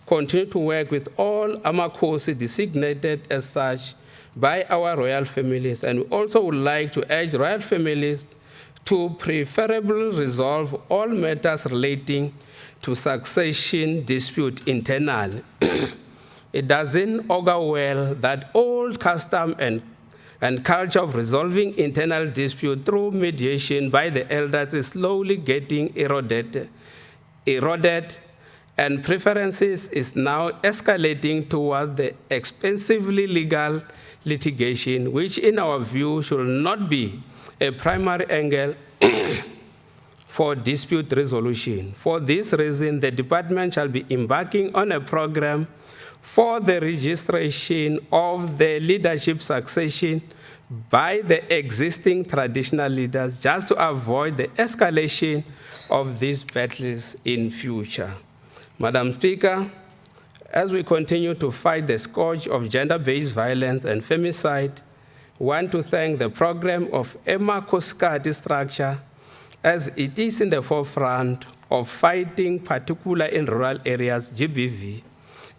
continue to work with all Amakosi designated as such by our royal families, and we also would like to urge royal families to preferably resolve all matters relating to succession dispute internally. It doesn't augur well that old custom and culture of resolving internal dispute through mediation by the elders is slowly getting eroded, and preferences is now escalating towards the expensively legal litigation, which in our view should not be a primary angle for dispute resolution. For this reason, the department shall be embarking on a program for the registration of the leadership succession by the existing traditional leaders, just to avoid the escalation of these battles in future. Madam Speaker, as we continue to fight the scourge of gender-based violence and femicide, I want to thank the program of Emma Koskati structure, as it is in the forefront of fighting, particularly in rural areas, GBV.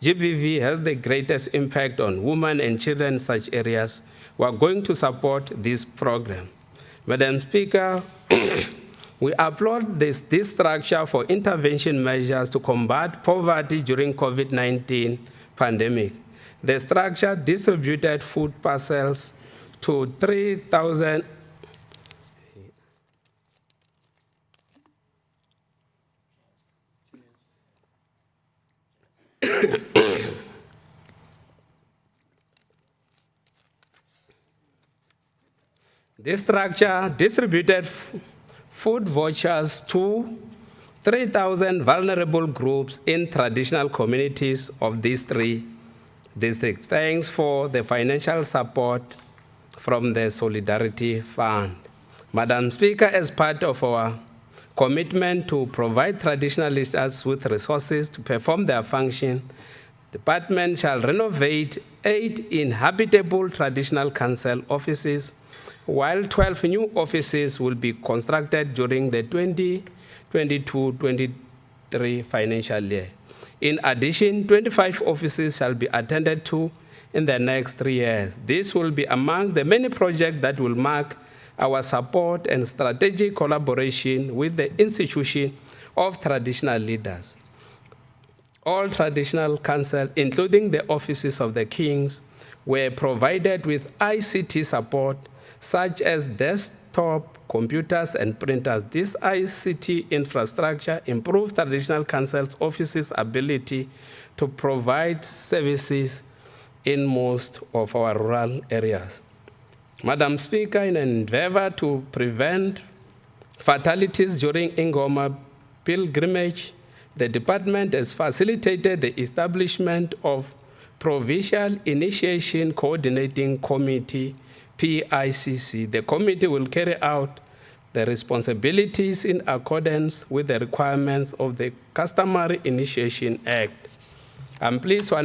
GBV has the greatest impact on women and children in such areas, we are going to support this program. Madam Speaker, we applaud this structure for intervention measures to combat poverty during COVID-19 pandemic. The structure distributed food parcels to 3,000 This structure distributed food vouchers to 3,000 vulnerable groups in traditional communities of these 3 districts. Thanks for the financial support from the Solidarity Fund. Madam Speaker, as part of our commitment to provide traditional leaders with resources to perform their function, the department shall renovate 8 inhabitable traditional council offices, while 12 new offices will be constructed during the 2022-23 financial year. In addition, 25 offices shall be attended to in the next 3 years. This will be among the many projects that will mark our support and strategic collaboration with the institution of traditional leaders. All traditional councils, including the offices of the kings, were provided with ICT support, such as desktop computers and printers. This ICT infrastructure improves traditional councils' offices' ability to provide services in most of our rural areas. Madam Speaker, in an endeavor to prevent fatalities during Ingoma pilgrimage, the department has facilitated the establishment of Provincial Initiation Coordinating Committee, PICC. The committee will carry out the responsibilities in accordance with the requirements of the Customary Initiation Act. I'm pleased to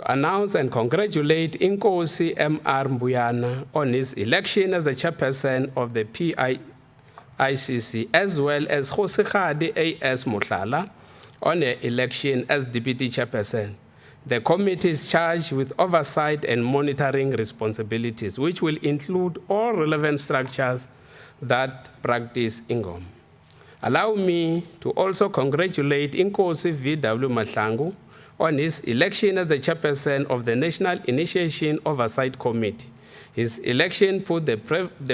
announce and congratulate Inkosi M.R. Mbuyana on his election as the chairperson of the PICC, as well as Khosikgadi A.S. Motlala on her election as deputy chairperson. The committee is charged with oversight and monitoring responsibilities, which will include all relevant structures that practice Ingom. Allow me to also congratulate Inkosi V.W. Mahlangu on his election as the chairperson of the National Initiation Oversight Committee. His election put the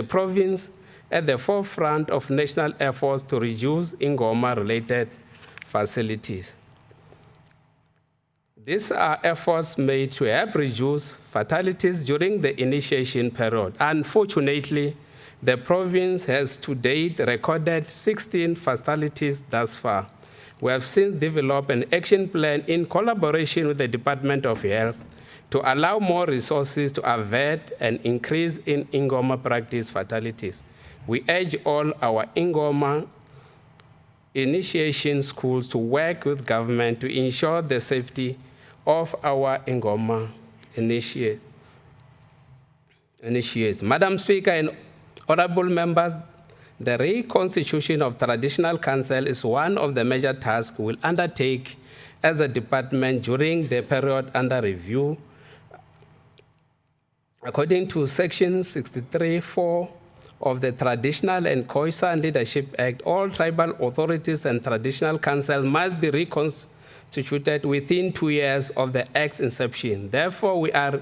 province at the forefront of national efforts to reduce Ingoma-related facilities. These are efforts made to help reduce fatalities during the initiation period. Unfortunately, the province has to date recorded 16 fatalities thus far. We have since developed an action plan in collaboration with the Department of Health to allow more resources to avert an increase in Ingoma practice fatalities. We urge all our Ingoma initiation schools to work with government to ensure the safety of our Ingoma initiates. Madam Speaker and honorable members, the reconstitution of traditional council is one of the major tasks we will undertake as a department during the period under review. According to Section 63(4) of the Traditional and Khoisan Leadership Act, all tribal authorities and traditional council must be reconstituted within 2 years of the Act's inception. Therefore, we are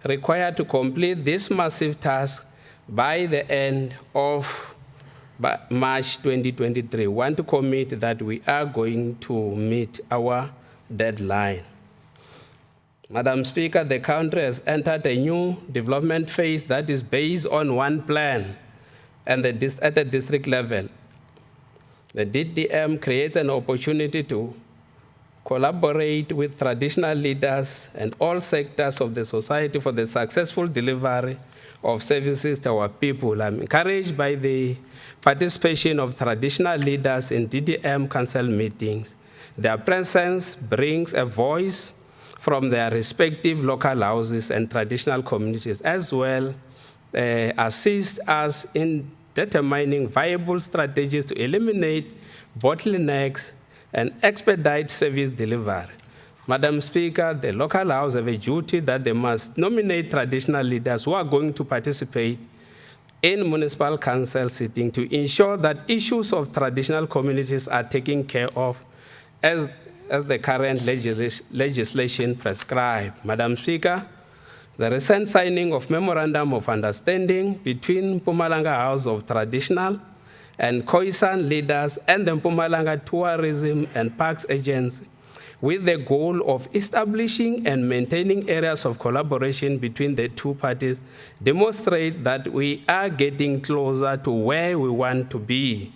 required to complete this massive task by the end of March 2023. We want to commit that we are going to meet our deadline. Madam Speaker, the country has entered a new development phase that is based on one plan and at the district level. The DDM creates an opportunity to collaborate with traditional leaders and all sectors of the society for the successful delivery of services to our people. I'm encouraged by the participation of traditional leaders in DDM council meetings. Their presence brings a voice from their respective local houses and traditional communities, as well assist us in determining viable strategies to eliminate bottlenecks and expedite service delivery. Madam Speaker, the local house have a duty that they must nominate traditional leaders who are going to participate in municipal council sitting to ensure that issues of traditional communities are taken care of as the current legislation prescribes. Madam Speaker, the recent signing of Memorandum of Understanding between Mpumalanga House of Traditional and Khoisan leaders and the Mpumalanga Tourism and Parks Agency with the goal of establishing and maintaining areas of collaboration between the two parties demonstrate that we are getting closer to where we want to be.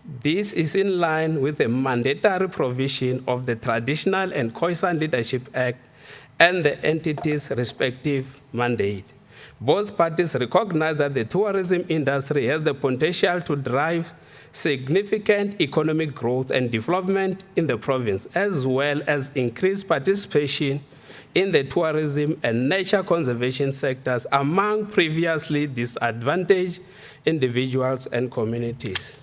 This is in line with the mandatory provision of the Traditional and Khoisan Leadership Act and the entity's respective mandate. Both parties recognize that the tourism industry has the potential to drive significant economic growth and development in the province, as well as increased participation in the tourism and nature conservation sectors among previously disadvantaged individuals and communities.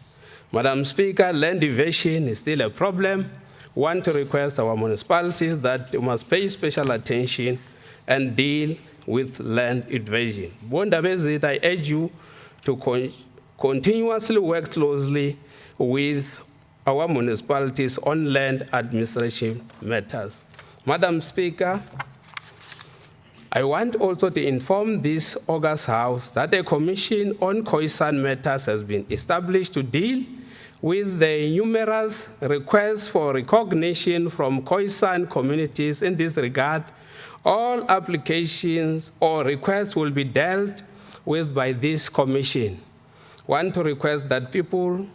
Madam Speaker, land evasion is still a problem. I want to request our municipalities that they must pay special attention and deal with land evasion. Bondabezit, I urge you to continuously work closely with our municipalities on land administration matters. Madam Speaker, I want also to inform this August House that a commission on Khoisan matters has been established to deal with the numerous requests for recognition from Khoisan communities. In this regard, all applications or requests will be dealt with by this commission. I want to request that people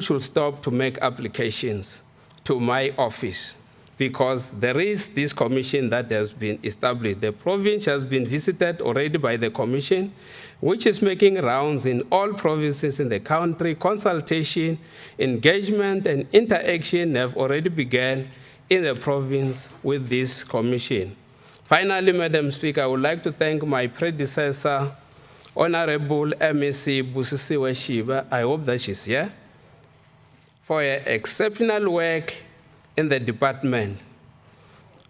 should stop to make applications to my office because there is this commission that has been established. The province has been visited already by the commission, which is making rounds in all provinces in the country. Consultation, engagement, and interaction have already begun in the province with this commission. Finally, Madam Speaker, I would like to thank my predecessor, Honorable MSc Busisiwe Shiba, I hope that she's here, for her exceptional work in the department.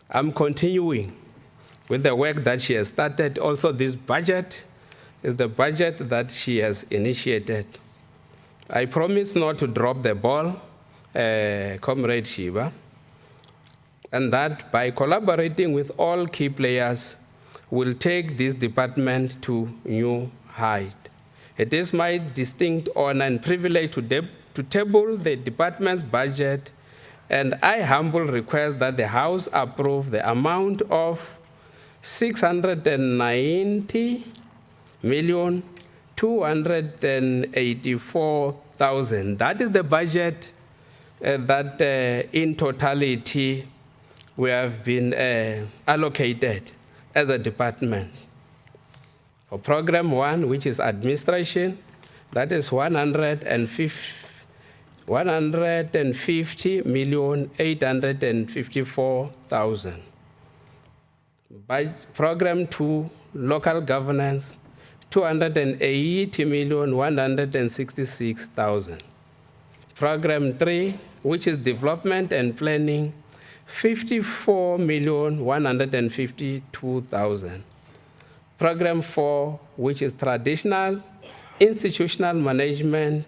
I'm continuing with the work that she has started. Also, this budget is the budget that she has initiated. I promise not to drop the ball, Comrade Shiba, and that by collaborating with all key players, we'll take this department to new height. It is my distinct honor and privilege to table the department's budget, and I humbly request that the House approve the amount of 690,284,000. That is the budget that in totality we have been allocated as a department. For program 1, which is administration, that is 150,854,000. By program 2, local governance, 280,166,000. Program 3, which is development and planning, 54,152,000. Program 4, which is traditional institutional management,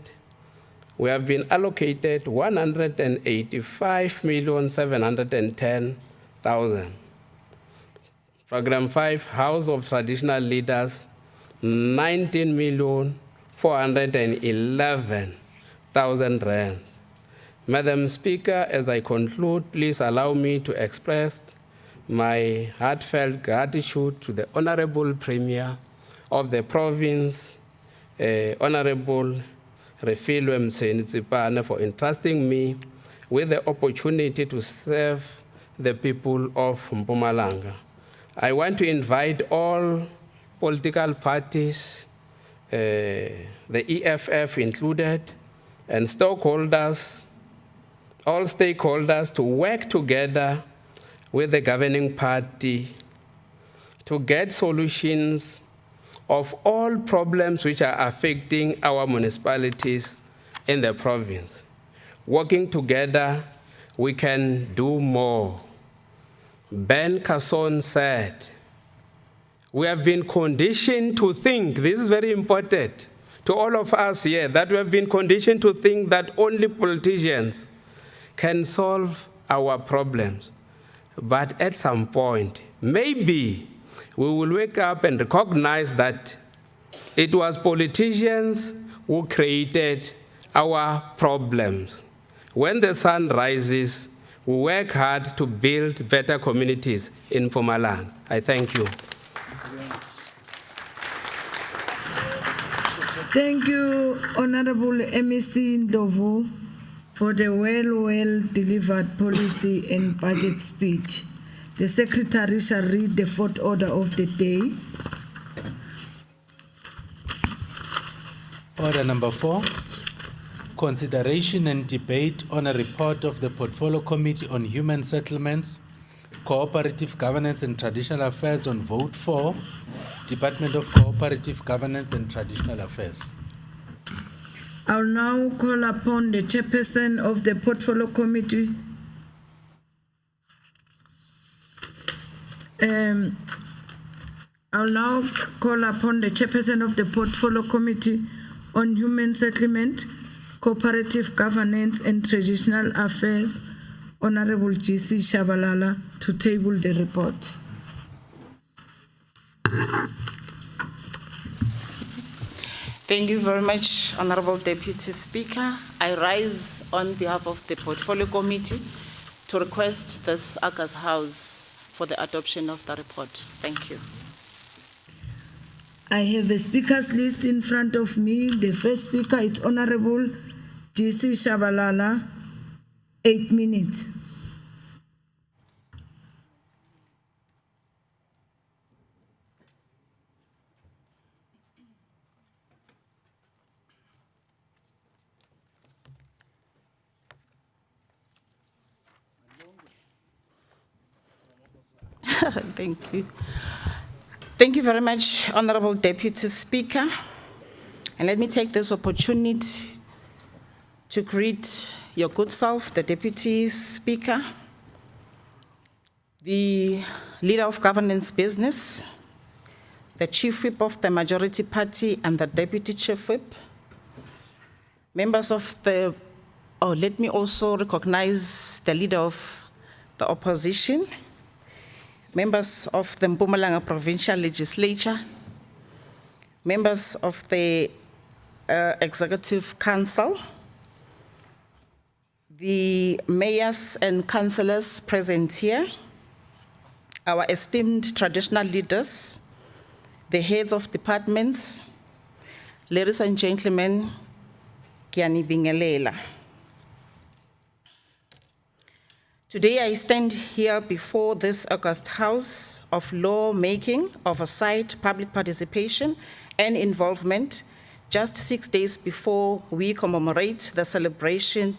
we have been allocated 185,710,000. Program 5, House of Traditional Leaders, 19,411,000 rand. Madam Speaker, as I conclude, please allow me to express my heartfelt gratitude to the Honorable Premier of the province, Honorable Refilwe Msweni-Tsipane, for entrusting me with the opportunity to serve the people of Mpumalanga. I want to invite all political parties, the EFF included, and stakeholders, all stakeholders to work together with the governing party to get solutions of all problems which are affecting our municipalities in the province. Working together we can do more. Ben Casson said, we have been conditioned to think, this is very important to all of us here, that we have been conditioned to think that only politicians can solve our problems. But at some point, maybe we will wake up and recognize that it was politicians who created our problems. When the sun rises, we work hard to build better communities in Mpumalanga. I thank you. Thank you, Honorable MEC Ndlovu, for the well delivered policy and budget speech. The Secretary shall read the fourth order of the day. Order number 4, consideration and debate on a report of the Portfolio Committee on Human Settlements, Cooperative Governance and Traditional Affairs on Vote 4, Department of Cooperative Governance and Traditional Affairs. I'll now call upon the chairperson of the Portfolio Committee. I'll now call upon the chairperson of the Portfolio Committee on Human Settlement, Cooperative Governance and Traditional Affairs, Honorable G.C. Shabalala, to table the report. Thank you very much, Honorable Deputy Speaker. I rise on behalf of the Portfolio Committee to request this August House for the adoption of the report. Thank you. I have a speakers list in front of me. The first speaker is Honorable G.C. Shabalala, 8 minutes. Thank you. Thank you very much, Honorable Deputy Speaker. And let me take this opportunity to greet your good self, the Deputy Speaker, the Leader of Governance Business, the Chief Whip of the Majority Party and the Deputy Chief Whip, members of the, let me also recognize the Leader of the Opposition, members of the Mpumalanga Provincial Legislature, members of the Executive Council, the mayors and councillors present here, our esteemed traditional leaders, the heads of departments, ladies and gentlemen, Kiani Bingelela. Today I stand here before this august House of Law-making, Oversight, Public Participation and Involvement just 6 days before we commemorate the celebration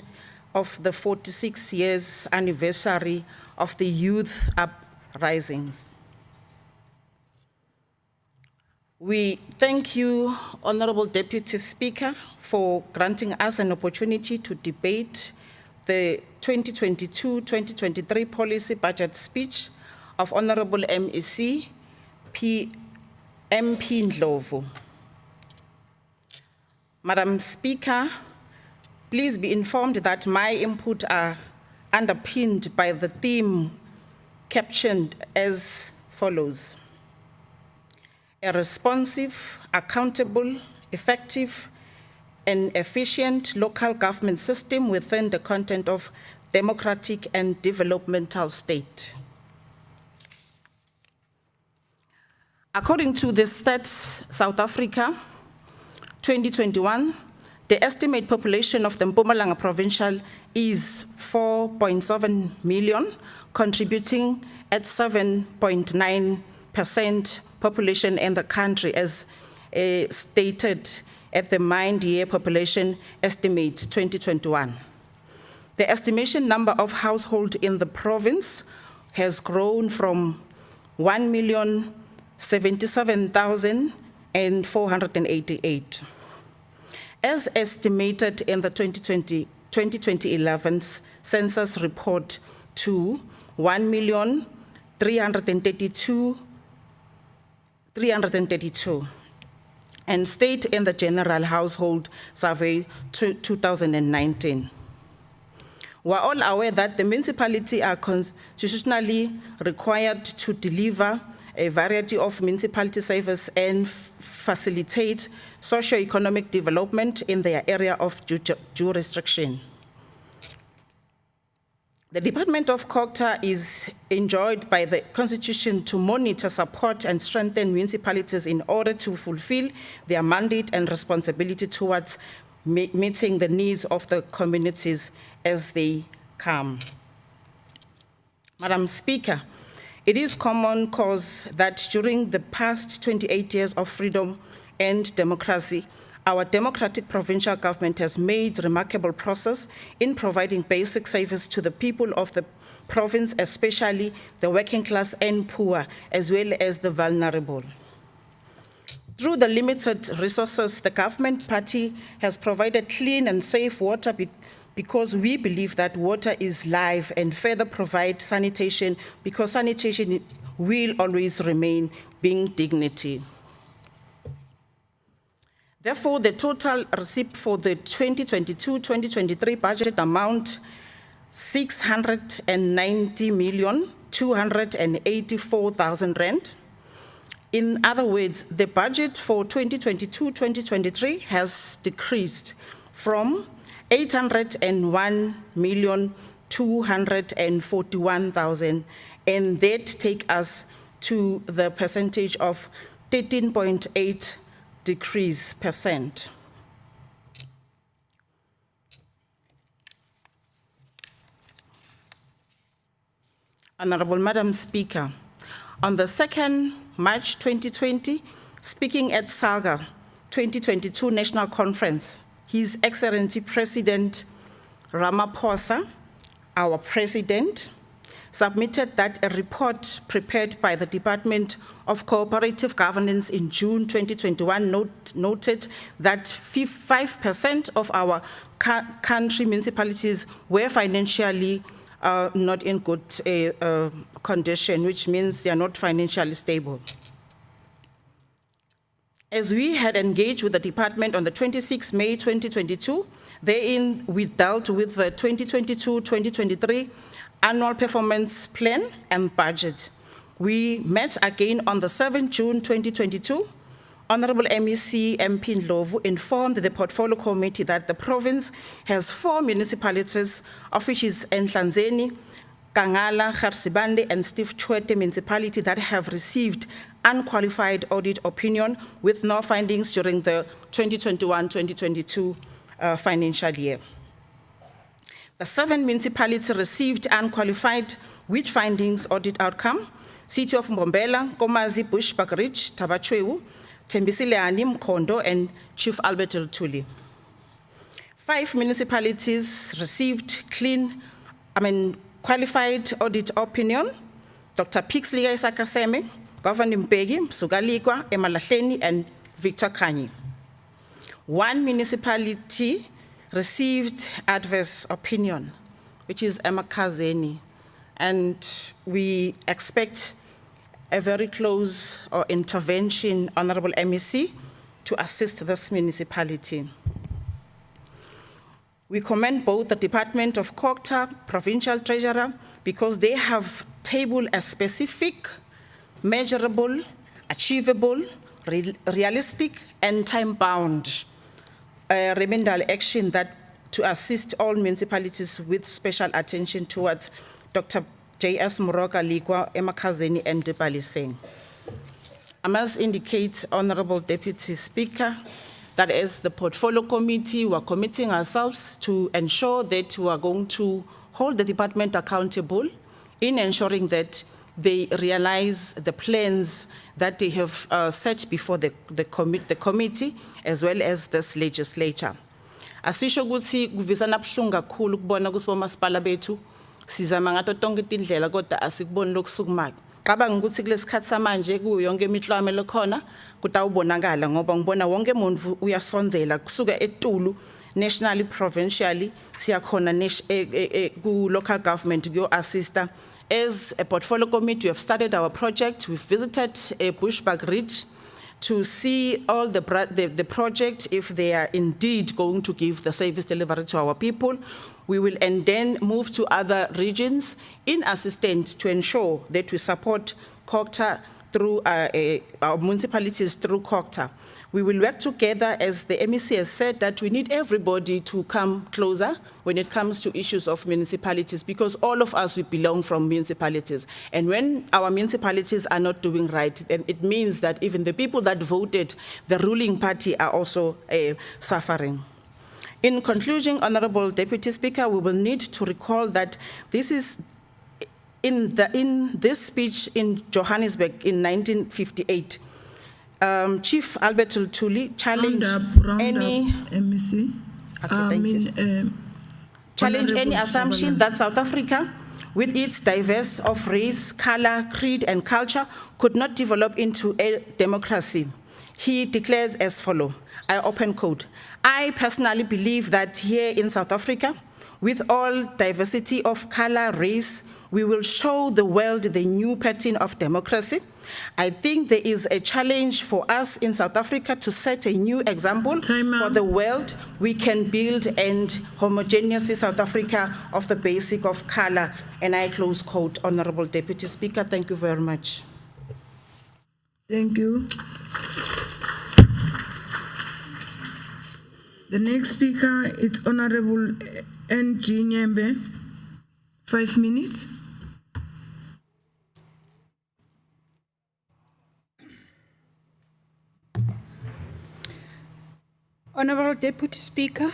of the 46 years anniversary of the youth uprisings. We thank you, Honorable Deputy Speaker, for granting us an opportunity to debate the 2022-2023 policy budget speech of Honorable MEC MP Ndlovu. Madam Speaker, please be informed that my input are underpinned by the theme captioned as follows: a responsive, accountable, effective, and efficient local government system within the content of democratic and developmental state. According to the Stats South Africa 2021, the estimated population of the Mpumalanga Provincial is 4.7 million, contributing at 7.9% population in the country, as stated at the mind-year population estimate 2021. The estimation number of households in the province has grown from 1,077,488. As estimated in the 2020 2011 census report to 1,332,332 and state in the General Household Survey 2019. We're all aware that the municipality are constitutionally required to deliver a variety of municipality services and facilitate socio-economic development in their area of jurisdiction. The Department of COGTA is enjoined by the Constitution to monitor, support, and strengthen municipalities in order to fulfill their mandate and responsibility towards meeting the needs of the communities as they come. Madam Speaker, it is common cause that during the past 28 years of freedom and democracy, our democratic provincial government has made remarkable progress in providing basic service to the people of the province, especially the working class and poor, as well as the vulnerable. Through the limited resources, the government party has provided clean and safe water because we believe that water is life, and further provide sanitation because sanitation will always remain being dignity. Therefore, the total receipt for the 2022-2023 budget amount 690,284,000 rand. In other words, the budget for 2022-2023 has decreased from 801,241,000, and that take us to the percentage of 13.8% decrease. Honorable Madam Speaker, on the 2nd March 2020, speaking at SAGA 2022 National Conference, His Excellency President Ramaphosa, our President, submitted that a report prepared by the Department of Cooperative Governance in June 2021 noted that 5% of our country municipalities were financially not in good condition, which means they are not financially stable. As we had engaged with the department on the 26th May 2022, therein we dealt with the 2022-2023 annual performance plan and budget. We met again on the 7th June 2022. Honorable MEC MP Ndlovu informed the portfolio committee that the province has 4 municipalities, of which is Nhlanzeni, Kangala, Garsibande, and Steve Tshwete municipality that have received unqualified audit opinion with no findings during the 2021-2022 financial year. The 7 municipalities received unqualified with findings audit outcome: City of Mbombela, Komazi, Bushbuckridge, Tabachwewu, Tembisileani, Mkondo, and Chief Albert Lutuli. 5 municipalities received qualified audit opinion: Dr. Pixley Isakaseme, Governor Mbeki, Sugalikwa, Emalahleni, and Victor Khanyi. 1 municipality received adverse opinion, which is Emakazeni, and we expect a very close intervention, Honorable MEC, to assist this municipality. We commend both the Department of COGTA, Provincial Treasurer, because they have tabled a specific, measurable, achievable, realistic, and time-bound remedial action that to assist all municipalities with special attention towards Dr. J.S. Moroka, Likwa, Emakazeni, and Debaliseng. I must indicate, Honorable Deputy Speaker, that as the portfolio committee, we are committing ourselves to ensure that we are going to hold the department accountable in ensuring that they realize the plans that they have set before the committee as well as this legislature. Asisho ukuthi kuvisana buhlungu kakhulu ukubona ukuthi bomasipala bethu sizama ngato tonke tindlela kodwa asikuboni lokusukumayo. Cabanga ukuthi kulesikhathi samanje kuyo yonke imitlamo lekhona kutawubonakala ngoba ngibona wonke umuntu uyasonzela kusuka eTulu nationally, provincially, siyakhona local government to assist. As a portfolio committee, we have started our project. We've visited Bushbuck Ridge to see all the project, if they are indeed going to give the service delivery to our people. We will and then move to other regions in assistance to ensure that we support COGTA through our municipalities through COGTA. We will work together, as the MEC has said, that we need everybody to come closer when it comes to issues of municipalities, because all of us, we belong from municipalities. And when our municipalities are not doing right, then it means that even the people that voted the ruling party are also suffering. In conclusion, Honorable Deputy Speaker, we will need to recall that this is in this speech in Johannesburg in 1958. Chief Albert Lutuli challenged challenge any assumption that South Africa, with its diverse of race, color, creed, and culture, could not develop into a democracy. He declares as follows, I open quote, I personally believe that here in South Africa, with all diversity of color, race, we will show the world the new pattern of democracy. I think there is a challenge for us in South Africa to set a new example for the world. We can build and homogeneous South Africa of the basic of color. And I close quote, Honorable Deputy Speaker. Thank you very much. Thank you. The next speaker is Honorable N.G. Nyembe. 5 minutes. Honorable Deputy Speaker,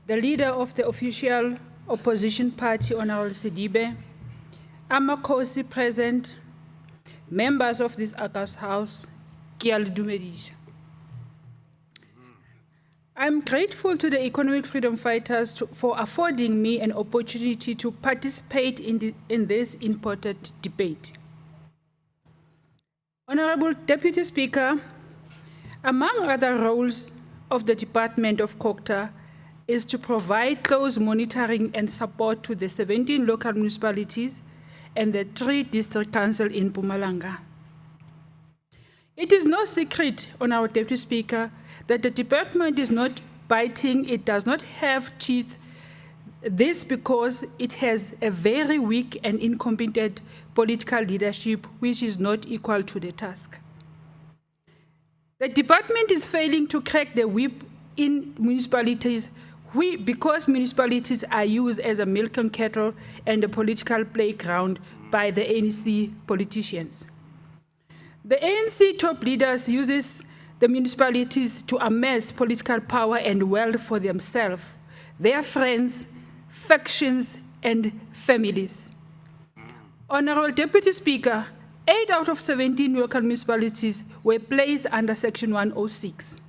the leader of the official opposition party, Honorable Sidibe, Amakosi present, members of this August House, I'm grateful to the economic freedom fighters for affording me an opportunity to participate in this important debate. Honorable Deputy Speaker, among other roles of the Department of COGTA is to provide close monitoring and support to the 17 local municipalities and the 3 district councils in Mpumalanga. It is no secret, Honorable Deputy Speaker, that the department is not biting, it does not have teeth. This because it has a very weak and incompetent political leadership which is not equal to the task. The department is failing to crack the whip in municipalities because municipalities are used as a milking cattle and a political playground by the ANC politicians. The ANC top leaders uses the municipalities to amass political power and wealth for themselves, their friends, factions, and families. Honorable Deputy Speaker, 8 out of 17 local municipalities were placed under Section 106.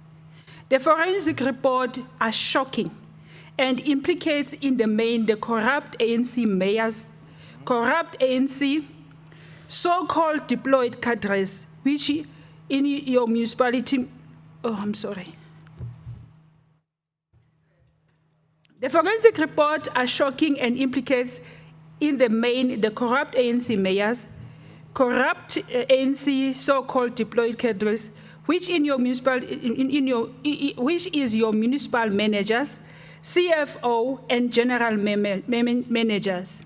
The forensic report are shocking and implicates in the main the corrupt ANC mayors, corrupt ANC, so-called deployed cadres, which in your municipality, The forensic report are shocking and implicates in the main the corrupt ANC mayors, corrupt ANC so-called deployed cadres, which is your municipal managers, CFO, and general managers.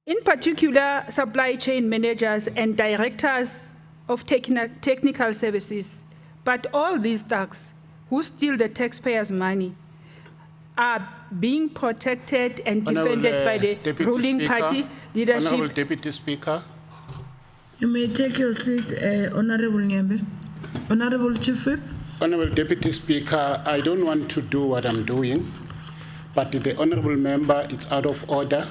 In particular, supply chain managers and directors of technical services. But all these thugs who steal the taxpayers' money are being protected and defended by the ruling party leadership. Honorable Deputy Speaker. You may take your seat, Honorable Nyembe. Honorable Chief Whip. Honorable Deputy Speaker, I don't want to do what I'm doing, but the Honorable Member, it's out of order.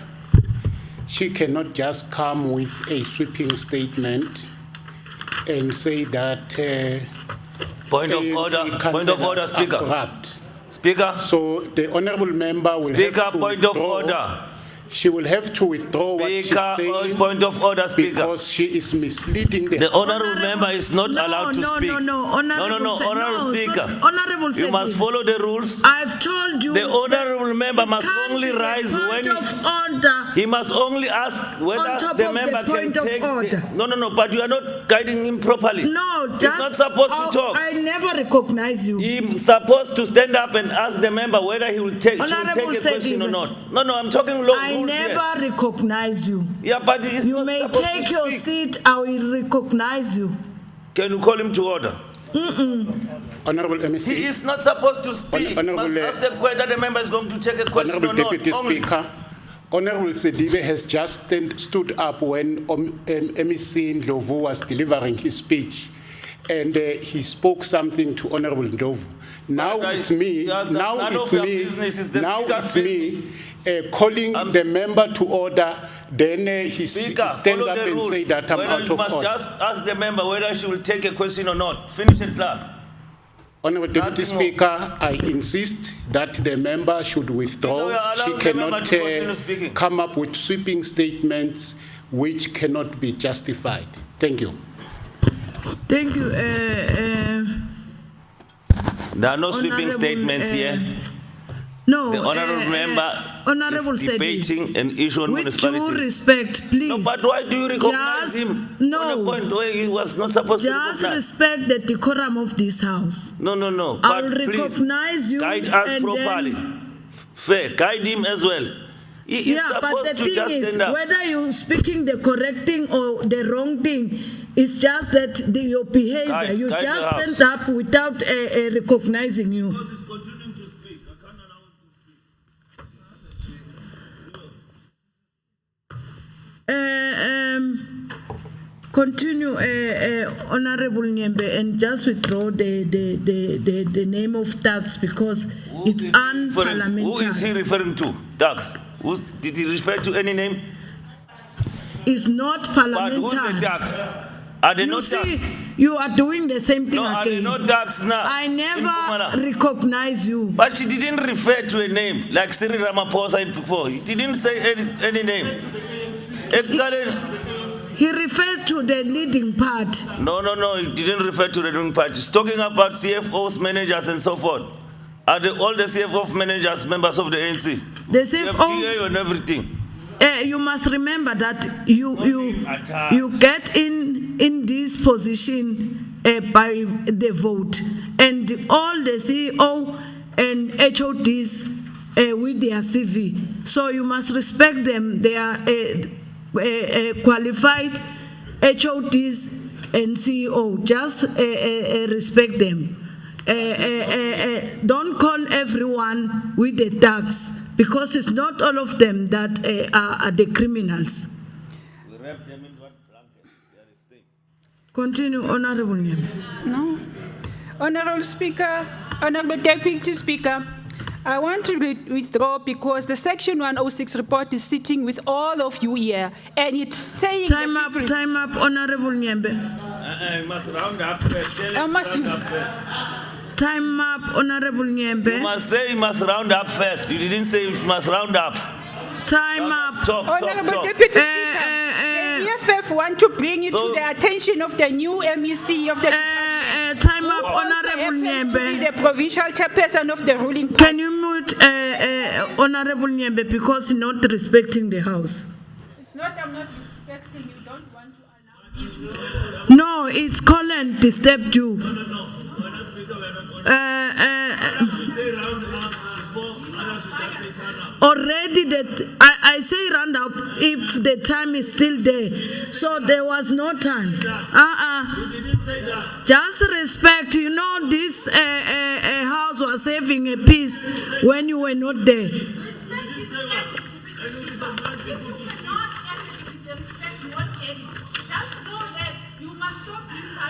She cannot just come with a sweeping statement and say that Point of order, Speaker. Corrupt. Speaker. So the Honorable Member will Speaker, have to point of order. She will have to withdraw what she's Speaker, saying point of order, Speaker. because she is misleading The honorable member is not allowed to speak. Honorable Speaker. Honorable You must follow the rules. I've told you. The honorable member must can't only be the rise point when of order he must only ask on whether top the of the member can point of take. order. No, but you are not guiding him properly. No, he's just. not supposed to talk. I never recognize you. He's supposed to stand up and ask the member whether he will take, she will Honorable take a question or Sediba. not. No, I'm talking rules I here. never recognize you. Yeah, but he's You not may supposed take to your speak. seat, I will recognize you. Can you call him to order? Honorable MEC. He is not supposed to speak. Honorable- Must ask whether the member is going to take a question Honorable or not. Deputy Only. Speaker, Honorable Sedibe has just stood up when MEC Ndlovu was delivering his speech, and he spoke something to Honorable Ndlovu. Now it's me. Now it's me calling the member to order. Then he Speaker, stands follow up the and rules. say that I'm Whether out you of must order. just ask the member whether she will take a question or not. Finish it, clerk. Honorable Deputy Speaker, I insist that the member should withdraw. You are She allowing the member cannot to continue speaking. come up with sweeping statements which cannot be justified. Thank you. Thank you. There are no sweeping Honorable, statements here. No. The honorable member Honorable is Sedi, debating an issue on with municipalities. due respect, please. No, but why do you recognize Just- him no. on a point where he was not supposed Just to recognize? respect the decorum of this house. No. I'll But please recognize you. guide us and properly. then- Fair. Guide him as well. He is Yeah, but supposed the to thing just is, stand up. whether you're speaking the correct thing or the wrong thing, it's just that your behavior. Guide You the just house. stand up without recognizing you. Continue, Honorable Nyembe, and just withdraw the name of tax because it's unparliamentary. Who is he referring to? Tax. Did he refer to any name? It's not parliamentary. But who's the tax? Are they You not see, tax? you are doing the same thing No, are they again. not tax now? I in never Mpumalanga? recognize you. But she didn't refer to a name like Cyril Ramaphosa before. He didn't say any name. He referred to the leading part. No, he didn't refer to the ruling party. He's talking about CFOs, managers, and so forth. Are all the CFO managers members of the ANC? The CFO, FTA and everything. you must remember that you get in this position by the vote, and all the CEO and HODs with their CV. So you must respect them. They are qualified HODs and CEO. Just respect them. Don't call everyone with the tax because it's not all of them that are the criminals. Continue, Honorable Nyembe. No. Honorable Speaker, Honorable Deputy Speaker, I want to withdraw because the Section 106 report is sitting with all of you here, and it's saying... Time up, Honorable Nyembe. You must round up first. Time up, Honorable Nyembe. You must say you must round up first. You didn't say you must round up. Time up. Talk. Deputy Speaker, the EFF want to bring it to the attention of the new MEC of the time up, Honorable Nyembe. The provincial chairperson of the ruling party. Can you mute Honorable Nyembe because he's not respecting the House? It's not I'm not respecting you. Don't want to allow me to... No, it's Colin disturbed you. Already that I say round up if the time is still there. So there was no time. Just respect. You know this house was having a peace when you were not there.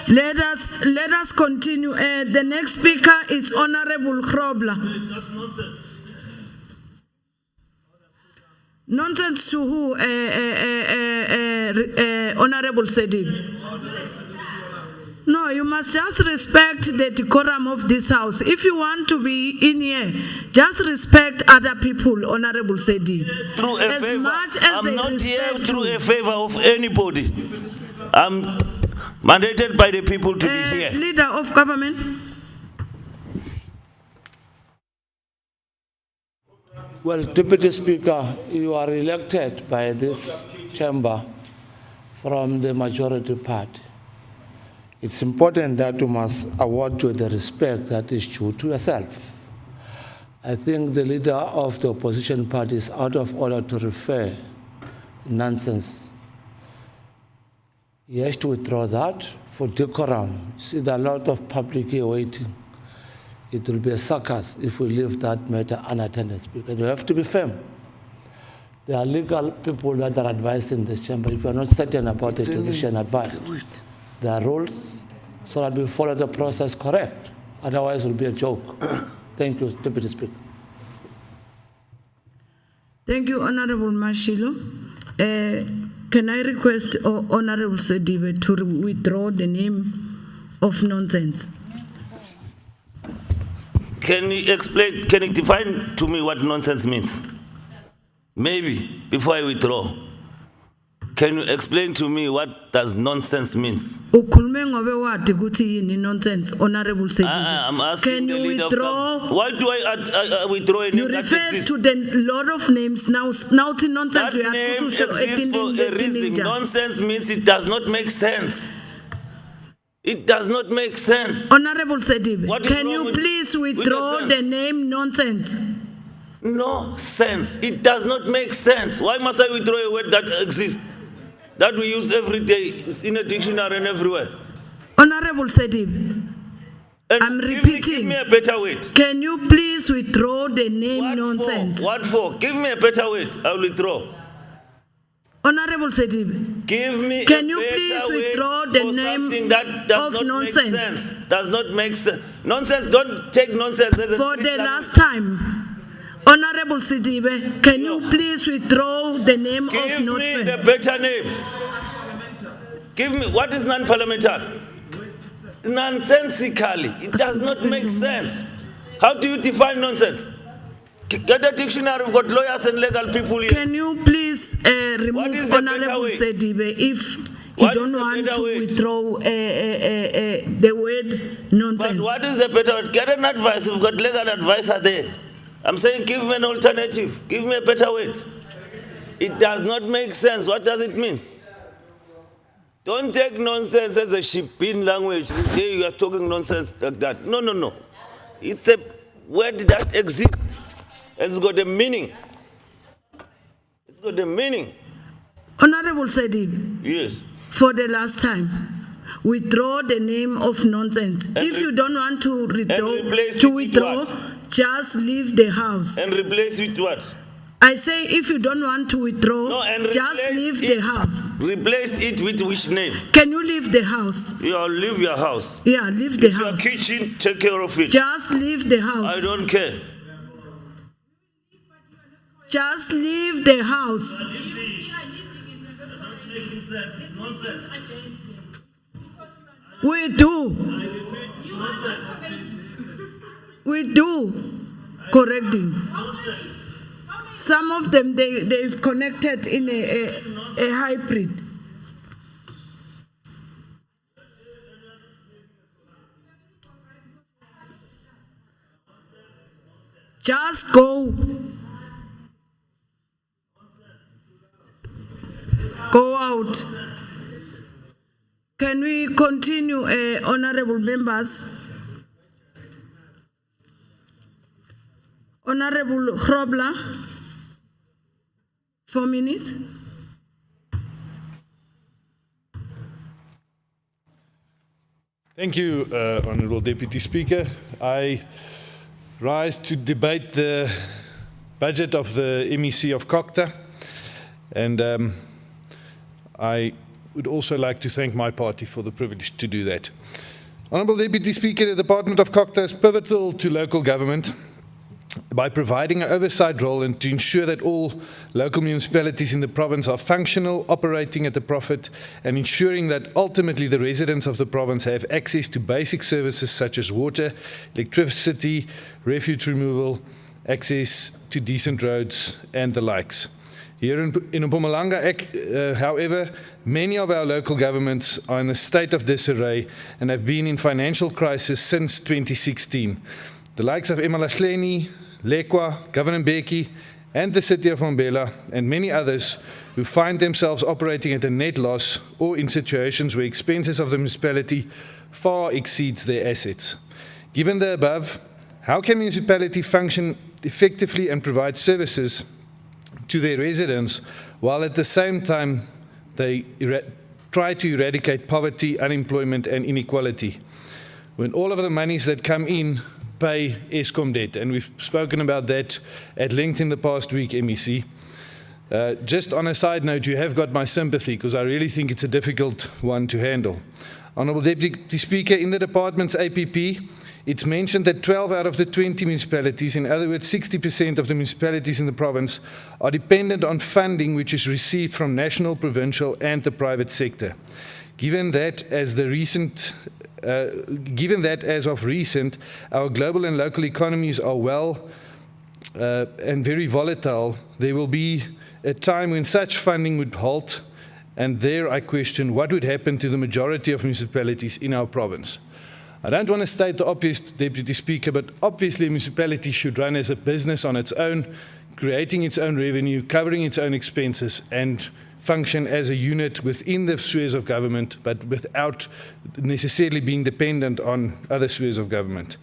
Let us continue. The next speaker is Honorable Krobla. Nonsense to who? Honorable Sedi. No, you must just respect the decorum of this house. If you want to be in here, just respect other people, Honorable Sedi. Through a As favor. much as I'm they not here respect through you. a favor of anybody. I'm mandated by the people to be here. Leader of government. Well, Deputy Speaker, you are elected by this chamber from the majority party. It's important that you must award you the respect that is due to yourself. I think the leader of the opposition party is out of order to refer nonsense. He has to withdraw that for decorum. See, there are a lot of public here waiting. It will be a circus if we leave that matter unattended, Speaker. You have to be firm. There are legal people that are advised in this chamber. If you are not certain about the decision advised, there are rules so that we follow the process correct. Otherwise, it will be a joke. Thank you, Deputy Speaker. Thank you, Honorable Mashilo. Can I request Honorable Sedibe to withdraw the name of nonsense? Can you explain, can you define to me what nonsense means? Maybe, before I withdraw. Can you explain to me what does nonsense means? Ukhulume ngobe wathi ukuthi yini nonsense, Honorable Sedibe. I'm asking Can the you leader withdraw? of why do I withdraw a name You that refer exists? to the lot of names now. Now, to nonsense. That name exists for a reason. Nonsense means it does not make sense. It does not make sense. Honorable Sedibe, What is can wrong you with- please with withdraw the the sense? name nonsense? No sense. It does not make sense. Why must I withdraw a word that exists? That we use every day. It's in a dictionary and everywhere. Honorable Sedibe, And I'm give repeating. me a better word. Can you please withdraw the name What nonsense? for? What for? Give me a better word. I will withdraw. Honorable Sedibe, Give me can a you better please word withdraw the for name something that does of not make nonsense? sense. Does not make sense. Nonsense. Don't take nonsense as a For street the language. last time, Honorable Sedibe, can you please withdraw the name of Give me nonsense? the better name. Give me, what is non-parliamentary? Nonsensically. It does not make sense. How do you define nonsense? Get a dictionary, we've got lawyers and legal people here. Can you please remove is the better Honorable way? Sedibe if you What don't is the want better to way? withdraw the word nonsense? But what is the better word? Get an advice, we've got legal advisor there. I'm saying give me an alternative. Give me a better word. It does not make sense. What does it mean? Don't take nonsense as a ship-in language. There you are talking nonsense like that. No, no, no. It's a word that exists. It's got a meaning. It's got a meaning. Honorable Sedibe, Yes. for the last time, withdraw the name of nonsense. If you don't want to replace it with withdraw, just leave the house. And replace with what? I say if you don't want to withdraw, No, and just replace leave it- the house. Replace it with which name? Can you leave the house? You leave your house. Yeah, leave the It's your house. kitchen, take care of it. Just leave the house. I don't care. Just leave the house. We do. We do. Correcting. Some of them, they've connected in a hybrid. Just go. Go out. Can we continue, honorable members? Honorable Hrobla, 4 minutes. Thank you, Honourable Deputy Speaker. I rise to debate the budget of the MEC of COGTA, and I would also like to thank my party for the privilege to do that. Honourable Deputy Speaker, the Department of COGTA is pivotal to local government by providing an oversight role and to ensure that all local municipalities in the province are functional, operating at a profit, and ensuring that ultimately the residents of the province have access to basic services such as water, electricity, refuge removal, access to decent roads, and the likes. Here in Mpumalanga, however, many of our local governments are in a state of disarray and have been in financial crisis since 2016. The likes of Emalahleni, Lekwa, Governor Mbeki, and the city of Mbombela, and many others who find themselves operating at a net loss or in situations where expenses of the municipality far exceeds their assets. Given the above, how can municipality function effectively and provide services to their residents while at the same time they try to eradicate poverty, unemployment, and inequality, when all of the monies that come in pay Eskom debt? And we've spoken about that at length in the past week, MEC. Just on a side note, you have got my sympathy because I really think it's a difficult one to handle. Honourable Deputy Speaker, in the department's APP, it's mentioned that 12 out of the 20 municipalities, in other words 60% of the municipalities in the province, are dependent on funding which is received from national, provincial and the private sector. Given that as of recent, our global and local economies are and very volatile, there will be a time when such funding would halt, and there I question what would happen to the majority of municipalities in our province. I don't want to state the obvious, Deputy Speaker, but obviously a municipality should run as a business on its own, creating its own revenue, covering its own expenses, and function as a unit within the spheres of government, but without necessarily being dependent on other spheres of government.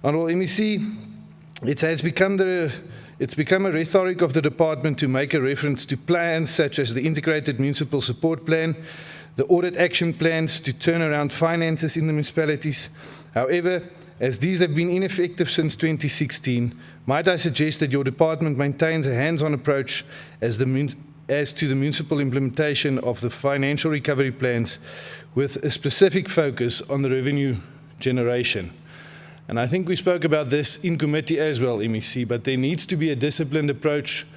Honourable MEC, it's become a rhetoric of the department to make a reference to plans such as the Integrated Municipal Support Plan, the audit action plans to turn around finances in the municipalities. However, as these have been ineffective since 2016, might I suggest that your department maintains a hands-on approach as to the municipal implementation of the financial recovery plans with a specific focus on the revenue generation. And I think we spoke about this in committee as well, MEC, but there needs to be a disciplined approach.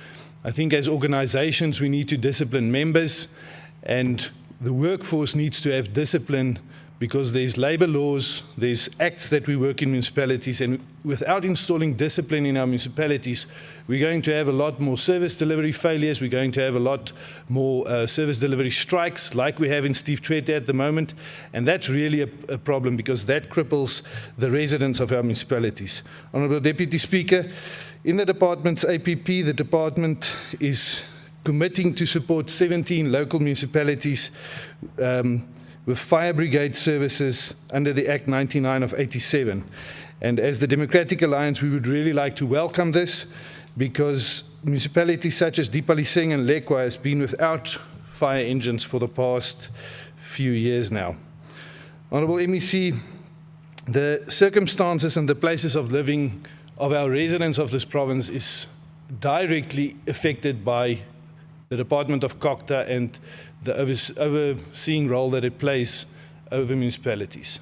I think as organizations we need to discipline members, and the workforce needs to have discipline because there's labor laws, there's acts that we work in municipalities, and without installing discipline in our municipalities, we're going to have a lot more service delivery failures, we're going to have a lot more service delivery strikes like we have in Steve Tshwete at the moment, and that's really a problem because that cripples the residents of our municipalities. Honourable Deputy Speaker, in the department's APP, the department is committing to support 17 local municipalities with fire brigade services under the Act 99 of 87. And as the Democratic Alliance, we would really like to welcome this because municipalities such as Dipaliseng and Lekwa has been without fire engines for the past few years now. Honourable MEC, the circumstances and the places of living of our residents of this province is directly affected by the Department of COGTA and the overseeing role that it plays over municipalities.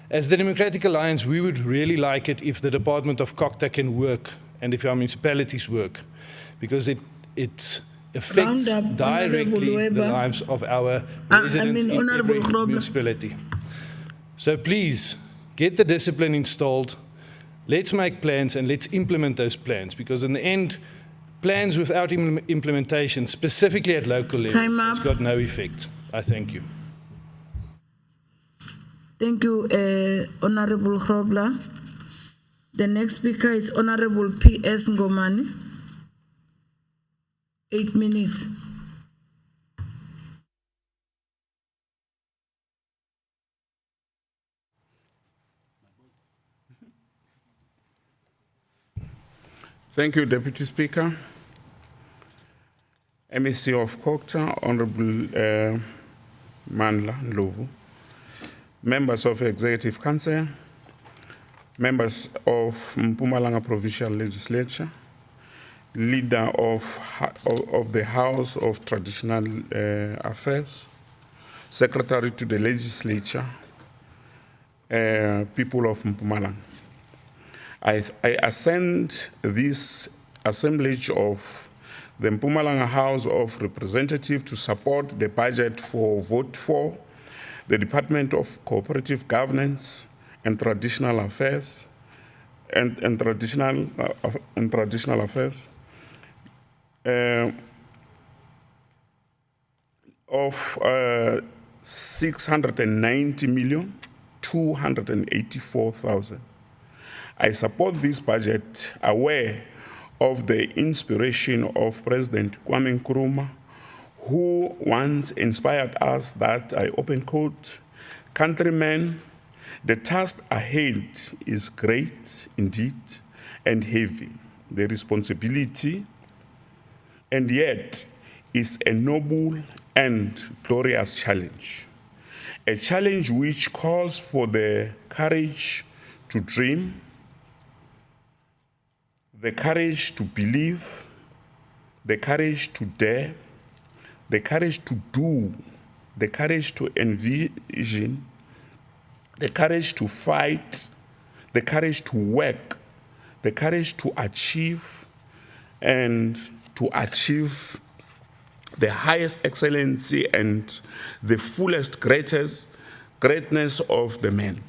As the Democratic Alliance, we would really like it if the Department of COGTA can work and if our municipalities work, because it affects directly the lives of our residents in every municipality. So please, get the discipline installed, let's make plans and let's implement those plans, because in the end, plans without implementation, specifically at local level, has got no effect. I thank you. Thank you, Honourable Grobler. The next speaker is Honourable P.S. Ngomani. 8 minutes. Thank you, Deputy Speaker. MEC of COGTA, Honorable Mandla Ndlovu, members of Executive Council, members of Mpumalanga Provincial Legislature, leader of the House of Traditional Affairs, Secretary to the Legislature, people of Mpumalanga. I ascend this assemblage of the Mpumalanga House of Representatives to support the budget for vote for the Department of Cooperative Governance and Traditional Affairs and traditional affairs of 690,284,000. I support this budget aware of the inspiration of President Kwame Nkrumah, who once inspired us that, I open quote, "Countrymen, the task ahead is great indeed and heavy. The responsibility, and yet is a noble and glorious challenge. A challenge which calls for the courage to dream, the courage to believe, the courage to dare, the courage to do, the courage to envision, the courage to fight, the courage to work, the courage to achieve, and to achieve the highest excellency and the fullest greatness of the man."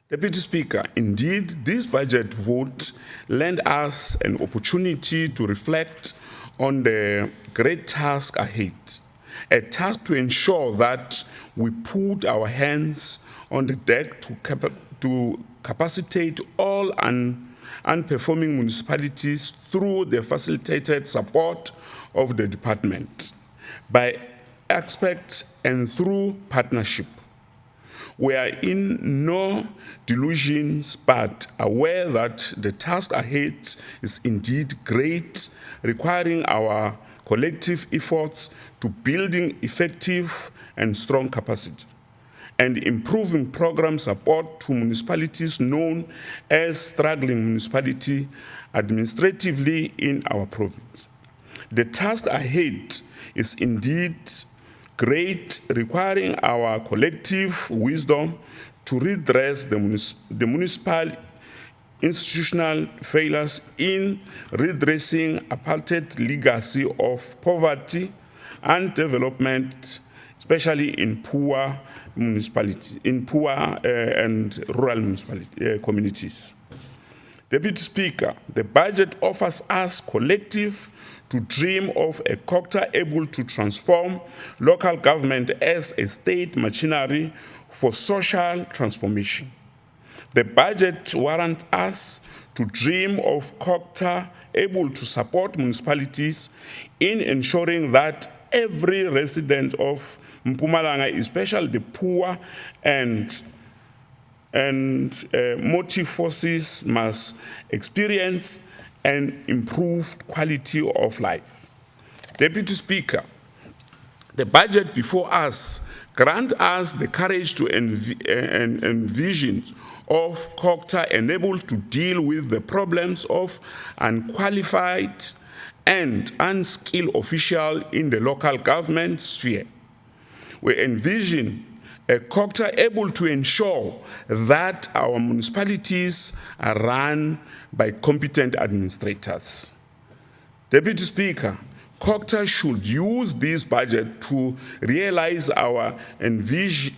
Deputy Speaker, indeed, this budget vote lend us an opportunity to reflect on the great task ahead, a task to ensure that we put our hands on the deck to capacitate all unperforming municipalities through the facilitated support of the department, by experts and through partnership. We are in no delusions, but aware that the task ahead is indeed great, requiring our collective efforts to building effective and strong capacity and improving program support to municipalities known as struggling municipality administratively in our province. The task ahead is indeed great, requiring our collective wisdom to redress the municipal institutional failures in redressing apartheid legacy of poverty and development, especially in poor municipalities, in poor and rural communities. Deputy Speaker, the budget offers us collective to dream of a COGTA able to transform local government as a state machinery for social transformation. The budget warrants us to dream of COGTA able to support municipalities in ensuring that every resident of Mpumalanga, especially the poor and motive forces, must experience an improved quality of life. Deputy Speaker, the budget before us grants us the courage to envision of COGTA enabled to deal with the problems of unqualified and unskilled officials in the local government sphere. We envision a COGTA able to ensure that our municipalities are run by competent administrators. Deputy Speaker, COGTA should use this budget to realize our envisioned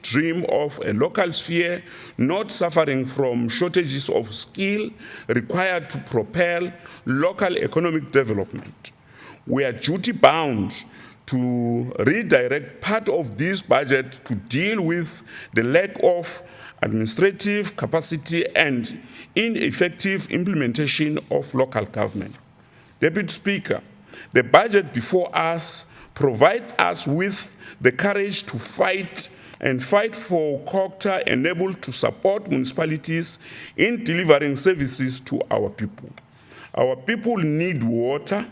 dream of a local sphere not suffering from shortages of skill required to propel local economic development. We are duty-bound to redirect part of this budget to deal with the lack of administrative capacity and ineffective implementation of local government. Deputy Speaker, the budget before us provides us with the courage to fight for COGTA enabled to support municipalities in delivering services to our people. Our people need water,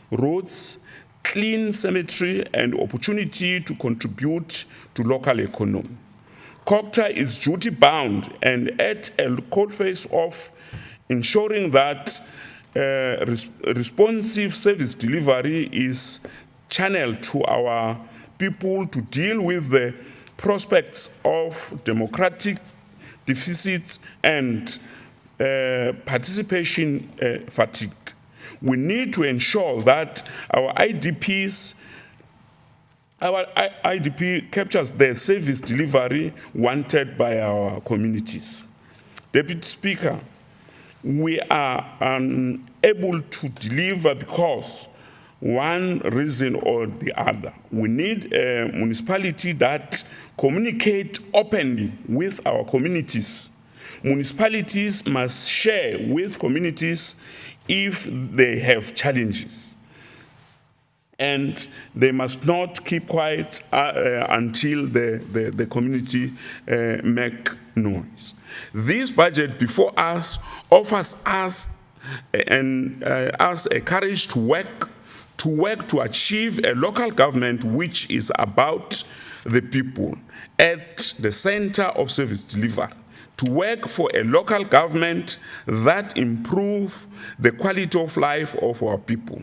roads, clean cemetery, and opportunity to contribute to local economy. COGTA is duty-bound and at a coalface of ensuring that responsive service delivery is channeled to our people to deal with the prospects of democratic deficits, and participation fatigue. We need to ensure that our IDP captures the service delivery wanted by our communities. Deputy Speaker, we are unable to deliver because one reason or the other. We need a municipality that communicate openly with our communities. Municipalities must share with communities if they have challenges. And they must not keep quiet until the community make noise. This budget before us offers us a courage to work to achieve a local government which is about the people at the center of service delivery, to work for a local government that improves the quality of life of our people,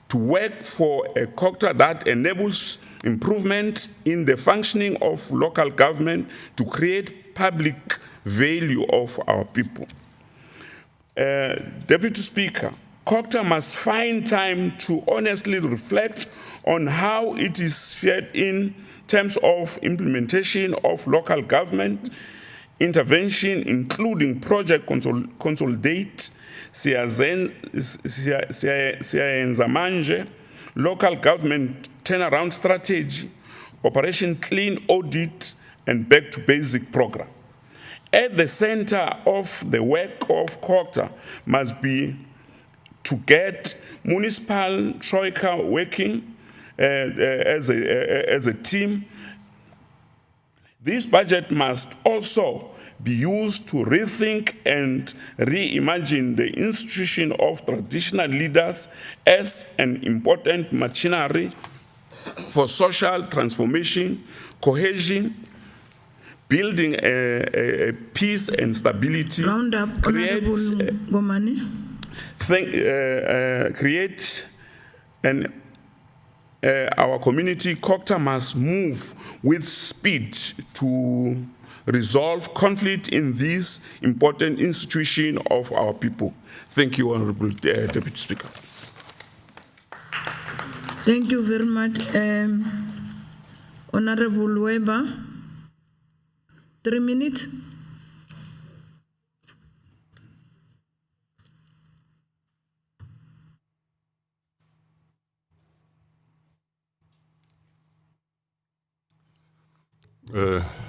to work for a COGTA that enables improvement in the functioning of local government to create public value of our people. Deputy Speaker, COGTA must find time to honestly reflect on how it is fared in terms of implementation of local government intervention, including project consolidate, siyayenza manje, local government turnaround strategy, Operation Clean Audit, and Back to Basic program. At the center of the work of COGTA must be to get municipal troika working as a team. This budget must also be used to rethink and reimagine the institution of traditional leaders as an important machinery for social transformation, cohesion, building a peace and stability. Round up, Honorable Gomani. Create our community. COGTA must move with speed to resolve conflict in this important institution of our people. Thank you, Honorable Deputy Speaker. Thank you very much. Honorable Weber, 3 minutes.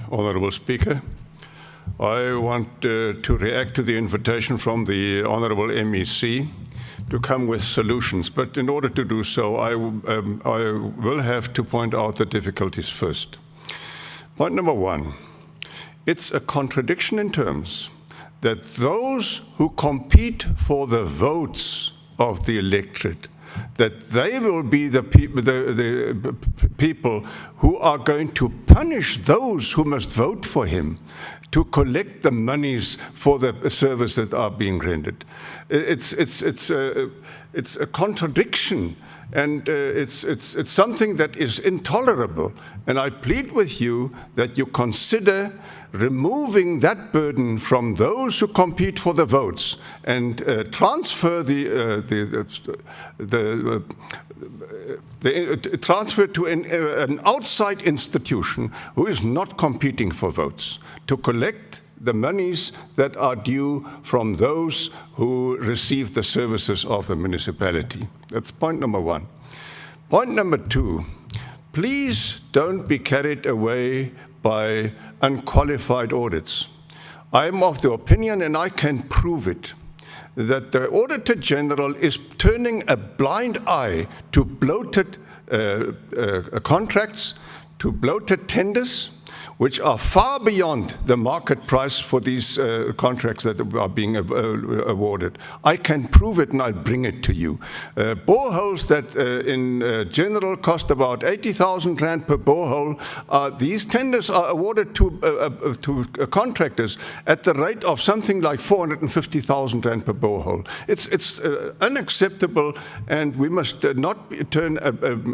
Honorable Speaker, I want to react to the invitation from the Honorable MEC to come with solutions, but in order to do so, I will have to point out the difficulties first. Point number one, it's a contradiction in terms that those who compete for the votes of the electorate, that they will be the people who are going to punish those who must vote for him to collect the monies for the services that are being rendered. It's a contradiction, and it's something that is intolerable. And I plead with you that you consider removing that burden from those who compete for the votes and transfer transfer to an outside institution who is not competing for votes to collect the monies that are due from those who receive the services of the municipality. That's point number one. Point number two, please don't be carried away by unqualified audits. I'm of the opinion, and I can prove it, that the Auditor General is turning a blind eye to bloated contracts, to bloated tenders, which are far beyond the market price for these contracts that are being awarded. I can prove it, and I'll bring it to you. Boreholes that in general cost about 80,000 Rand per borehole, these tenders are awarded to contractors at the rate of something like 450,000 Rand per borehole. It's unacceptable, and we must not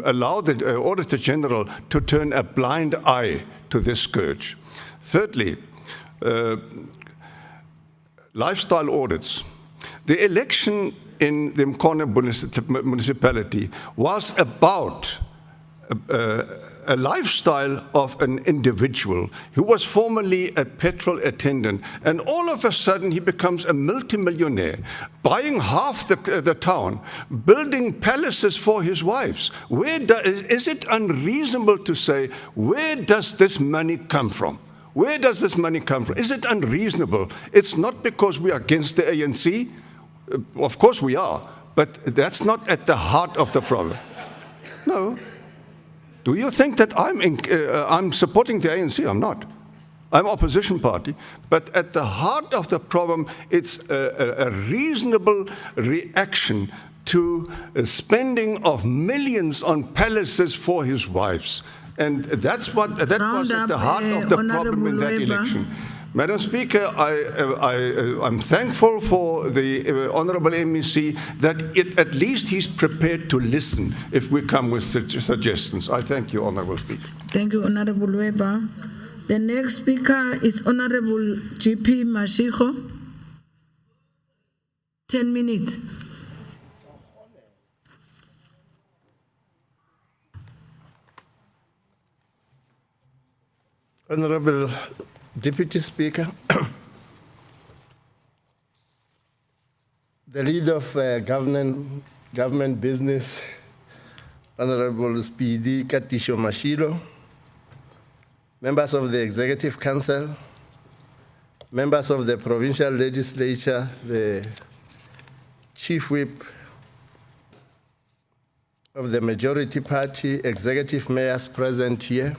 allow the Auditor General to turn a blind eye to this scourge. Thirdly, lifestyle audits. The election in the Mkhonto municipality was about a lifestyle of an individual who was formerly a petrol attendant, and all of a sudden he becomes a multimillionaire, buying half the town, building palaces for his wives. Is it unreasonable to say, where does this money come from? Where does this money come from? Is it unreasonable? It's not because we are against the ANC. Of course we are, but that's not at the heart of the problem. No. Do you think that I'm supporting the ANC? I'm not. I'm opposition party. But at the heart of the problem, it's a reasonable reaction to spending of millions on palaces for his wives. And that was at the heart of the problem in that election. Madam Speaker, I'm thankful for the Honourable MEC that at least he's prepared to listen if we come with suggestions. I thank you, Honourable Speaker. Thank you, Honourable Weber. The next speaker is Honourable GP Mashiko. 10 minutes. Honourable Deputy Speaker, the leader of government business, Honourable SPD Katisho Mashilo, members of the Executive Council, members of the Provincial Legislature, the Chief Whip of the Majority Party, Executive Mayors present here,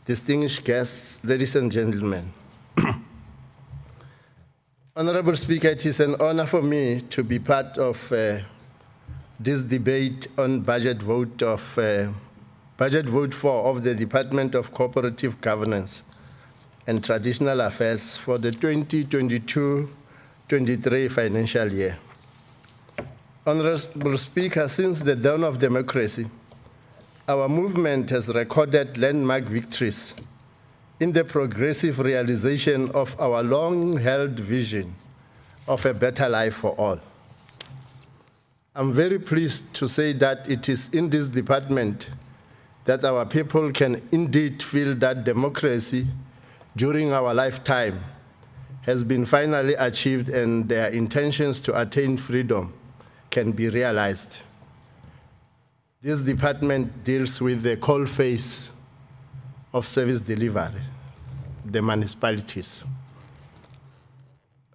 distinguished guests, ladies and gentlemen. Honorable Speaker, it is an honor for me to be part of this debate on budget vote 4 of the Department of Cooperative Governance and Traditional Affairs for the 2022-23 financial year. Honorable Speaker, since the dawn of democracy, our movement has recorded landmark victories in the progressive realization of our long-held vision of a better life for all. I'm very pleased to say that it is in this department that our people can indeed feel that democracy during our lifetime has been finally achieved and their intentions to attain freedom can be realized. This department deals with the coal face of service delivery, the municipalities.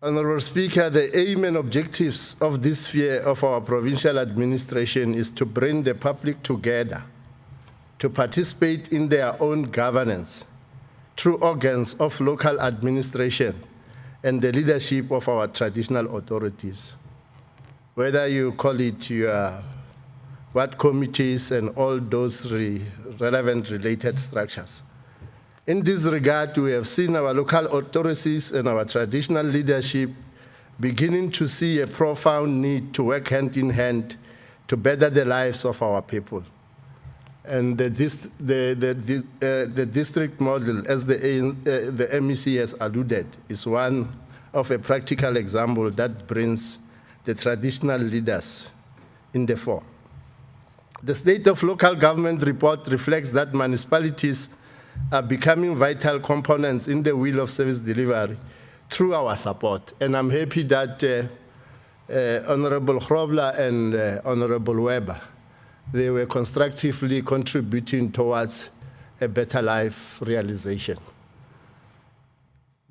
Honorable Speaker, the aim and objectives of this sphere of our provincial administration is to bring the public together to participate in their own governance through organs of local administration and the leadership of our traditional authorities. Whether you call it your what committees and all those relevant related structures. In this regard, we have seen our local authorities and our traditional leadership beginning to see a profound need to work hand in hand to better the lives of our people. And the district model, as the MEC has alluded, is one of a practical example that brings the traditional leaders in the fore. The State of Local Government report reflects that municipalities are becoming vital components in the wheel of service delivery through our support. And I'm happy that Honorable Grobler and Honorable Weber, they were constructively contributing towards a better life realization.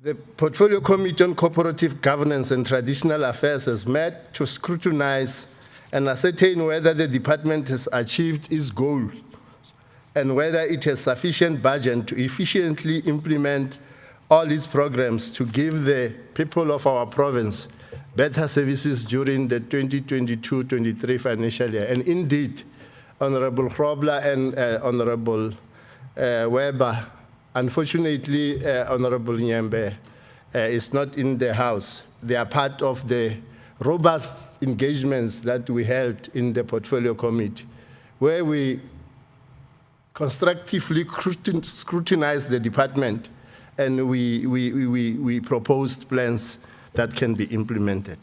The Portfolio Committee on Cooperative Governance and Traditional Affairs has met to scrutinize and ascertain whether the department has achieved its goal and whether it has sufficient budget to efficiently implement all its programs to give the people of our province better services during the 2022-23 financial year. And indeed, Honorable Grobler and Honorable Weber, unfortunately, Honorable Nyembe is not in the House. They are part of the robust engagements that we held in the Portfolio Committee, where we constructively scrutinized the department and we proposed plans that can be implemented.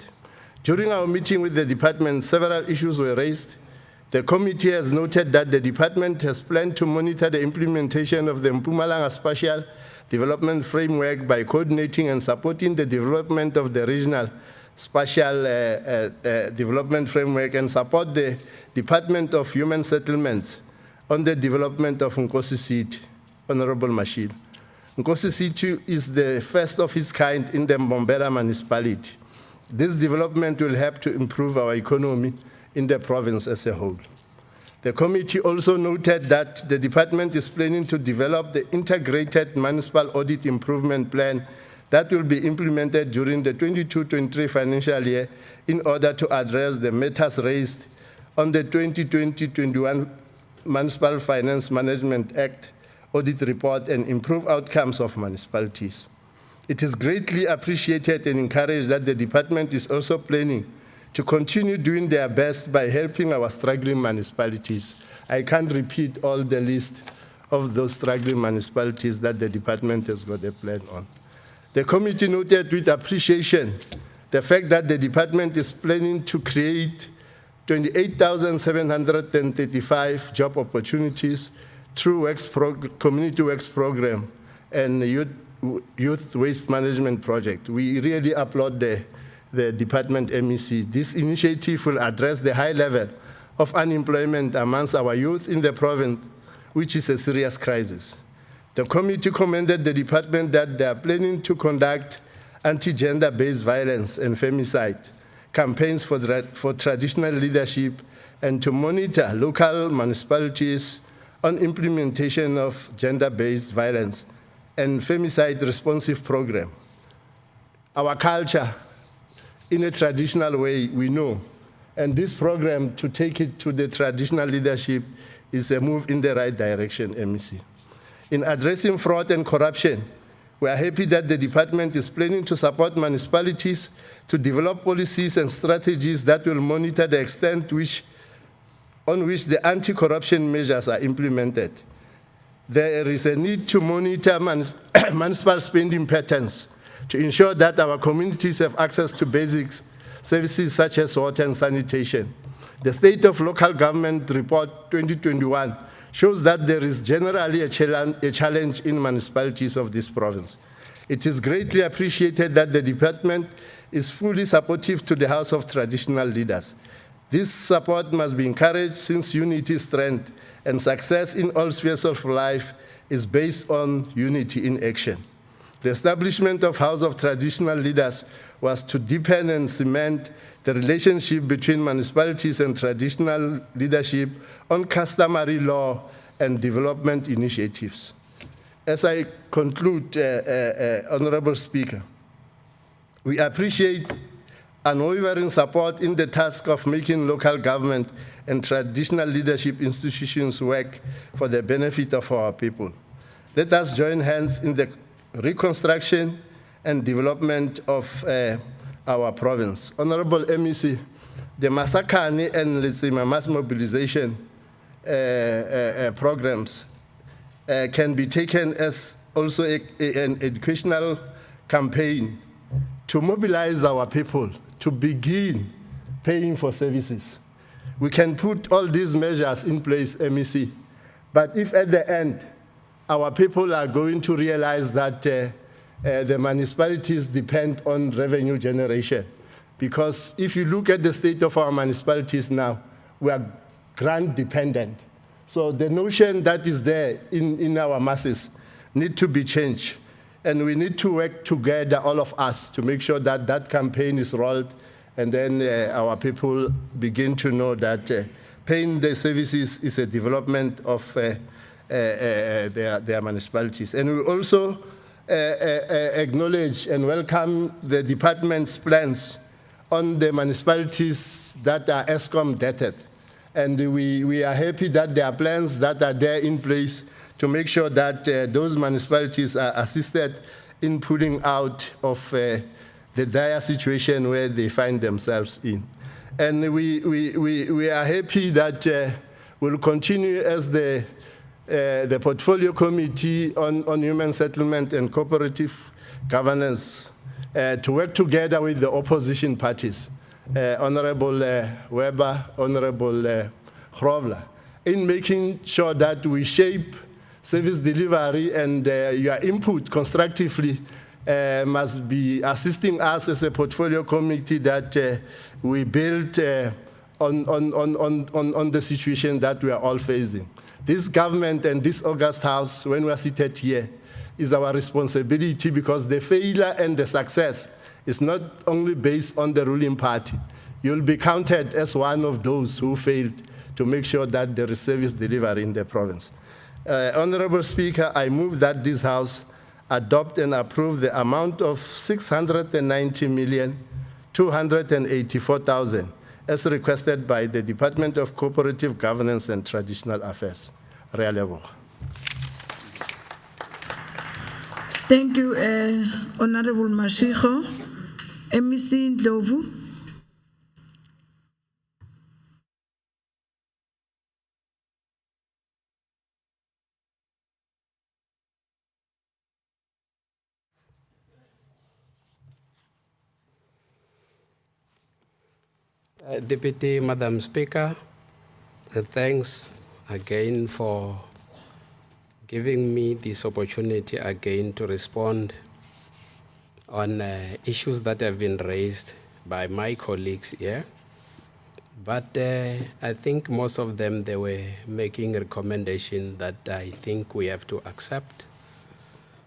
During our meeting with the department, several issues were raised. The committee has noted that the department has planned to monitor the implementation of the Mpumalanga Spatial Development Framework by coordinating and supporting the development of the regional spatial development framework and support the Department of Human Settlements on the development of Nkosi City. Honorable Mashil. Nkosi City is the first of its kind in the Mbombela municipality. This development will help to improve our economy in the province as a whole. The committee also noted that the department is planning to develop the integrated municipal audit improvement plan that will be implemented during the 22-23 financial year in order to address the matters raised on the 2020-21 Municipal Finance Management Act audit report and improve outcomes of municipalities. It is greatly appreciated and encouraged that the department is also planning to continue doing their best by helping our struggling municipalities. I can't repeat all the list of those struggling municipalities that the department has got a plan on. The committee noted with appreciation the fact that the department is planning to create 28,735 job opportunities through community works program and youth waste management project. We really applaud the department MEC. This initiative will address the high level of unemployment amongst our youth in the province, which is a serious crisis. The committee commended the department that they are planning to conduct anti-gender-based violence and femicide campaigns for traditional leadership and to monitor local municipalities on implementation of gender-based violence and femicide responsive program. Our culture, in a traditional way, we know, and this program to take it to the traditional leadership is a move in the right direction, MEC. In addressing fraud and corruption, we are happy that the department is planning to support municipalities to develop policies and strategies that will monitor the extent on which the anti-corruption measures are implemented. There is a need to monitor municipal spending patterns to ensure that our communities have access to basic services such as water and sanitation. The State of Local Government Report 2021 shows that there is generally a challenge in municipalities of this province. It is greatly appreciated that the department is fully supportive to the House of Traditional Leaders. This support must be encouraged since unity, strength, and success in all spheres of life is based on unity in action. The establishment of House of Traditional Leaders was to deepen and cement the relationship between municipalities and traditional leadership on customary law and development initiatives. As I conclude, Honorable Speaker, we appreciate unwavering support in the task of making local government and traditional leadership institutions work for the benefit of our people. Let us join hands in the reconstruction and development of our province. Honorable MEC, the Masakani and Letsima mass mobilization programs can be taken as also an educational campaign to mobilize our people to begin paying for services. We can put all these measures in place, MEC, but if at the end our people are going to realize that the municipalities depend on revenue generation, because if you look at the state of our municipalities now, we are grant dependent. So the notion that is there in our masses need to be changed. And we need to work together, all of us, to make sure that that campaign is rolled, and then our people begin to know that paying the services is a development of their municipalities. And we also acknowledge and welcome the department's plans on the municipalities that are ESCOM debted. And we are happy that there are plans that are there in place to make sure that those municipalities are assisted in pulling out of the dire situation where they find themselves in. And we are happy that we'll continue as the portfolio committee on human settlement and cooperative governance to work together with the opposition parties, Honorable Weber, Honorable Hrovla, in making sure that we shape service delivery, and your input constructively must be assisting us as a portfolio committee that we build on the situation that we are all facing. This government and this August House, when we are seated here, is our responsibility, because the failure and the success is not only based on the ruling party. You'll be counted as one of those who failed to make sure that there is service delivery in the province. Honorable Speaker, I move that this House adopt and approve the amount of 690,284,000 as requested by the Department of Cooperative Governance and Traditional Affairs. Thank you, Honorable Mashiko. MEC Ndlovu. Deputy Madam Speaker, thanks again for giving me this opportunity again to respond on issues that have been raised by my colleagues here. But I think most of them, they were making a recommendation that I think we have to accept,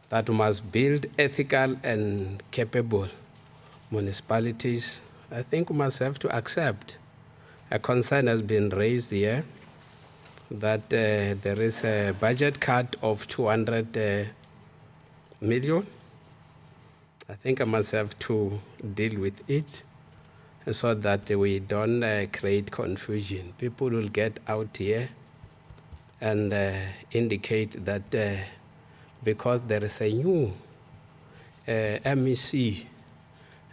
that we must build ethical and capable municipalities. I think we must have to accept. A concern has been raised here that there is a budget cut of 200 million. I think I must have to deal with it so that we don't create confusion. People will get out here and indicate that because there is a new MEC,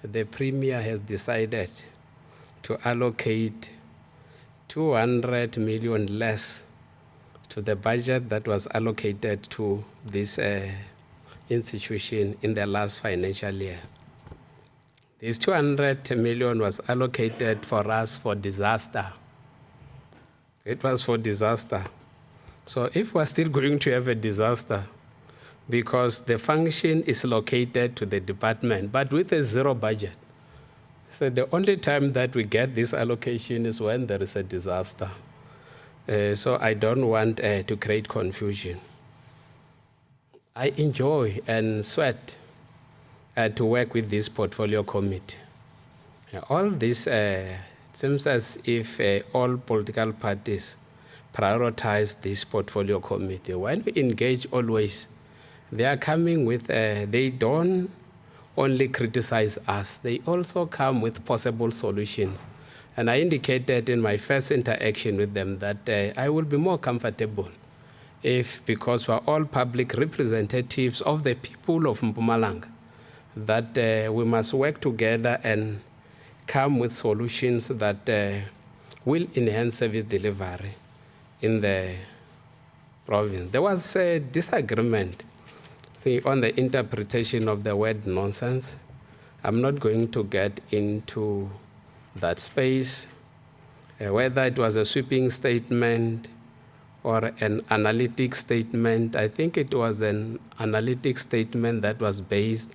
the Premier has decided to allocate 200 million less to the budget that was allocated to this institution in the last financial year. This 200 million was allocated for us for disaster. It was for disaster. So if we're still going to have a disaster, because the function is located to the department, but with a zero budget. So the only time that we get this allocation is when there is a disaster. So I don't want to create confusion. I enjoy and sweat to work with this portfolio committee. All this seems as if all political parties prioritize this portfolio committee. When we engage always, they are coming with, they don't only criticize us, they also come with possible solutions. And I indicated in my first interaction with them that I will be more comfortable if, because we're all public representatives of the people of Mpumalanga, that we must work together and come with solutions that will enhance service delivery in the province. There was a disagreement on the interpretation of the word nonsense. I'm not going to get into that space, whether it was a sweeping statement or an analytic statement. I think it was an analytic statement that was based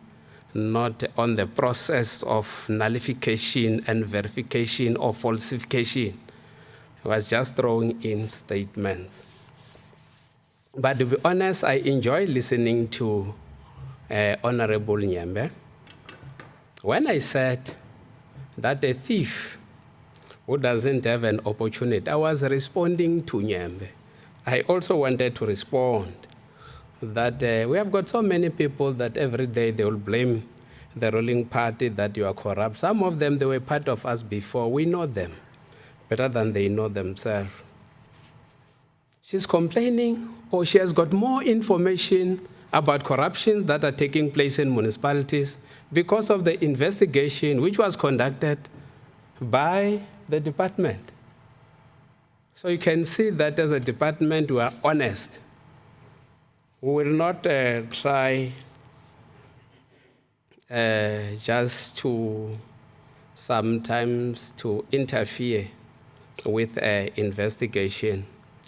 not on the process of nullification and verification or falsification. It was just throwing in statements. But to be honest, I enjoy listening to Honorable Nyembe. When I said that a thief who doesn't have an opportunity, I was responding to Nyembe. I also wanted to respond that we have got so many people that every day they will blame the ruling party that you are corrupt. Some of them, they were part of us before. We know them better than they know themselves. She's complaining, or she has got more information about corruptions that are taking place in municipalities because of the investigation which was conducted by the department. So you can see that as a department, we are honest. We will not try just to sometimes to interfere with investigation.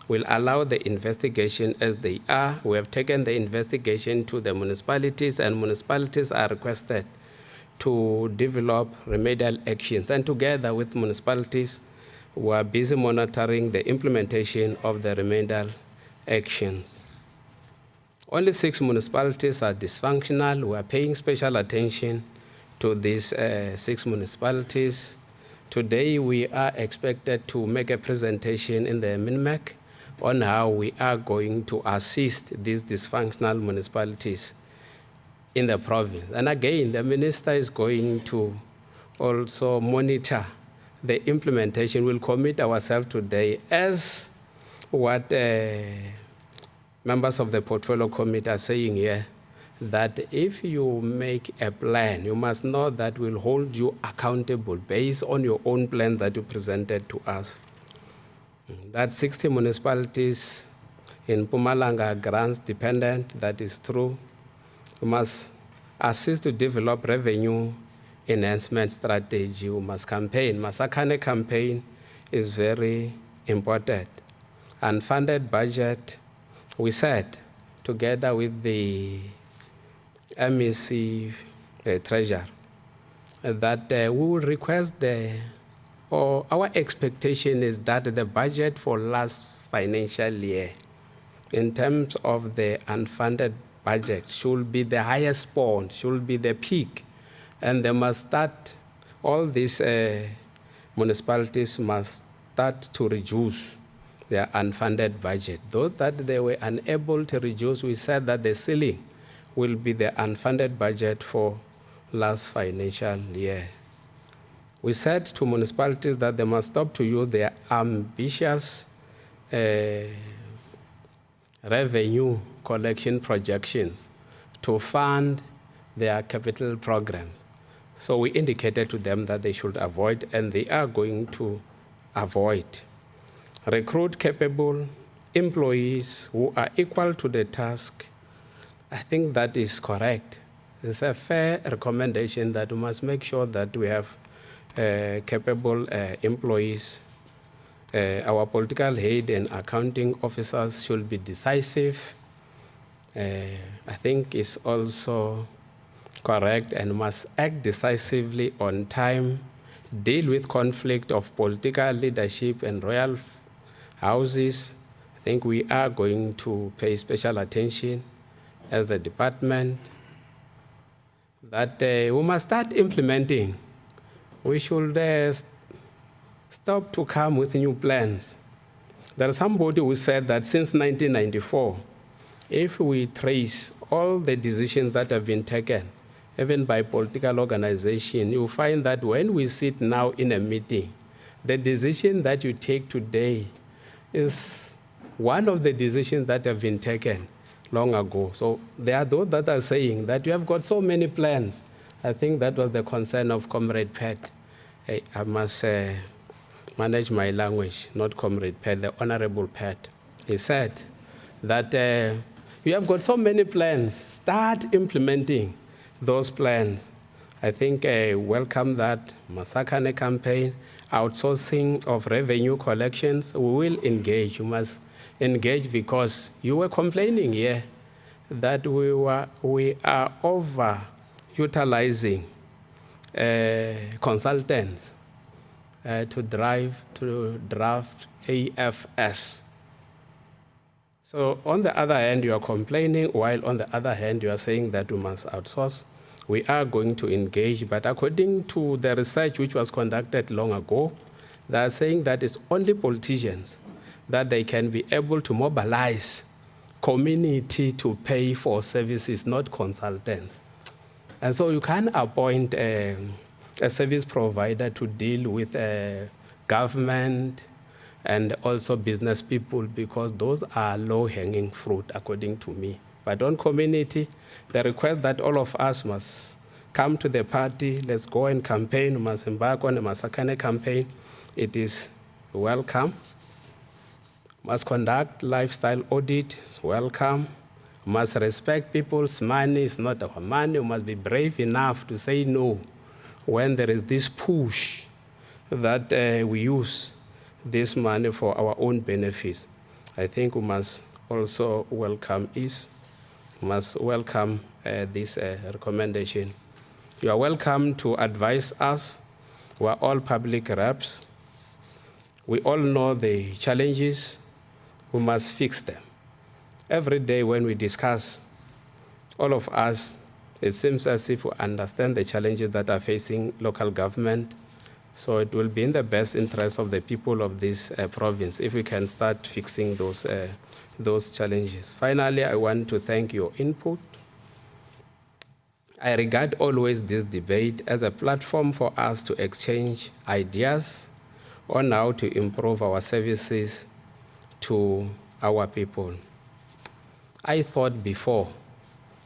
We'll allow the investigation as they are. We have taken the investigation to the municipalities, and municipalities are requested to develop remedial actions. And together with municipalities, we are busy monitoring the implementation of the remedial actions. Only 6 municipalities are dysfunctional. We are paying special attention to these 6 municipalities. Today, we are expected to make a presentation in the MINMEC on how we are going to assist these dysfunctional municipalities in the province. And again, the minister is going to also monitor the implementation. We'll commit ourselves today as what members of the Portfolio Committee are saying here, that if you make a plan, you must know that we'll hold you accountable based on your own plan that you presented to us. That 60 municipalities in Mpumalanga are grants dependent, that is true. We must assist to develop revenue enhancement strategy. We must campaign. Masakane campaign is very important. Unfunded budget, we said, together with the MEC treasurer, that we will request our expectation is that the budget for last financial year, in terms of the unfunded budget, should be the highest point, should be the peak. And they must start, all these municipalities must start to reduce their unfunded budget. Those that they were unable to reduce, we said that the ceiling will be the unfunded budget for last financial year. We said to municipalities that they must stop to use their ambitious revenue collection projections to fund their capital program. So we indicated to them that they should avoid, and they are going to avoid. Recruit capable employees who are equal to the task. I think that is correct. It's a fair recommendation that we must make sure that we have capable employees. Our political head and accounting officers should be decisive. I think it's also correct and must act decisively on time, deal with conflict of political leadership and royal houses. I think we are going to pay special attention as a department that we must start implementing. We should stop to come with new plans. There is somebody who said that since 1994, if we trace all the decisions that have been taken, even by political organization, you find that when we sit now in a meeting, the decision that you take today is one of the decisions that have been taken long ago. So there are those that are saying that you have got so many plans. I think that was the concern of Comrade Pat. I must manage my language, not Comrade Pat, the Honorable Pat. He said that you have got so many plans, start implementing those plans. I think I welcome that Masakane campaign, outsourcing of revenue collections. We will engage. You must engage because you were complaining here that we are over-utilizing consultants to draft AFS. So on the other hand, you are complaining, while on the other hand, you are saying that we must outsource. We are going to engage, but according to the research which was conducted long ago, they are saying that it's only politicians that they can be able to mobilize community to pay for services, not consultants. And so you can appoint a service provider to deal with government and also business people, because those are low-hanging fruit, according to me. But on community, the request that all of us must come to the party, let's go and campaign, we must embark on a Masakane campaign. It is welcome. Must conduct lifestyle audit, welcome. We must respect people's money. It's not our money. We must be brave enough to say no when there is this push that we use this money for our own benefits. I think we must also welcome this recommendation. You are welcome to advise us. We are all public reps. We all know the challenges. We must fix them. Every day when we discuss, all of us, it seems as if we understand the challenges that are facing local government. So it will be in the best interest of the people of this province if we can start fixing those challenges. Finally, I want to thank your input. I regard always this debate as a platform for us to exchange ideas on how to improve our services to our people. I thought before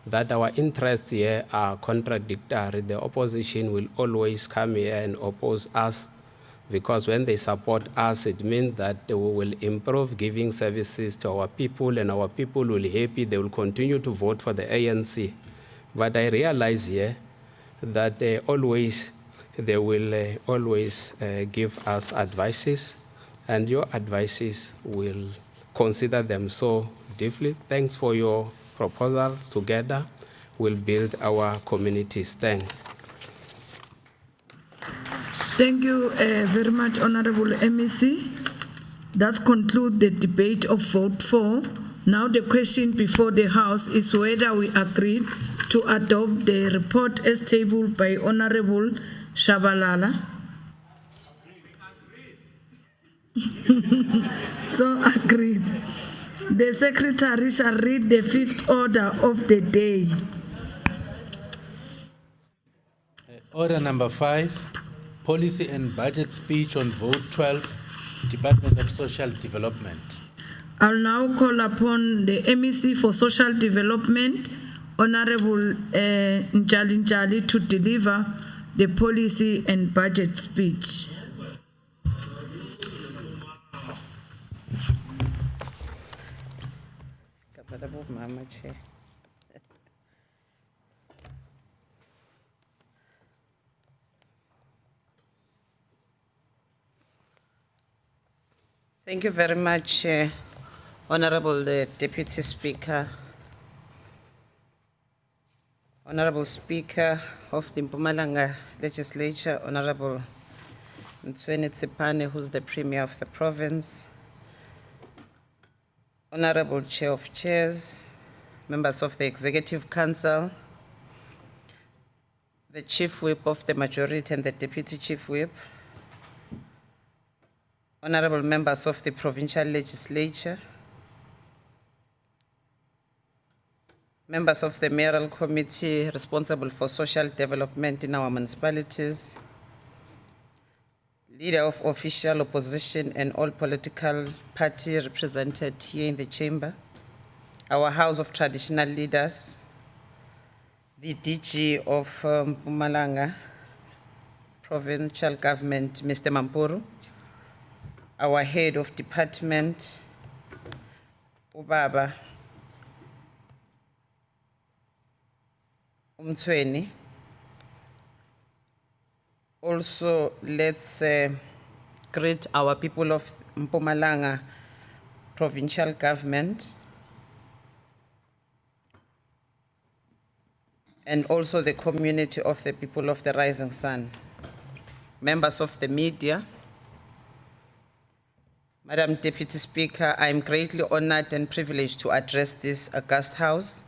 that our interests here are contradictory. The opposition will always come here and oppose us because when they support us, it means that we will improve giving services to our people and our people will be happy. They will continue to vote for the ANC. But I realize here that they will always give us advices, and your advices will consider them so deeply. Thanks for your proposals. Together we'll build our communities. Thanks. Thank you very much, Honorable MEC. That concludes the debate of vote 4. Now the question before the House is whether we agree to adopt the report as tabled by Honorable Shabalala. So agreed. The Secretary shall read the 5th order of the day. Order number 5, Policy and Budget Speech on Vote 12, Department of Social Development. I'll now call upon the MEC for Social Development, Honorable Njali Njali, to deliver the policy and budget speech. Thank you very much, Honorable Deputy Speaker, Honorable Speaker of the Mpumalanga Legislature, Honorable Mtsweni Tsipane, who's the Premier of the province, Honorable Chair of Chairs, members of the Executive Council, the Chief Whip of the Majority and the Deputy Chief Whip, honorable members of the Provincial Legislature, members of the Mayoral Committee responsible for social development in our municipalities, leader of official opposition and all political parties represented here in the chamber, our House of Traditional Leaders, the DG of Mpumalanga Provincial Government, Mr. Mampuru, our Head of Department, Ubaba Mtsweni. Also, let's greet our people of Mpumalanga Provincial Government and also the community of the people of the Rising Sun, members of the media. Madam Deputy Speaker, I am greatly honored and privileged to address this august House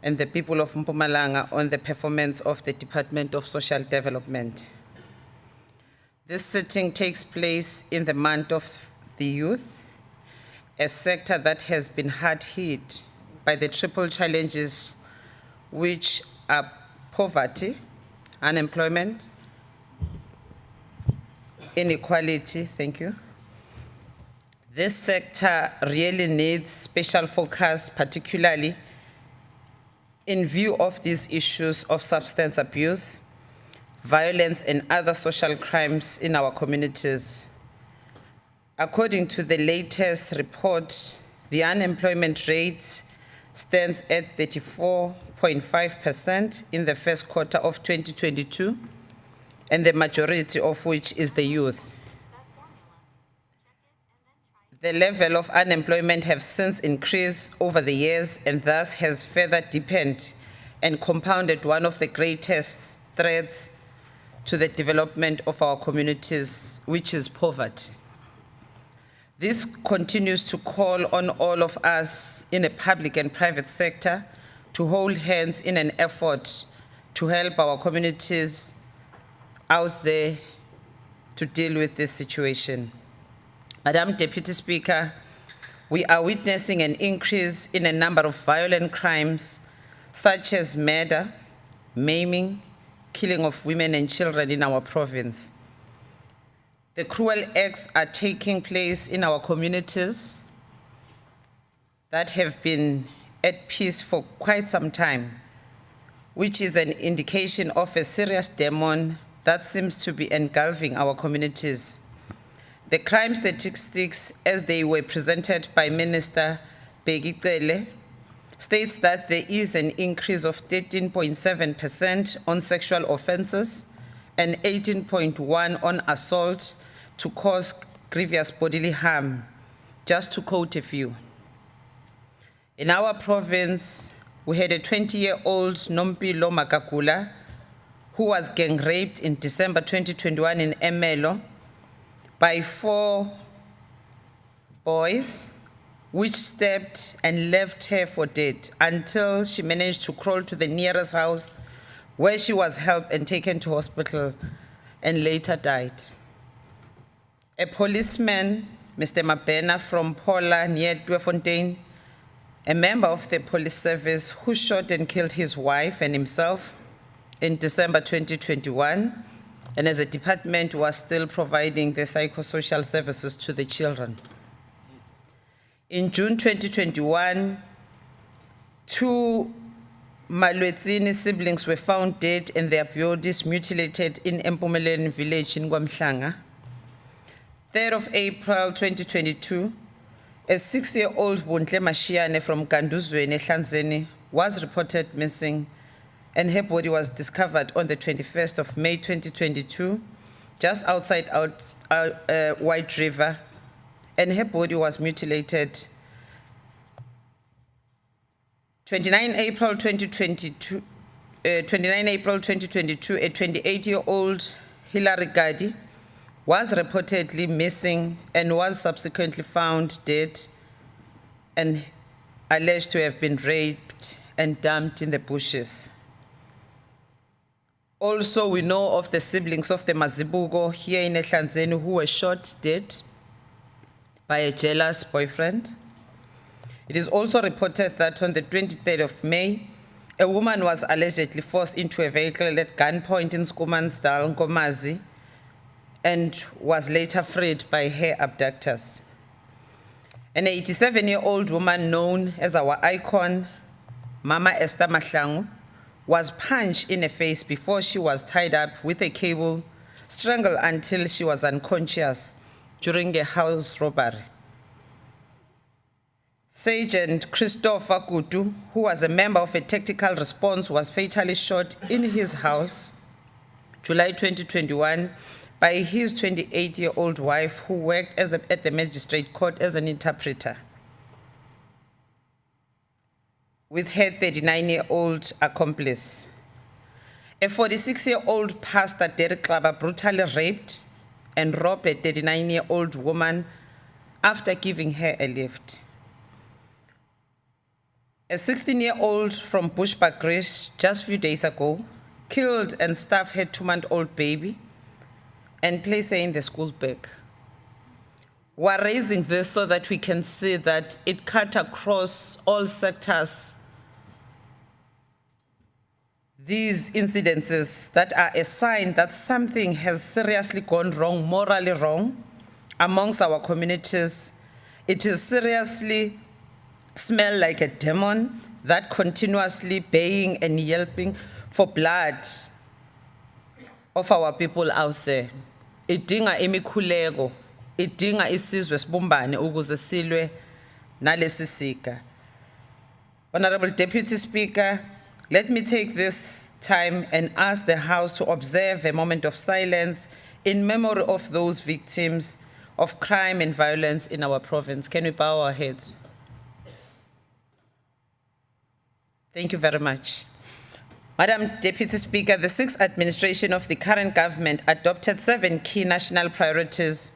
and the people of Mpumalanga on the performance of the Department of Social Development. This sitting takes place in the month of the youth, a sector that has been hard hit by the triple challenges which are poverty, unemployment, inequality. Thank you. This sector really needs special focus, particularly in view of these issues of substance abuse, violence, and other social crimes in our communities. According to the latest report, the unemployment rate stands at 34.5% in the first quarter of 2022, and the majority of which is the youth. The level of unemployment has since increased over the years and thus has further deepened and compounded one of the greatest threats to the development of our communities, which is poverty. This continues to call on all of us in the public and private sector to hold hands in an effort to help our communities out there to deal with this situation. Madam Deputy Speaker, we are witnessing an increase in a number of violent crimes such as murder, maiming, killing of women and children in our province. The cruel acts are taking place in our communities that have been at peace for quite some time, which is an indication of a serious demon that seems to be engulfing our communities. The crime statistics, as they were presented by Minister Begicele, states that there is an increase of 13.7% on sexual offenses and 18.1% on assault to cause grievous bodily harm, just to quote a few. In our province, we had a 20-year-old Nompilo Makakula who was gang raped in December 2021 in Emelo by 4 boys, which stabbed and left her for dead until she managed to crawl to the nearest house where she was helped and taken to hospital and later died. A policeman, Mr. Mabena from Paula near Tweefontein, a member of the police service who shot and killed his wife and himself in December 2021, and as a department was still providing the psychosocial services to the children. In June 2021, 2 Malwetsini siblings were found dead and their bodies mutilated in Empumeleni village in Gwamhlanga. 3rd of April 2022, a 6-year-old Buntle Mashiane from Ganduzweni, Hlanzeni, was reported missing, and her body was discovered on the 21st of May 2022, just outside White River, and her body was mutilated. 29 April 2022, a 28-year-old Hilary Gadi was reportedly missing and was subsequently found dead and alleged to have been raped and dumped in the bushes. Also, we know of the siblings of the Mazibuko here in Ehlanzeni who were shot dead by a jealous boyfriend. It is also reported that on the 23rd of May, a woman was allegedly forced into a vehicle at gunpoint in Skumansdal, Nkomazi, and was later freed by her abductors. An 87-year-old woman known as our icon, Mama Esther Mahlangu, was punched in the face before she was tied up with a cable, strangled until she was unconscious during a house robbery. Sergeant Christopher Kutu, who was a member of a tactical response, was fatally shot in his house, July 2021, by his 28-year-old wife who worked at the magistrate court as an interpreter, with her 39-year-old accomplice. A 46-year-old pastor, Derek Klaba, brutally raped and robbed a 39-year-old woman after giving her a lift. A 16-year-old from Bushbuckridge just a few days ago killed and stuffed her 2-month-old baby and placed her in the school bag. We're raising this so that we can see that it cut across all sectors. These incidences that are a sign that something has seriously gone wrong, morally wrong, amongst our communities. It is seriously smell like a demon that continuously baying and yelping for blood of our people out there. Idinga imikhuleko, idinga isizwe sibumbane ukuze silwe nalesi sika. Honorable Deputy Speaker, let me take this time and ask the House to observe a moment of silence in memory of those victims of crime and violence in our province. Can we bow our heads? Thank you very much. Madam Deputy Speaker, the sixth administration of the current government adopted 7 key national priorities.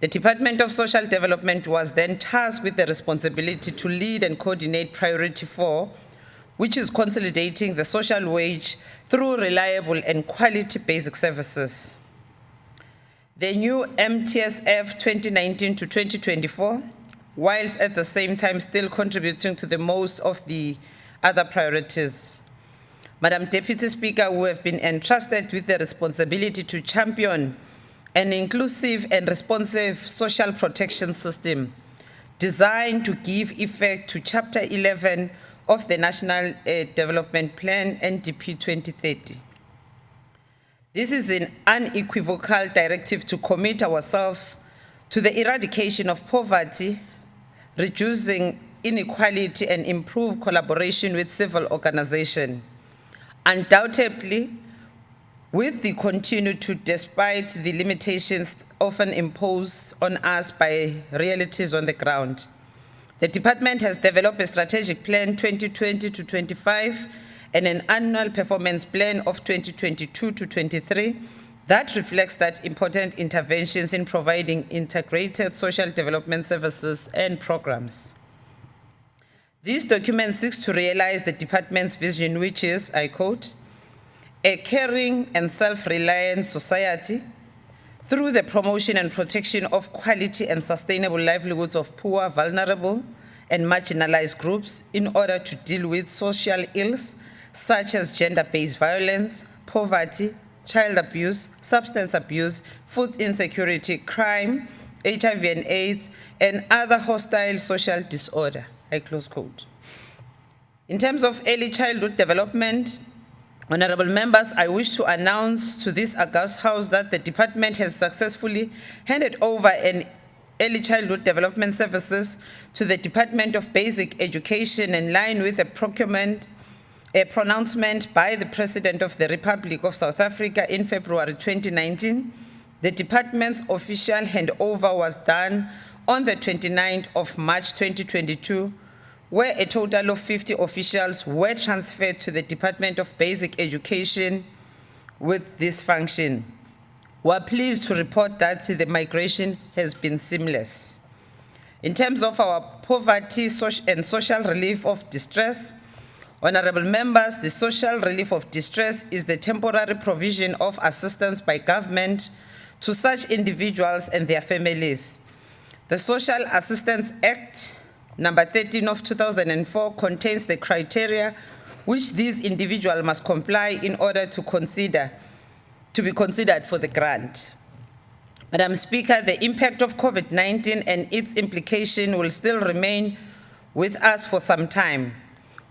The Department of Social Development was then tasked with the responsibility to lead and coordinate Priority 4, which is consolidating the social wage through reliable and quality basic services. The new MTSF 2019 to 2024, whilst at the same time still contributing to the most of the other priorities. Madam Deputy Speaker, we have been entrusted with the responsibility to champion an inclusive and responsive social protection system designed to give effect to Chapter 11 of the National Development Plan, NDP 2030. This is an unequivocal directive to commit ourselves to the eradication of poverty, reducing inequality, and improve collaboration with civil organizations. Undoubtedly, with the continued to, despite the limitations often imposed on us by realities on the ground. The department has developed a strategic plan 2020 to 25 and an annual performance plan of 2022 to 23 that reflects that important interventions in providing integrated social development services and programs. This document seeks to realize the department's vision, which is, I quote, a caring and self-reliant society through the promotion and protection of quality and sustainable livelihoods of poor, vulnerable, and marginalized groups in order to deal with social ills such as gender-based violence, poverty, child abuse, substance abuse, food insecurity, crime, HIV and AIDS, and other hostile social disorder. I close quote. In terms of early childhood development, honorable members, I wish to announce to this august House that the department has successfully handed over an early childhood development services to the Department of Basic Education in line with a pronouncement by the President of the Republic of South Africa in February 2019. The department's official handover was done on the 29th of March 2022, where a total of 50 officials were transferred to the Department of Basic Education with this function. We are pleased to report that the migration has been seamless. In terms of our poverty and social relief of distress, honorable members, the social relief of distress is the temporary provision of assistance by government to such individuals and their families. The Social Assistance Act number 13 of 2004 contains the criteria which these individuals must comply in order to be considered for the grant. Madam Speaker, the impact of COVID-19 and its implication will still remain with us for some time.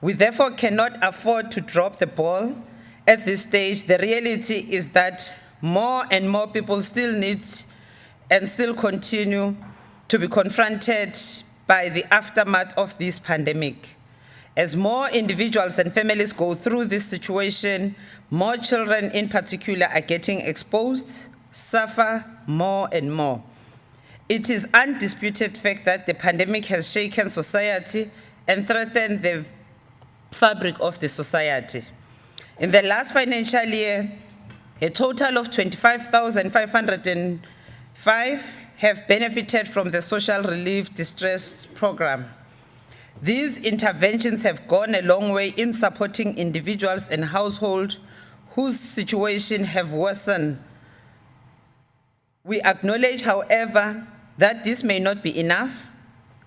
We therefore cannot afford to drop the ball at this stage. The reality is that more and more people still need and still continue to be confronted by the aftermath of this pandemic. As more individuals and families go through this situation, more children in particular are getting exposed, suffer more and more. It is undisputed fact that the pandemic has shaken society and threatened the fabric of the society. In the last financial year, a total of 25,505 have benefited from the Social Relief Distress Program. These interventions have gone a long way in supporting individuals and households whose situation have worsened. We acknowledge, however, that this may not be enough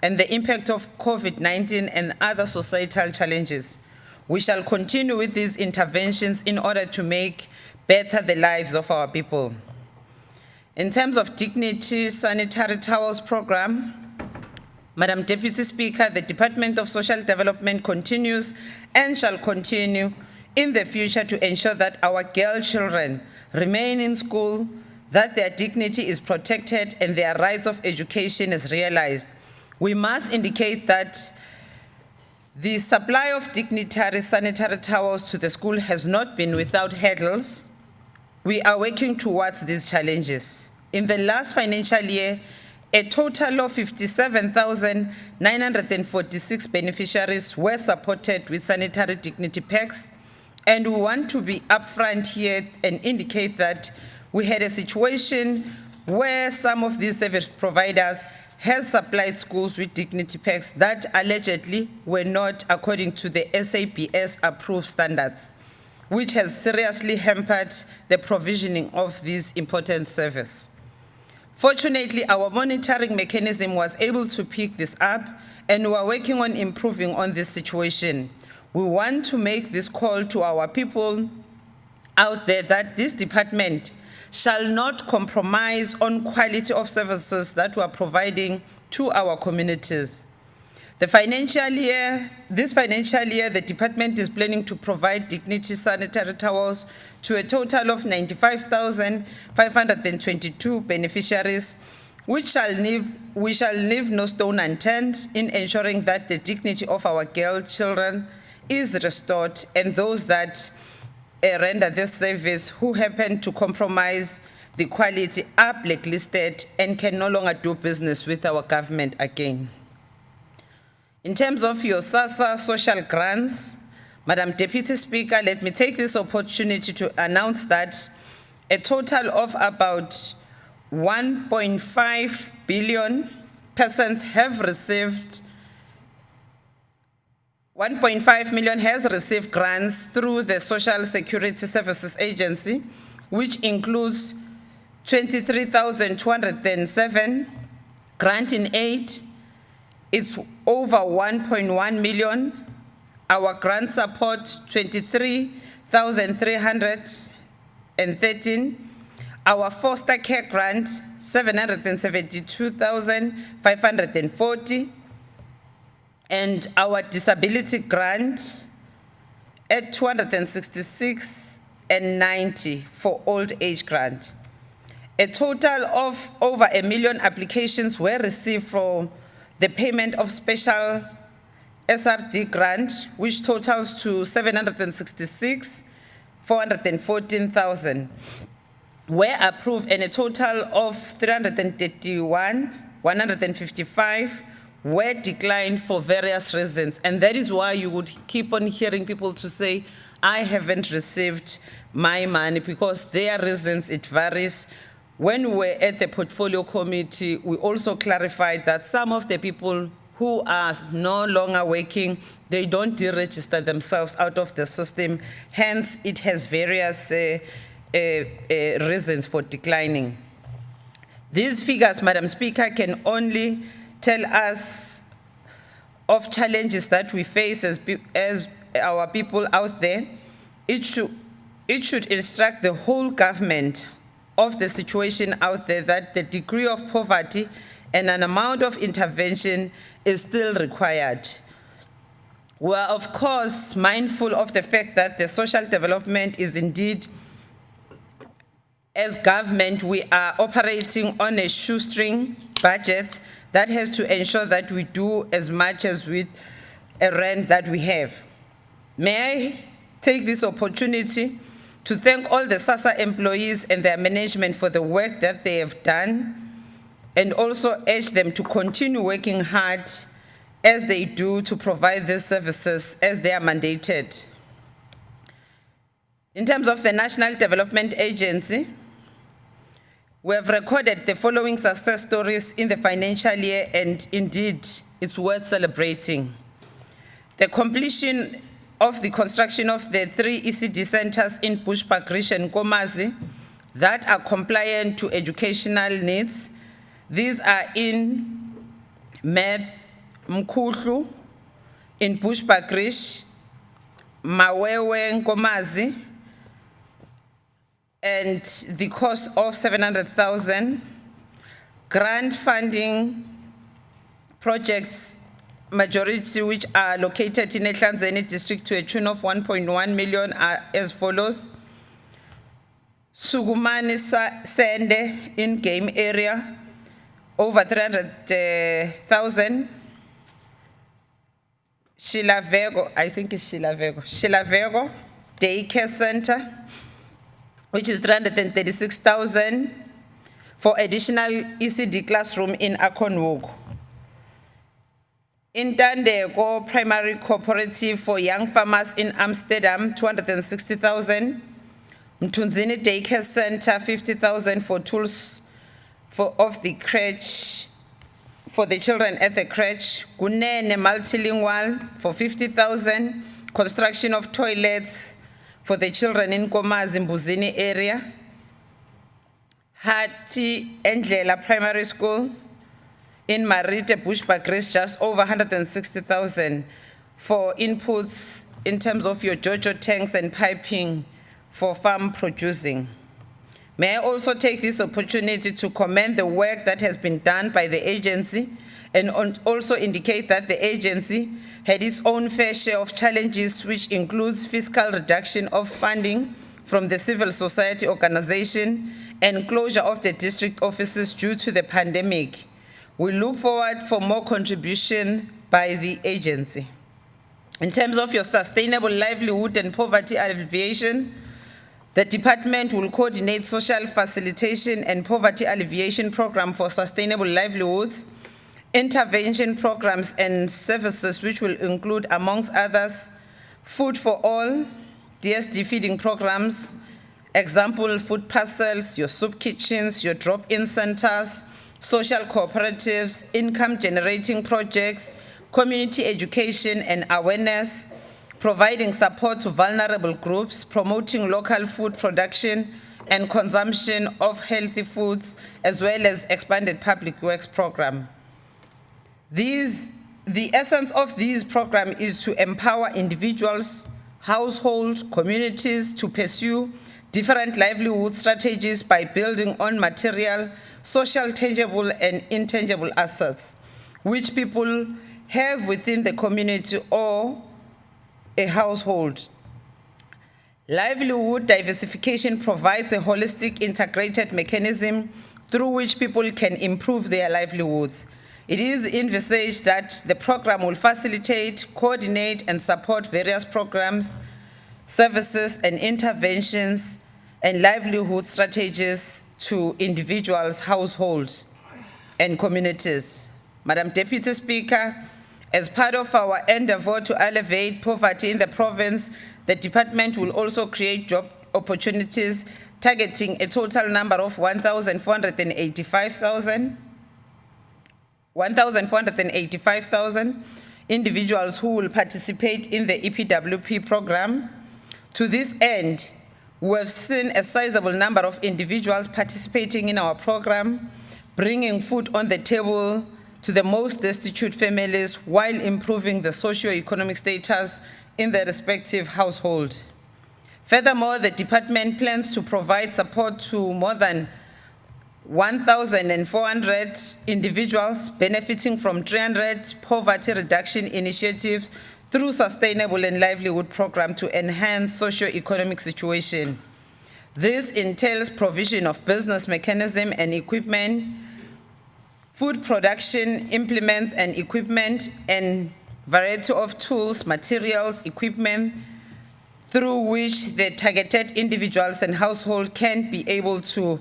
and the impact of COVID-19 and other societal challenges. We shall continue with these interventions in order to make better the lives of our people. In terms of Dignity Sanitary Towels Program, Madam Deputy Speaker, the Department of Social Development continues and shall continue in the future to ensure that our girl children remain in school, that their dignity is protected and their rights of education is realized. We must indicate that the Department of Social Development has been The supply of dignitary sanitary towels to the school has not been without hurdles. We are working towards these challenges. In the last financial year, a total of 57,946 beneficiaries were supported with sanitary dignity packs, and we want to be upfront here and indicate that we had a situation where some of these service providers has supplied schools with dignity packs that allegedly were not according to the SAPS approved standards, which has seriously hampered the provisioning of this important service. Fortunately, our monitoring mechanism was able to pick this up, and we are working on improving on this situation. We want to make this call to our people out there that this department shall not compromise on quality of services that we are providing to our communities. This financial year, the department is planning to provide dignity sanitary towels to a total of 95,522 beneficiaries, we shall leave no stone unturned in ensuring that the dignity of our girl children is restored, and those that render this service who happen to compromise the quality are blacklisted and can no longer do business with our government again. In terms of your SASSA social grants, Madam Deputy Speaker, let me take this opportunity to announce that a total of about 1.5 billion persons have received 1.5 million has received grants through the Social Security Services Agency, which includes 23,207 grant in aid. It's over 1.1 million. Our grant support, 23,313. Our foster care grant, 772,540. And our disability grant at 266,090 for old age grant. A total of over 1 million applications were received for the payment of special SRD grant, which totals to 766,414,000 were approved, and a total of 331,155 were declined for various reasons. And that is why you would keep on hearing people to say, I haven't received my money, because their reasons, it varies. When we were at the portfolio committee, we also clarified that some of the people who are no longer working, they don't deregister themselves out of the system. Hence, it has various reasons for declining. These figures, Madam Speaker, can only tell us of challenges that we face as our people out there. It should instruct the whole government of the situation out there that the degree of poverty and an amount of intervention is still required. We are, of course, mindful of the fact that the social development is indeed, as government, we are operating on a shoestring budget that has to ensure that we do as much as with a rent that we have. May I take this opportunity to thank all the SASSA employees and their management for the work that they have done, and also urge them to continue working hard as they do to provide these services as they are mandated. In terms of the National Development Agency, we have recorded the following success stories in the financial year, and indeed, it's worth celebrating. The completion of the construction of the 3 ECD centers in Bushbuckridge and Komazi that are compliant to educational needs. These are in Mkuhlu, in Bushbuckridge, Mawewe, Komazi, and the cost of 700,000. Grant funding projects, majority which are located in Ehlanzeni district to a tune of 1.1 million are as follows. Sugumani Sende in game area, over 300,000. Shilavego, I think it's Shilavego Daycare Center, which is 336,000 for additional ECD classroom in Akonwogo. Intandeko Primary Cooperative for Young Farmers in Amsterdam, 260,000. Mtunzini Daycare Center, 50,000 for tools of the crèche, for the children at the crèche. Gunene Multilingual for 50,000. Construction of toilets for the children in Komazi Mbuzini area. Hati Endlela Primary School in Marite Bushbuck Grace, just over 160,000 for inputs in terms of your JoJo tanks and piping for farm producing. May I also take this opportunity to commend the work that has been done by the agency and also indicate that the agency had its own fair share of challenges, which includes fiscal reduction of funding from the civil society organization and closure of the district offices due to the pandemic. We look forward for more contribution by the agency. In terms of your sustainable livelihood and poverty alleviation, the department will coordinate social facilitation and poverty alleviation program for sustainable livelihoods, intervention programs and services which will include, amongst others, food for all, DSD feeding programs, example, food parcels, your soup kitchens, your drop-in centers, social cooperatives, income-generating projects, community education and awareness, providing support to vulnerable groups, promoting local food production and consumption of healthy foods, as well as expanded public works program. The essence of these programs is to empower individuals, households, communities to pursue different livelihood strategies by building on material, social, tangible, and intangible assets, which people have within the community or a household. Livelihood diversification provides a holistic, integrated mechanism through which people can improve their livelihoods. It is envisaged that the program will facilitate, coordinate, and support various programs, services, and interventions and livelihood strategies to individuals, households, and communities. Madam Deputy Speaker, as part of our endeavor to alleviate poverty in the province, the department will also create job opportunities targeting a total number of 1,485,000 individuals who will participate in the EPWP program. To this end, we have seen a sizable number of individuals participating in our program, bringing food on the table to the most destitute families while improving the socio-economic status in their respective household. Furthermore, the department plans to provide support to more than 1,400 individuals benefiting from 300 poverty reduction initiatives through sustainable and livelihood program to enhance socio-economic situation. This entails provision of business mechanism and equipment, food production implements and equipment, and variety of tools, materials, equipment, through which the targeted individuals and households can be able to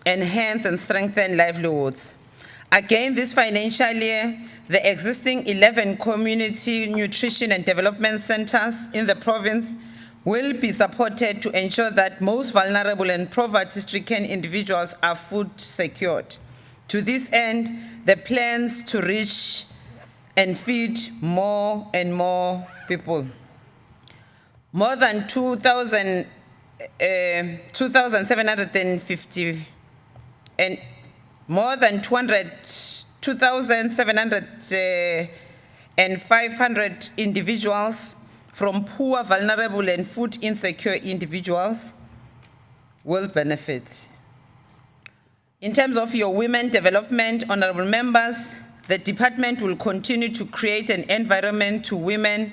enhance and strengthen livelihoods. Again, this financial year, the existing 11 community nutrition and development centers in the province will be supported to ensure that most vulnerable and poverty-stricken individuals are food secured. To this end, the plans to reach and feed more and more people. More than 2,750 and more than 2,700 and 500 individuals from poor, vulnerable, and food insecure individuals will benefit. In terms of your women development, honorable members, the department will continue to create an environment to women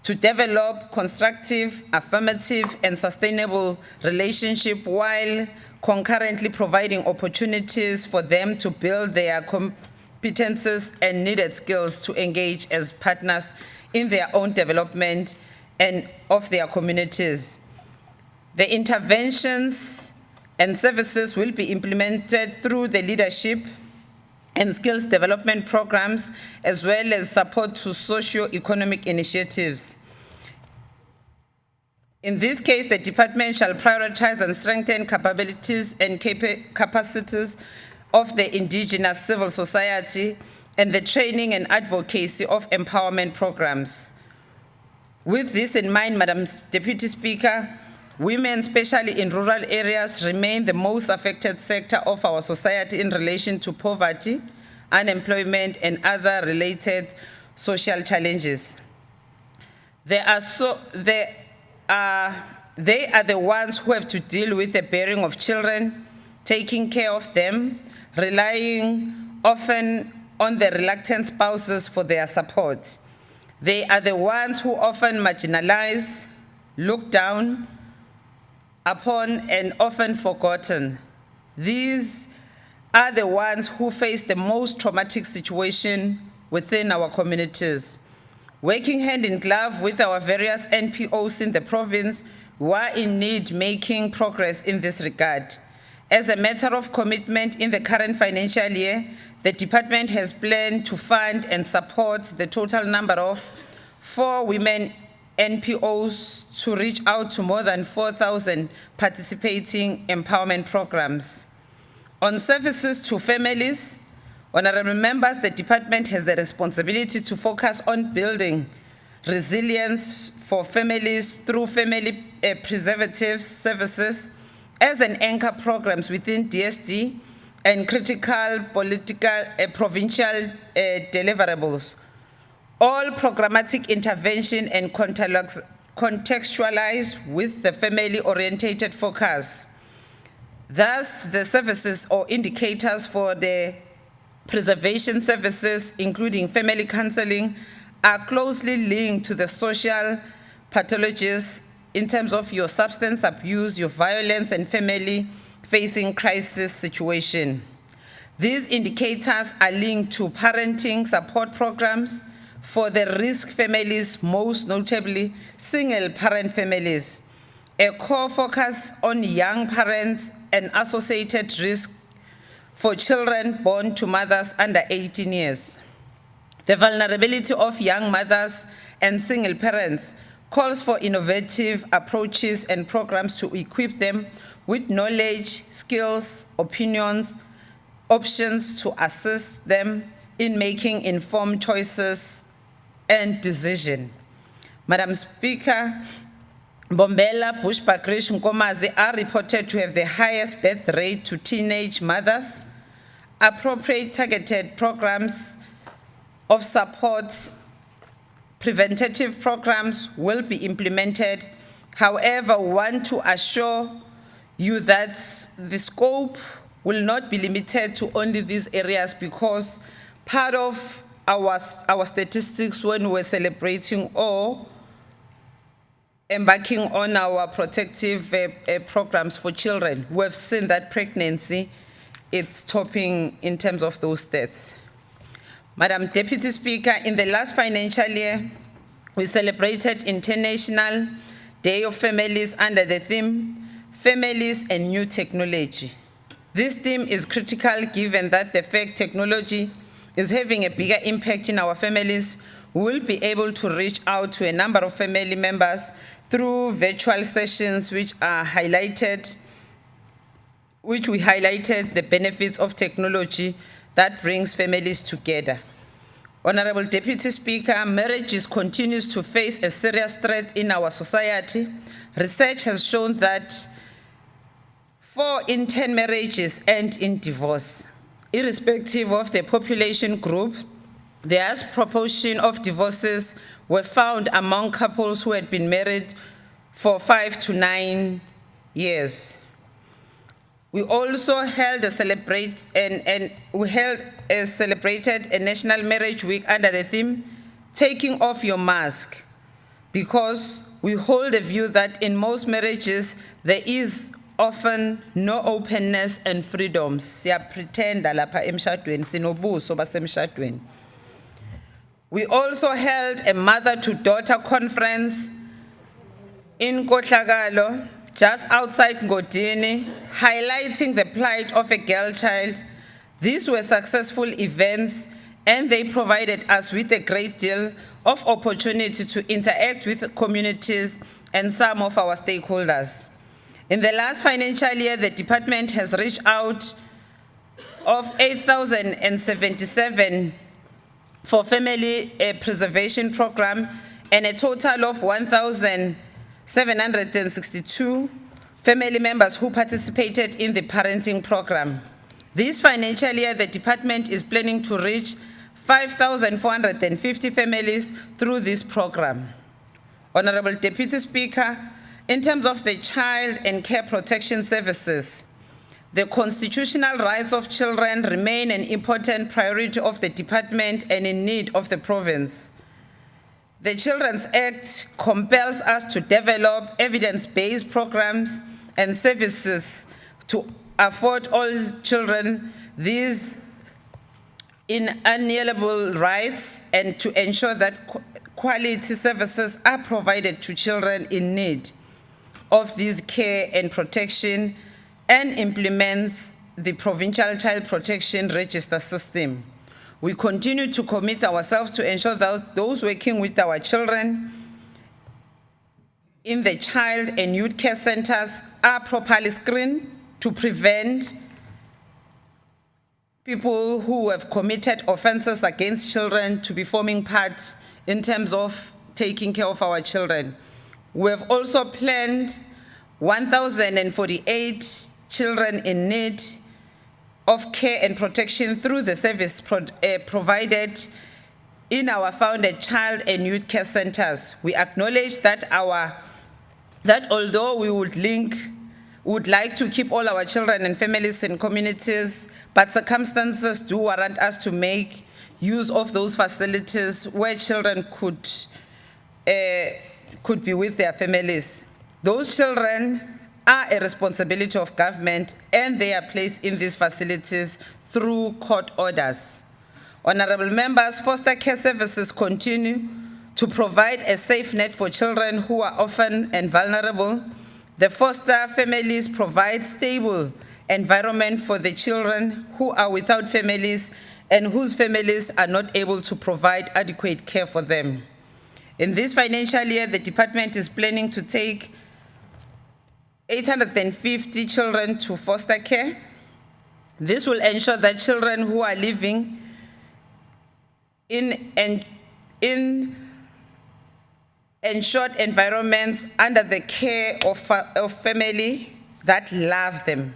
to develop constructive, affirmative, and sustainable relationship while concurrently providing opportunities for them to build their competences and needed skills to engage as partners in their own development and of their communities. The interventions and services will be implemented through the leadership and skills development programs, as well as support to socio-economic initiatives. In this case, the department shall prioritize and strengthen capabilities and capacities of the indigenous civil society and the training and advocacy of empowerment programs. With this in mind, Madam Deputy Speaker, women, especially in rural areas, remain the most affected sector of our society in relation to poverty, unemployment, and other related social challenges. They are the ones who have to deal with the bearing of children, taking care of them, relying often on the reluctant spouses for their support. They are the ones who often marginalize, look down upon, and often forgotten. These are the ones who face the most traumatic situation within our communities. Working hand in glove with our various NPOs in the province, we are indeed making progress in this regard. As a matter of commitment in the current financial year, the department has planned to fund and support the total number of 4 women NPOs to reach out to more than 4,000 participating empowerment programs. On services to families, honorable members, the department has the responsibility to focus on building resilience for families through family preservative services as an anchor programs within DSD and critical political provincial deliverables. All programmatic intervention and contextualized with the family-orientated focus. Thus, the services or indicators for the preservation services, including family counseling, are closely linked to the social pathologies in terms of your substance abuse, your violence, and family facing crisis situation. These indicators are linked to parenting support programs for the risk families, most notably single parent families. A core focus on young parents and associated risk for children born to mothers under 18 years. The vulnerability of young mothers and single parents calls for innovative approaches and programs to equip them with knowledge, skills, opinions, options to assist them in making informed choices and decisions. Madam Speaker, Bombela, Bushbuckridge, Nkomazi are reported to have the highest birth rate to teenage mothers. Appropriate targeted programs of support, preventative programs will be implemented. However, we want to assure you that the scope will not be limited to only these areas, because part of our statistics when we're celebrating or embarking on our protective programs for children, we have seen that pregnancy, it's topping in terms of those stats. Madam Deputy Speaker, in the last financial year, we celebrated International Day of Families under the theme, Families and New Technology. This theme is critical given that the fact technology is having a bigger impact in our families. We will be able to reach out to a number of family members through virtual sessions which we highlighted the benefits of technology that brings families together. Honorable Deputy Speaker, marriages continues to face a serious threat in our society. Research has shown that 4 in 10 marriages end in divorce. Irrespective of the population group, the highest proportion of divorces were found among couples who had been married for 5 to 9 years. We also held celebrated a National Marriage Week under the theme, Taking Off Your Mask, because we hold the view that in most marriages there is often no openness and freedoms. Siya pretenda lapha emshadweni, sinobuso basemshadweni. We also held a mother-to-daughter conference in Kotlagalo, just outside Ngodini, highlighting the plight of a girl child. These were successful events, and they provided us with a great deal of opportunity to interact with communities and some of our stakeholders. In the last financial year, the department has reached out of 8,077 for family preservation program and a total of 1,762 family members who participated in the parenting program. This financial year, the department is planning to reach 5,450 families through this program. Honorable Deputy Speaker, in terms of the child and care protection services, the constitutional rights of children remain an important priority of the department and in need of the province. The Children's Act compels us to develop evidence-based programs and services to afford all children these inalienable rights and to ensure that quality services are provided to children in need of this care and protection, and implements the Provincial Child Protection Register system. We continue to commit ourselves to ensure that those working with our children in the child and youth care centers are properly screened to prevent people who have committed offenses against children to be forming part in terms of taking care of our children. We have also planned 1,048 children in need of care and protection through the service provided in our founded child and youth care centers. We acknowledge that although we would like to keep all our children and families in communities, but circumstances do warrant us to make use of those facilities where children could be with their families. Those children are a responsibility of government, and they are placed in these facilities through court orders. Honorable members, foster care services continue to provide a safe net for children who are orphan and vulnerable. The foster families provide stable environment for the children who are without families and whose families are not able to provide adequate care for them. In this financial year, the department is planning to take 850 children to foster care. This will ensure that children who are living in ensured environments under the care of family that love them.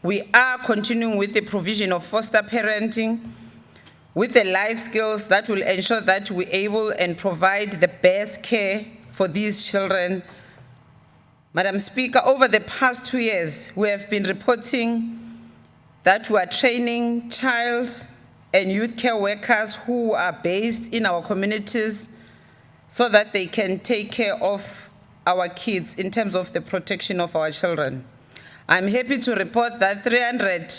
We are continuing with the provision of foster parenting with the life skills that will ensure that we're able and provide the best care for these children. Madam Speaker, over the past 2 years, we have been reporting that we are training child and youth care workers who are based in our communities so that they can take care of our kids in terms of the protection of our children. I'm happy to report that 300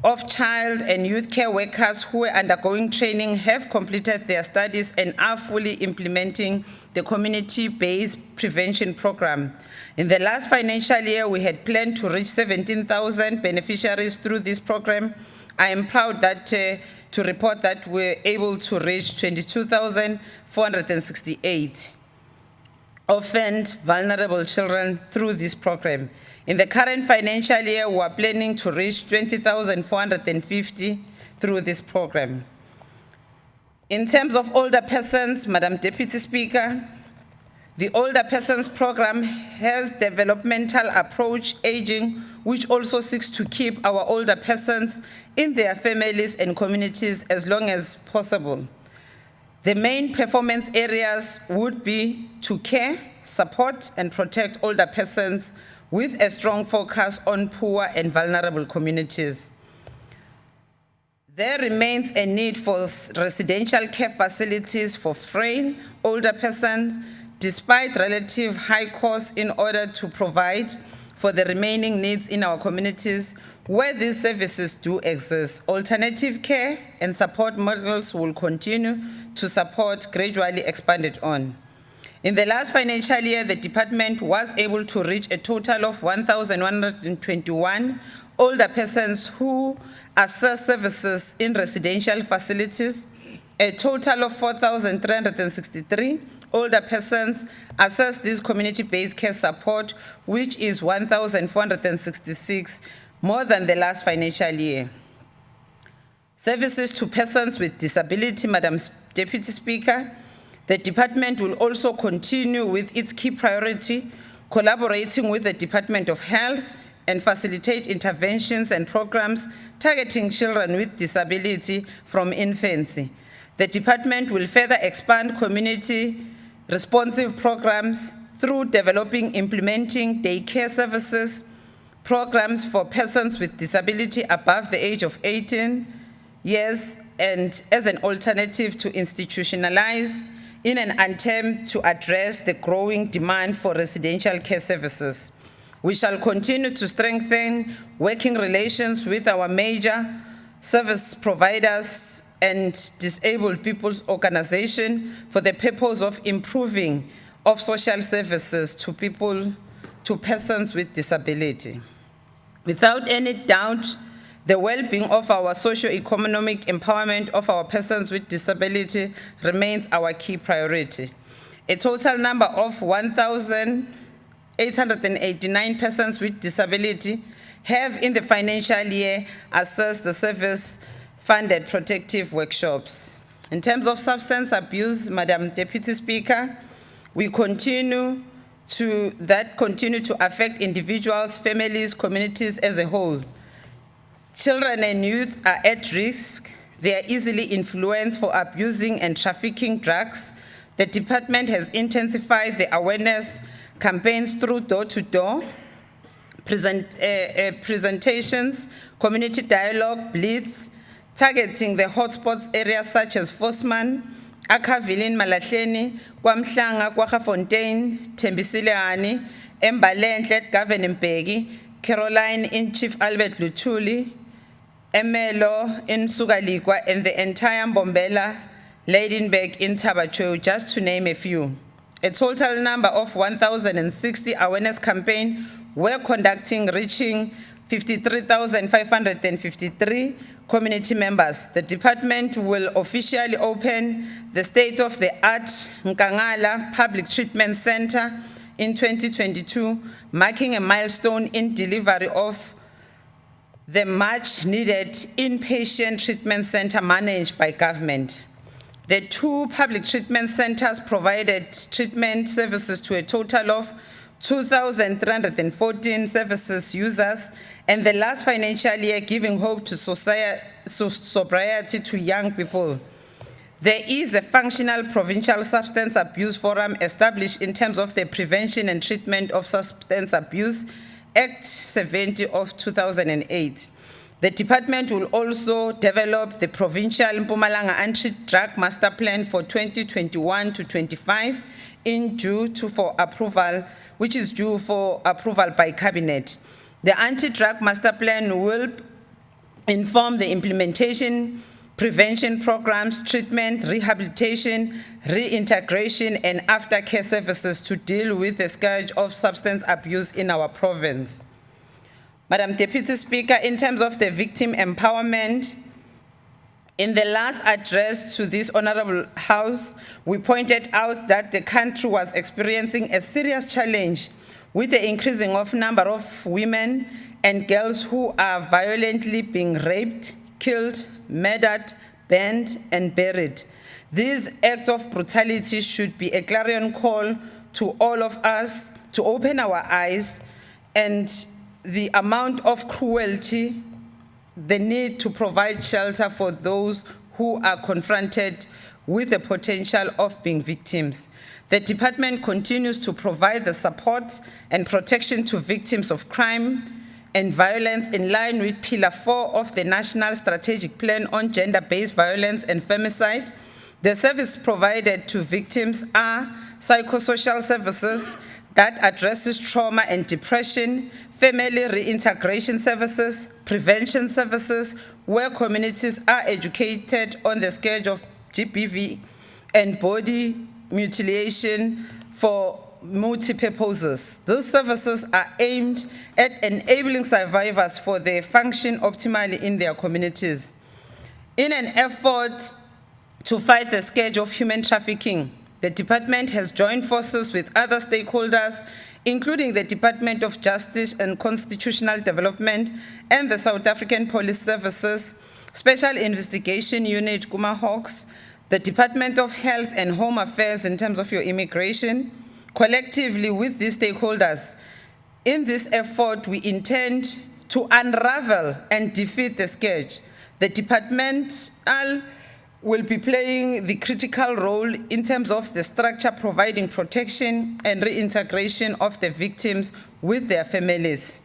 of child and youth care workers who are undergoing training have completed their studies and are fully implementing the community-based prevention program. In the last financial year, we had planned to reach 17,000 beneficiaries through this program. I am proud that to report that we're able to reach 22,468 orphaned, vulnerable children through this program. In the current financial year, we are planning to reach 20,450 through this program. In terms of older persons, Madam Deputy Speaker, the older persons program has developmental approach aging, which also seeks to keep our older persons in their families and communities as long as possible. The main performance areas would be to care, support, and protect older persons with a strong focus on poor and vulnerable communities. There remains a need for residential care facilities for frail older persons, despite relative high costs in order to provide for the remaining needs in our communities where these services do exist. Alternative care and support models will continue to support gradually expanded on. In the last financial year, the department was able to reach a total of 1,121 older persons who access services in residential facilities, a total of 4,363 older persons access this community-based care support, which is 1,466 more than the last financial year. Services to persons with disability, Madam Deputy Speaker, the department will also continue with its key priority, collaborating with the Department of Health and facilitate interventions and programs targeting children with disability from infancy. The department will further expand community responsive programs through developing, implementing daycare services, programs for persons with disability above the age of 18 years, and as an alternative to institutionalize in an attempt to address the growing demand for residential care services. We shall continue to strengthen working relations with our major service providers and disabled people's organization for the purpose of improving of social services to persons with disability. Without any doubt, the well-being of our socio-economic empowerment of our persons with disability remains our key priority. A total number of 1,889 persons with disability have in the financial year accessed the service-funded protective workshops. In terms of substance abuse, Madam Deputy Speaker, we continue to affect individuals, families, communities as a whole. Children and youth are at risk. They are easily influenced for abusing and trafficking drugs. The department has intensified the awareness campaigns through door-to-door presentations, community dialogue, blitz, targeting the hotspots areas such as Fosman, Akavilin, Malahleni, KwaMhlanga, KwaGafontein, Thembisileani, Embalenhle, Gavin Mbeki, Caroline in Chief Albert Luthuli, Emelo in Sugalikwa, and the entire Mbombela, Leidenberg in Tabacho, just to name a few. A total number of 1,060 awareness campaigns were conducting, reaching 53,553 community members. The department will officially open the state-of-the-art Nkangala Public Treatment Center in 2022, marking a milestone in delivery of the much-needed inpatient treatment center managed by government. The two public treatment centers provided treatment services to a total of 2,314 services users, and the last financial year giving hope to sobriety to young people. There is a functional provincial substance abuse forum established in terms of the Prevention and Treatment of Substance Abuse Act 70 of 2008. The department will also develop the provincial Mpumalanga Anti-Drug Master Plan for 2021 to 25 which is due for approval by Cabinet. The Anti-Drug Master Plan will inform the implementation, prevention programs, treatment, rehabilitation, reintegration, and aftercare services to deal with the scourge of substance abuse in our province. Madam Deputy Speaker, in terms of the victim empowerment, in the last address to this Honorable House, we pointed out that the country was experiencing a serious challenge with the increasing of number of women and girls who are violently being raped, killed, murdered, burned, and buried. These acts of brutality should be a clarion call to all of us to open our eyes and the amount of cruelty, the need to provide shelter for those who are confronted with the potential of being victims. The department continues to provide the support and protection to victims of crime and violence in line with Pillar 4 of the National Strategic Plan on Gender-Based Violence and Femicide. The services provided to victims are psychosocial services, that addresses trauma and depression, family reintegration services, prevention services, where communities are educated on the scourge of GBV and body mutilation for multi-purposes. These services are aimed at enabling survivors for their function optimally in their communities. In an effort to fight the scourge of human trafficking, the department has joined forces with other stakeholders, including the Department of Justice and Constitutional Development and the South African Police Services, Special Investigation Unit, Kuma Hawks, the Department of Health and Home Affairs in terms of your immigration. Collectively with these stakeholders, in this effort, we intend to unravel and defeat the scourge. The department will be playing the critical role in terms of the structure providing protection and reintegration of the victims with their families.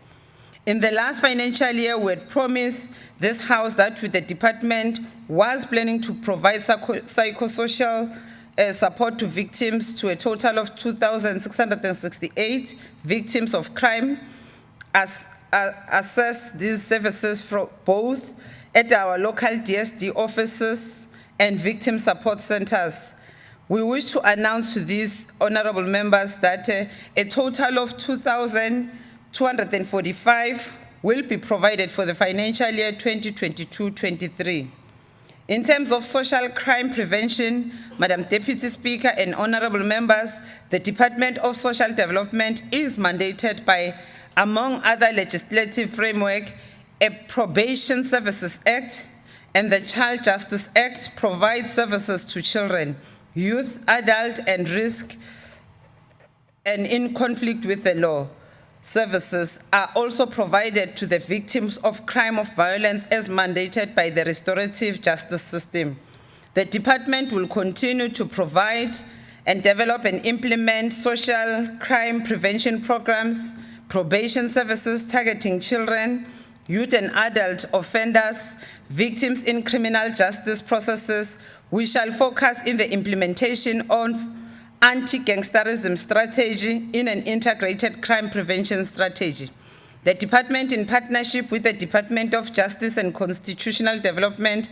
In the last financial year, we had promised this House that the department was planning to provide psychosocial support to victims to a total of 2,668 victims of crime, assess these services from both at our local DSD offices and victim support centers. We wish to announce to these honorable members that a total of 2,245 will be provided for the financial year 2022-23. In terms of social crime prevention, Madam Deputy Speaker and honorable members, the Department of Social Development is mandated by, among other legislative framework, a Probation Services Act and the Child Justice Act provides services to children, youth, adult, and risk and in conflict with the law. Services are also provided to the victims of crime of violence as mandated by the restorative justice system. The department will continue to provide and develop and implement social crime prevention programs, probation services targeting children, youth and adult offenders, victims in criminal justice processes. We shall focus in the implementation of anti-gangsterism strategy in an integrated crime prevention strategy. The department, in partnership with the Department of Justice and Constitutional Development,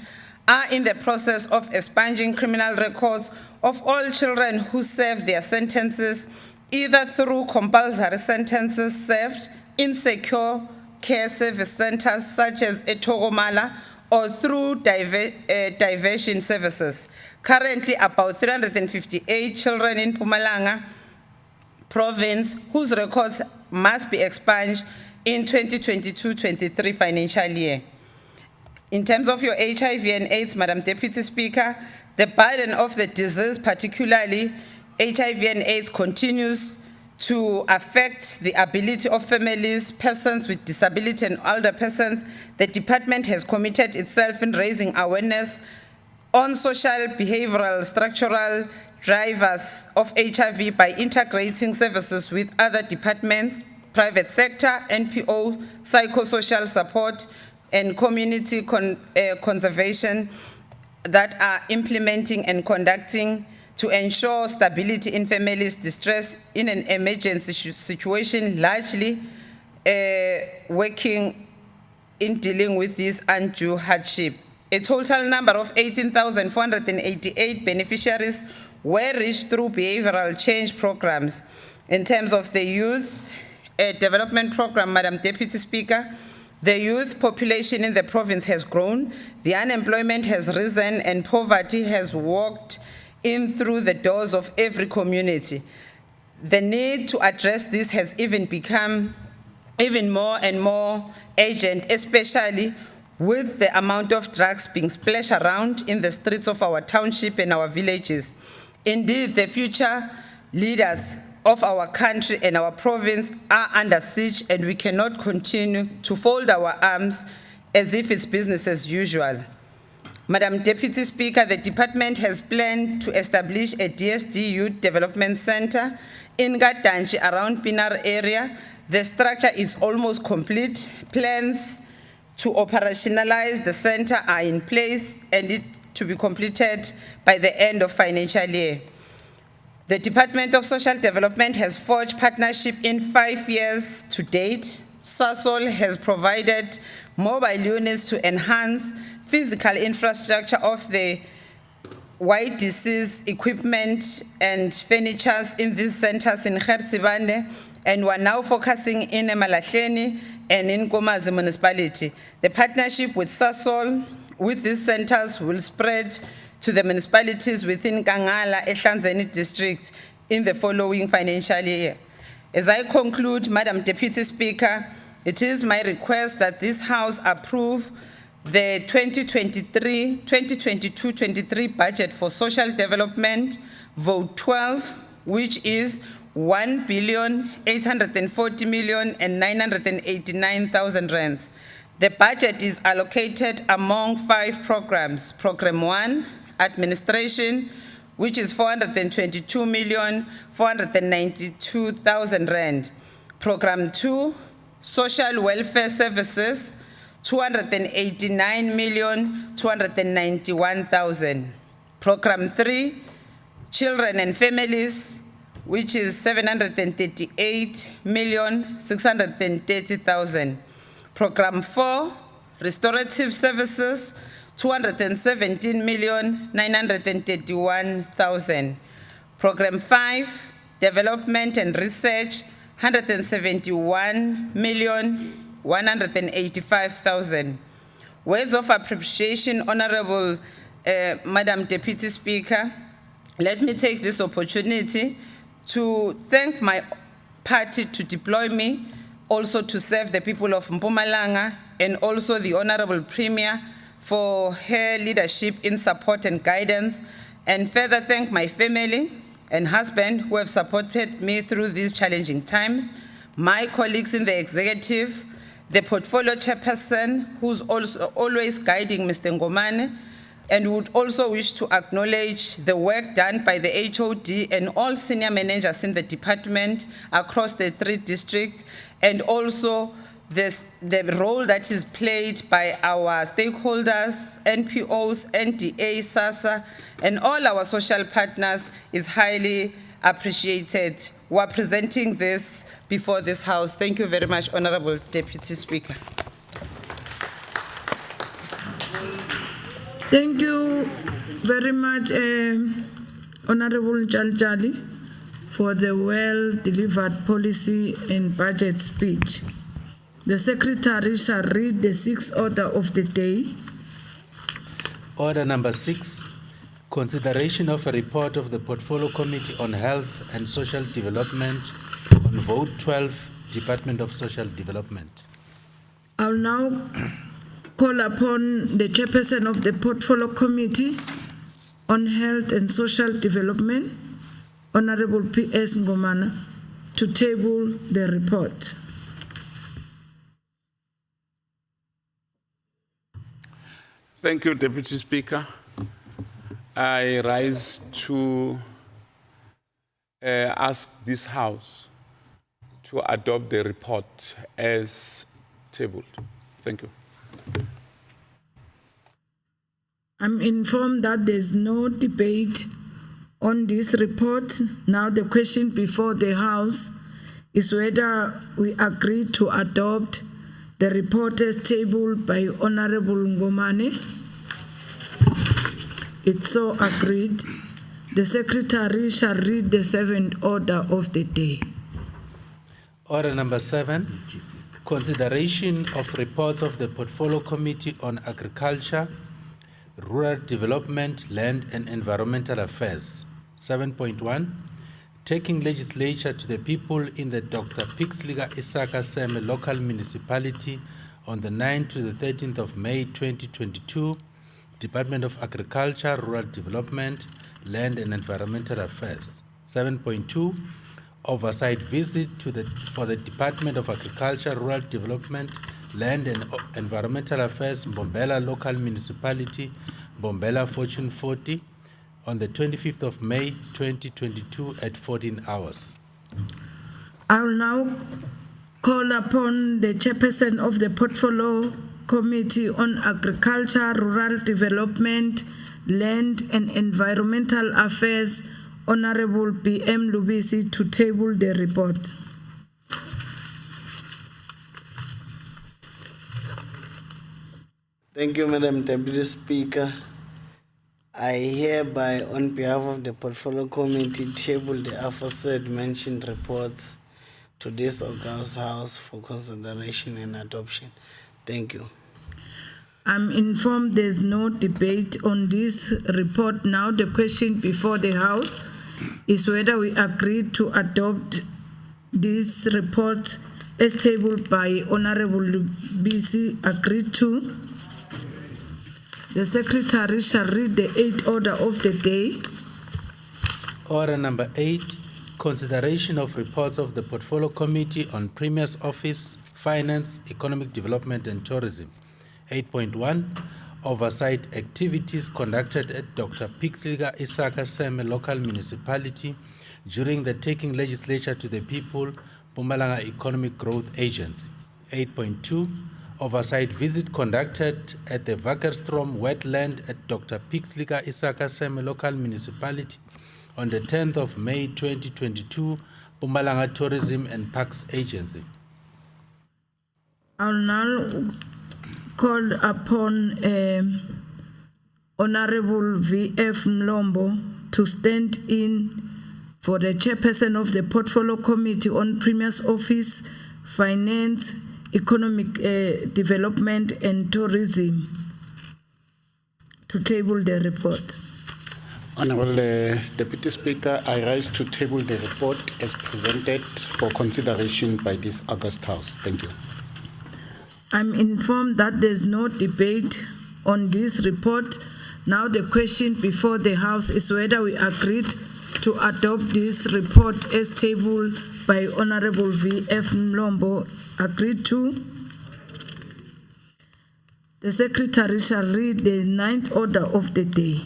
are in the process of expunging criminal records of all children who serve their sentences, either through compulsory sentences served in secure care service centers such as Etogomala or through diversion services. Currently, about 358 children in Mpumalanga province whose records must be expunged in 2022-23 financial year. In terms of your HIV and AIDS, Madam Deputy Speaker, the burden of the disease, particularly HIV and AIDS, continues to affect the ability of families, persons with disability and older persons. The department has committed itself in raising awareness on social, behavioral, structural drivers of HIV by integrating services with other departments, private sector, NPO, psychosocial support, and community conservation that are implementing and conducting to ensure stability in families distressed in an emergency situation, largely working in dealing with this undue hardship. A total number of 18,488 beneficiaries were reached through behavioral change programs. In terms of the youth development program, Madam Deputy Speaker, the youth population in the province has grown, the unemployment has risen, and poverty has walked in through the doors of every community. The need to address this has even become even more and more urgent, especially with the amount of drugs being splashed around in the streets of our township and our villages. Indeed, the future leaders of our country and our province are under siege, and we cannot continue to fold our arms as if it's business as usual. Madam Deputy Speaker, the department has planned to establish a DSD Youth Development Center in Gadanji around Pinar area. The structure is almost complete. Plans to operationalize the center are in place and it to be completed by the end of financial year. The Department of Social Development has forged partnership in 5 years to date. SASOL has provided mobile units to enhance physical infrastructure of the white disease equipment and furnitures in these centers in Gertsibane, and we're now focusing in Emalahleni and in Nkomazi municipality. The partnership with SASOL with these centers will spread to the municipalities within Kangala, Ehlanzeni district in the following financial year. As I conclude, Madam Deputy Speaker, it is my request that this House approve the 2022-23 budget for social development, vote 12, which is 1,840,989,000 rands. The budget is allocated among 5 programs. Program 1, administration, which is 422,492,000 rand. Program 2, social welfare services, 289,291,000. Program 3, children and families, which is 738,630,000. Program 4, restorative services, 217,931,000. Program 5, development and research, 171,185,000. Words of appreciation, Honorable Madam Deputy Speaker. Let me take this opportunity to thank my party to deploy me, also to serve the people of Mpumalanga, and also the Honorable Premier for her leadership in support and guidance, and further thank my family and husband who have supported me through these challenging times, my colleagues in the executive, the portfolio chairperson who's also always guiding Mr. Ngomane, and would also wish to acknowledge the work done by the HOD and all senior managers in the department across the 3 districts, and also the role that is played by our stakeholders, NPOs, NDA, SASA, and all our social partners is highly appreciated. We're presenting this before this House. Thank you very much, Honorable Deputy Speaker. Thank you very much, Honorable Jaljali, for the well-delivered policy and budget speech. The Secretary shall read the 6th order of the day. Order number 6, consideration of a report of the Portfolio Committee on Health and Social Development on vote 12, Department of Social Development. I'll now call upon the chairperson of the Portfolio Committee on Health and Social Development, Honorable P.S. Ngomane, to table the report. Thank you, Deputy Speaker. I rise to ask this House to adopt the report as tabled. Thank you. I'm informed that there's no debate on this report. Now the question before the House is whether we agree to adopt the report as tabled by Honorable Ngomane. It's so agreed. The Secretary shall read the 7th order of the day. Order number 7, consideration of reports of the Portfolio Committee on Agriculture, Rural Development, Land and Environmental Affairs. 7.1, taking legislature to the people in the Dr. Pixliga Isaka Seme local municipality on the 9th to the 13th of May 2022, Department of Agriculture, Rural Development, Land and Environmental Affairs. 7.2, oversight visit for the Department of Agriculture, Rural Development, Land and Environmental Affairs, Mbombela Local Municipality, Mbombela Fortune 40, on the 25th of May 2022 at 14 hours. I will now call upon the chairperson of the Portfolio Committee on Agriculture, Rural Development, Land and Environmental Affairs, Honorable PM Lubisi to table the report. Thank you, Madam Deputy Speaker. I hereby, on behalf of the Portfolio Committee, table the aforesaid mentioned reports to this august House for consideration and adoption. Thank you. I'm informed there's no debate on this report now. The question before the House is whether we agree to adopt this report as tabled by Honorable Lubisi. Agreed to. The Secretary shall read the 8th order of the day. Order number 8, consideration of reports of the Portfolio Committee on Premier's Office, Finance, Economic Development and Tourism. 8.1, oversight activities conducted at Dr. Pixliga Isaka Seme Local Municipality during the Taking Legislature to the People, Mpumalanga Economic Growth Agency. 8.2, oversight visit conducted at the Wackerstrom wetland at Dr. Pixliga Isaka Seme Local Municipality on the 10th of May 2022, Mpumalanga Tourism and Parks Agency. I'll now call upon Honorable V.F. Mlombo to stand in for the chairperson of the Portfolio Committee on Premier's Office, Finance, Economic Development and Tourism to table the report. Honorable Deputy Speaker, I rise to table the report as presented for consideration by this august House. Thank you. I'm informed that there's no debate on this report. Now the question before the House is whether we agreed to adopt this report as tabled by Honorable V.F. Mlombo. Agreed to. The Secretary shall read the 9th order of the day.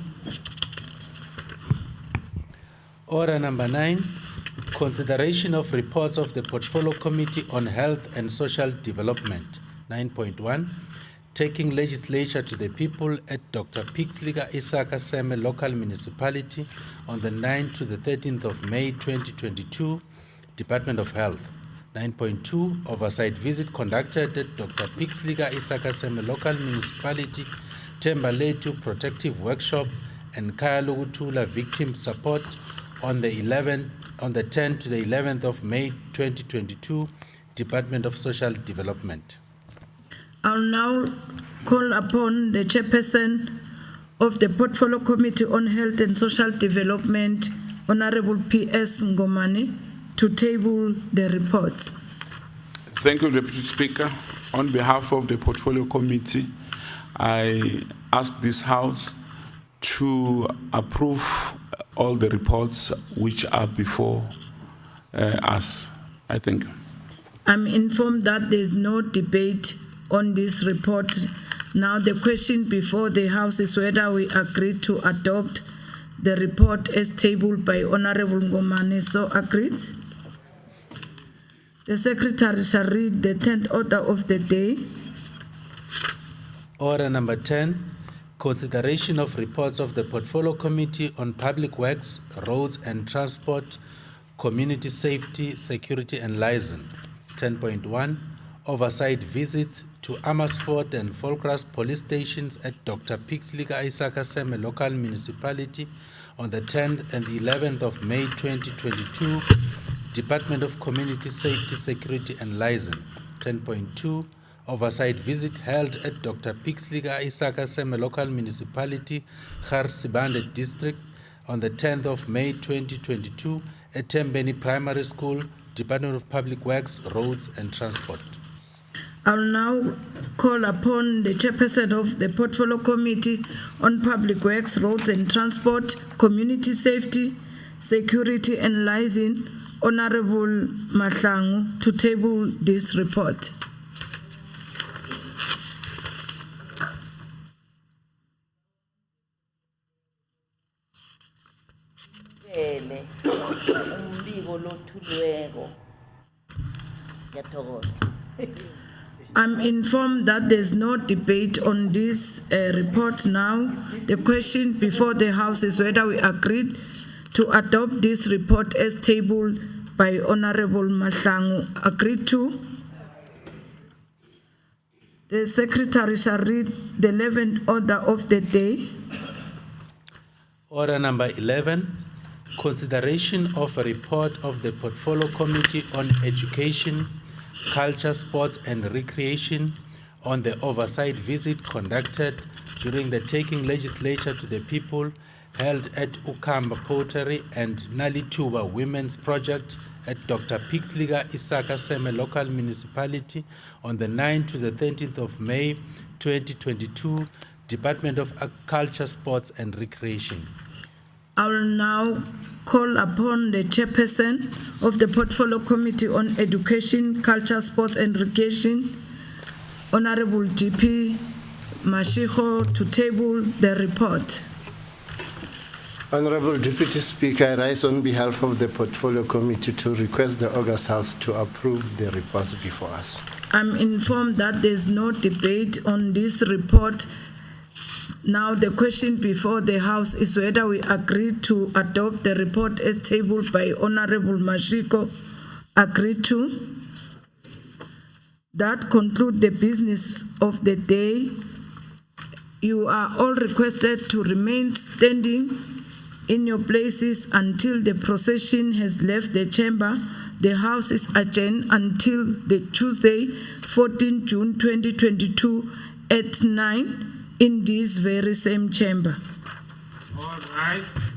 Order number 9, consideration of reports of the Portfolio Committee on Health and Social Development. 9.1, taking legislature to the people at Dr. Pixliga Isaka Seme Local Municipality on the 9th to the 13th of May 2022, Department of Health. 9.2, oversight visit conducted at Dr. Pixliga Isaka Seme Local Municipality, Tembalatu Protective Workshop and Kayalugutula Victim Support on the 10th to the 11th of May 2022, Department of Social Development. I'll now call upon the chairperson of the Portfolio Committee on Health and Social Development, Honorable P.S. Ngomane, to table the reports. Thank you, Deputy Speaker. On behalf of the Portfolio Committee, I ask this House to approve all the reports which are before us. I thank you. I'm informed that there's no debate on this report. Now the question before the House is whether we agree to adopt the report as tabled by Honorable Ngomane. So agreed. The Secretary shall read the 10th order of the day. Order number 10, consideration of reports of the Portfolio Committee on Public Works, Roads and Transport, Community Safety, Security and Liaison. 10.1, oversight visits to Amersfoort and Folkras police stations at Dr. Pixliga Isaka Seme Local Municipality on the 10th and 11th of May 2022, Department of Community Safety, Security and Liaison. 10.2, oversight visit held at Dr. Pixliga Isaka Seme Local Municipality, Garsibande District on the 10th of May 2022 at Tembeni Primary School, Department of Public Works, Roads and Transport. I'll now call upon the chairperson of the Portfolio Committee on Public Works, Roads and Transport, Community Safety, Security and Liaison, Honorable Mahlangu, to table this report. I'm informed that there's no debate on this report now. The question before the House is whether we agreed to adopt this report as tabled by Honorable Mahlangu. Agreed to. The Secretary shall read the 11th order of the day. Order number 11, consideration of a report of the Portfolio Committee on Education, Culture, Sports and Recreation on the oversight visit conducted during the Taking Legislature to the People held at Ukamba Pottery and Nalituba Women's Project at Dr. Pixliga Isaka Seme Local Municipality on the 9th to the 13th of May 2022, Department of Culture, Sports and Recreation. I will now call upon the chairperson of the Portfolio Committee on Education, Culture, Sports and Recreation, Honorable GP Mashiko, to table the report. Honorable Deputy Speaker, I rise on behalf of the Portfolio Committee to request the August House to approve the reports before us. I'm informed that there's no debate on this report. Now the question before the House is whether we agree to adopt the report as tabled by Honorable Mashiko. Agreed to. That concludes the business of the day. You are all requested to remain standing in your places until the procession has left the chamber. The House is adjourned until the Tuesday, 14 June 2022 at 9 in this very same chamber. All rise.